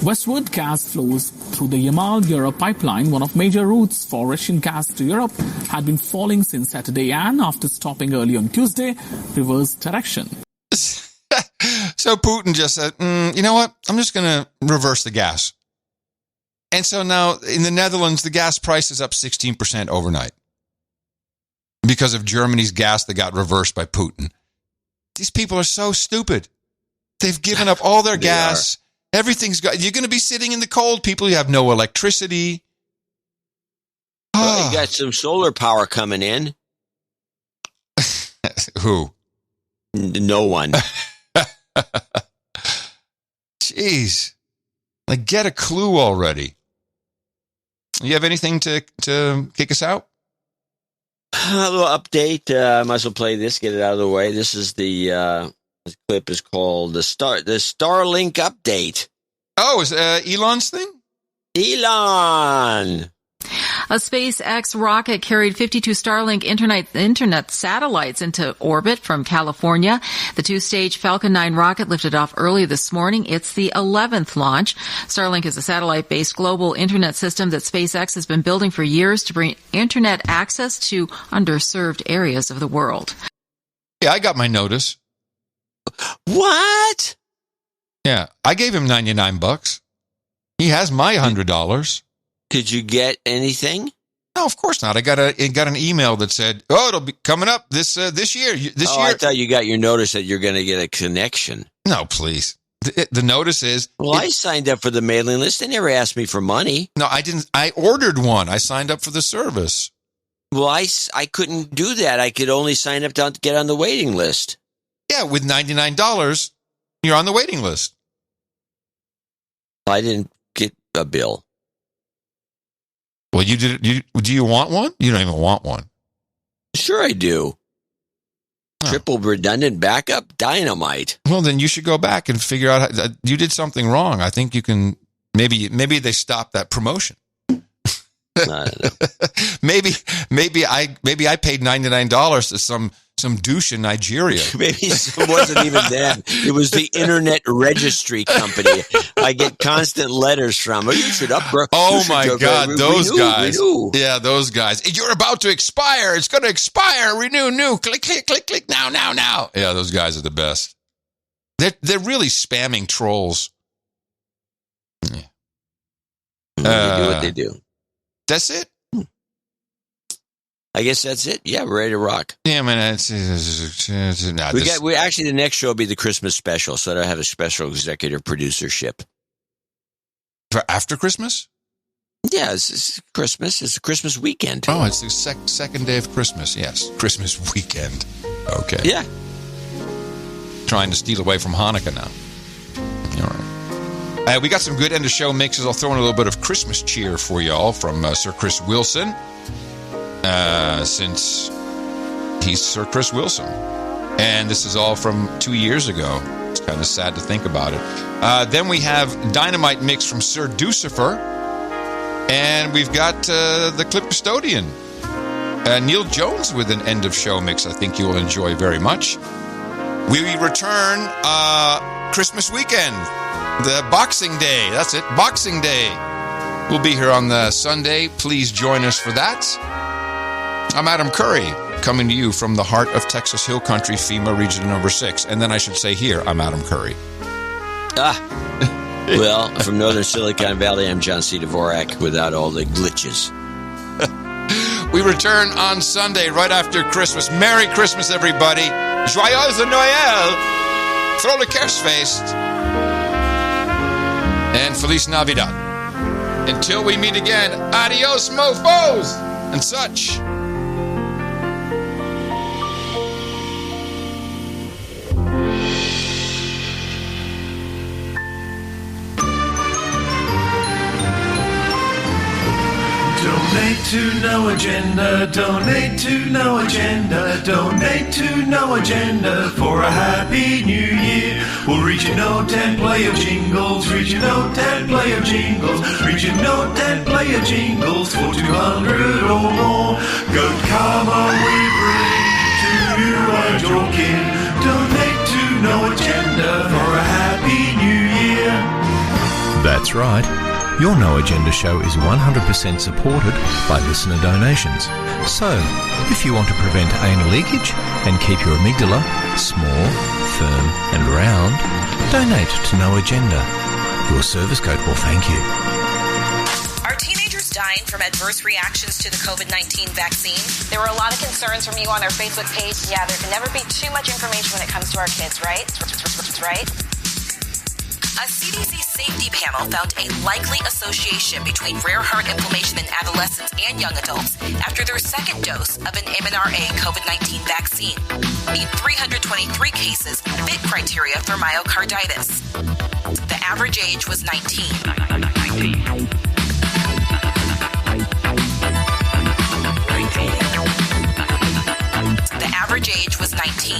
Westward gas flows through the Yamal-Europe pipeline, one of major routes for Russian gas to Europe, had been falling since Saturday and, after stopping early on Tuesday, reversed direction. So Putin just said, you know what? I'm just going to reverse the gas. And so now in the Netherlands, the gas price is up 16% overnight because of Germany's gas that got reversed by Putin. These people are so stupid. They've given up all their gas. Everything's got, you're going to be sitting in the cold, people. You have no electricity. Well, you got some solar power coming in. Who? No one. Jeez. Like, get a clue already. You have anything to kick us out? A little update. I might as well play this, get it out of the way. This is this clip is called the Starlink update. Oh, is Elon's thing? Elon! A SpaceX rocket carried 52 Starlink internet satellites into orbit from California. The two-stage Falcon 9 rocket lifted off early this morning. It's the 11th launch. Starlink is a satellite-based global internet system that SpaceX has been building for years to bring internet access to underserved areas of the world. Yeah, I got my notice. What? Yeah, I gave him $99. He has my $100. Did you get anything? No, of course not. I got an email that said, "Oh, it'll be coming up this year." Year, I thought you got your notice that you're going to get a connection. No, please. The notice is. Well, I signed up for the mailing list. They never asked me for money. No, I didn't. I ordered one. I signed up for the service. Well, I couldn't do that. I could only sign up to get on the waiting list. Yeah, with $99, you're on the waiting list. I didn't get a bill. Well, you did. Do you want one? You don't even want one. Sure, I do. Oh. Triple redundant backup dynamite. Well, then you should go back and figure out you did something wrong. I think you can. Maybe they stopped that promotion. I don't know. maybe I paid $99 to some douche in Nigeria. Maybe it wasn't even them. It was the Internet Registry Company. I get constant letters from. Oh, you should up, bro. Oh my God, those guys. Yeah, those guys. You're about to expire. It's going to expire. Renew, new. Click, click, click, click. Now. Yeah, those guys are the best. They're really spamming trolls. Yeah. They do what they do. That's it. I guess that's it. Yeah, we're ready to rock. Yeah, man. We actually the next show will be the Christmas special, so I have a special executive producership for after Christmas. Yeah, it's Christmas. It's a Christmas weekend. Oh, it's the second day of Christmas. Yes, Christmas weekend. Okay. Yeah. Trying to steal away from Hanukkah now. All right. We got some good end of show mixes. I'll throw in a little bit of Christmas cheer for y'all from Sir Chris Wilson. Since he's Sir Chris Wilson. And this is all from 2 years ago. It's kind of sad to think about it. Then we have Dynamite Mix from Sir Ducifer. And we've got the Clip Custodian, Neil Jones, with an end of show mix I think you will enjoy very much. We return Christmas weekend, the Boxing Day. That's it, Boxing Day. We'll be here on the Sunday. Please join us for that. I'm Adam Curry, coming to you from the heart of Texas Hill Country, FEMA Region Number 6. And then I should say here, I'm Adam Curry. Well, from Northern Silicon Valley, I'm John C. Dvorak, without all the glitches. We return on Sunday, right after Christmas. Merry Christmas, everybody. Joyeux Noël. Vrolijk Kerstfeest. And Feliz Navidad. Until we meet again, adios, mofos, and such. Donate to No Agenda, donate to No Agenda, donate to No Agenda for a happy new year. We'll reach a note and play of jingles, reach a note and play of jingles, reach a note and play of jingles for 200 or more. Good karma we bring to you and your kin. Donate to No Agenda for a happy new year. That's right. Your No Agenda show is 100% supported by listener donations. So, if you want to prevent anal leakage and keep your amygdala small, firm and round, donate to No Agenda. Your service code will thank you. Are teenagers dying from adverse reactions to the COVID-19 vaccine? There were a lot of concerns from you on our Facebook page. Yeah, there can never be too much information when it comes to our kids, right? Right? A CDC safety panel found a likely association between rare heart inflammation in adolescents and young adults after their second dose of an mRNA COVID-19 vaccine. In 323 cases fit criteria for myocarditis. The average age was 19. The average age was 19.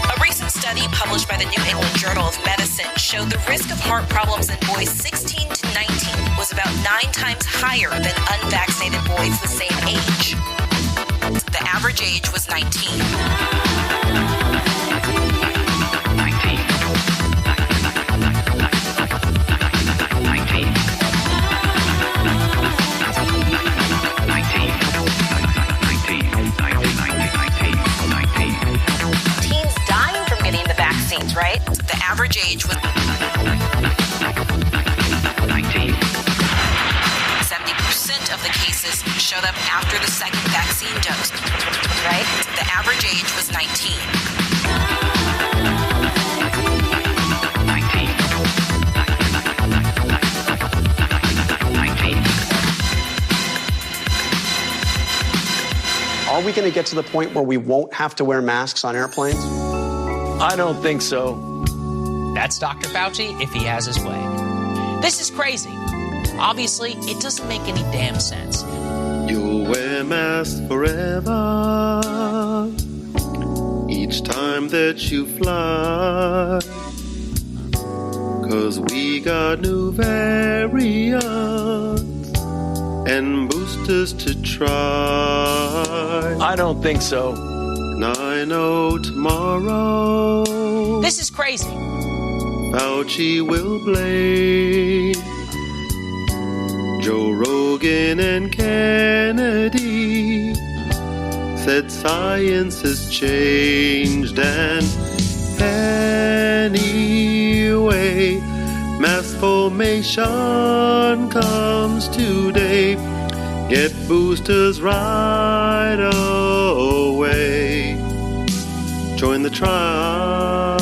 A recent study published by the New England Journal of Medicine showed the risk of heart problems in boys 16 to 19 was about 9 times higher than unvaccinated boys the same age. The average age was 19. Teens dying from getting the vaccines, right? The average age was 19. 70% of the cases showed up after the second vaccine dose, right? The average age was 19. Are we going to get to the point where we won't have to wear masks on airplanes? I don't think so. That's Dr. Fauci if he has his way. This is crazy. Obviously, it doesn't make any damn sense. You'll wear masks forever each time that you fly, 'cause we got new variants and boosters to try. I don't think so. And I know tomorrow This is crazy. Fauci will blame Joe Rogan and Kennedy. Said science has changed, and anyway, mass formation comes today. Get boosters right away. Join the trial.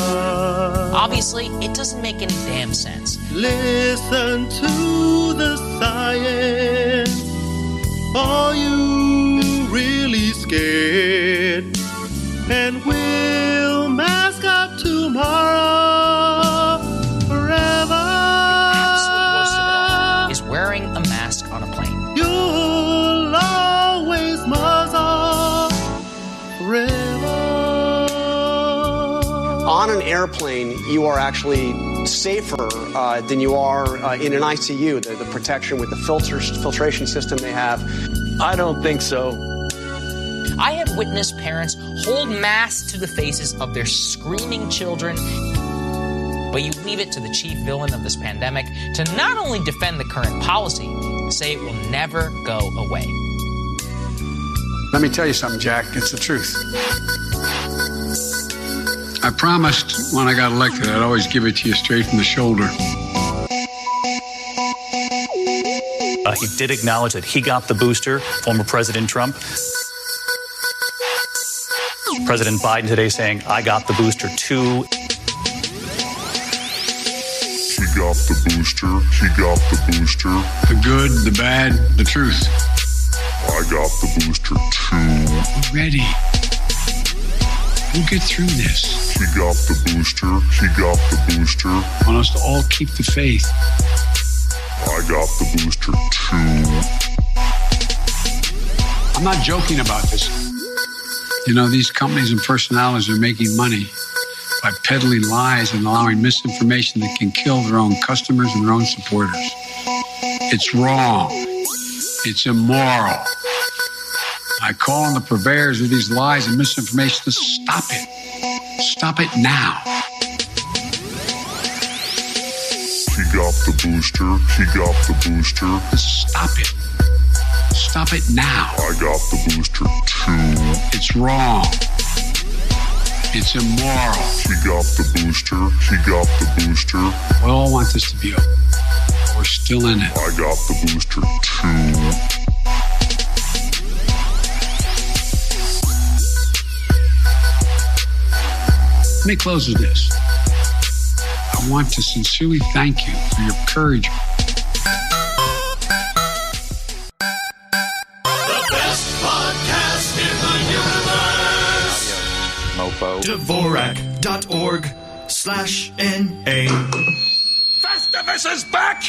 Obviously, it doesn't make any damn sense. Listen to the science. Are you really scared? And we'll mask up tomorrow forever. Absolute worst of it all is wearing a mask on a plane. You'll always muzzle forever. On an airplane, you are actually safer than you are in an ICU. The protection with the filtration system they have. I don't think so. I have witnessed parents hold masks to the faces of their screaming children, but you leave it to the chief villain of this pandemic to not only defend the current policy, say it will never go away. Let me tell you something, Jack. It's the truth. I promised when I got elected I'd always give it to you straight from the shoulder. He did acknowledge that he got the booster, former President Trump. President Biden today saying, I got the booster too. He got the booster. He got the booster. The good, the bad, the truth. I got the booster too. We're ready. We'll get through this. He got the booster. He got the booster. I want us to all keep the faith. I got the booster too. I'm not joking about this. You know, these companies and personalities are making money by peddling lies and allowing misinformation that can kill their own customers and their own supporters. It's wrong. It's immoral. I call on the purveyors of these lies and misinformation to stop it. Stop it now. He got the booster. He got the booster. Stop it. Stop it now. I got the booster too. It's wrong. It's immoral. He got the booster. He got the booster. We all want this to be over. we're still in it. I got the booster too. Let me close with this. I want to sincerely thank you for your courage. The best podcast in the universe. Dvorak.org/NA. Festivus is back!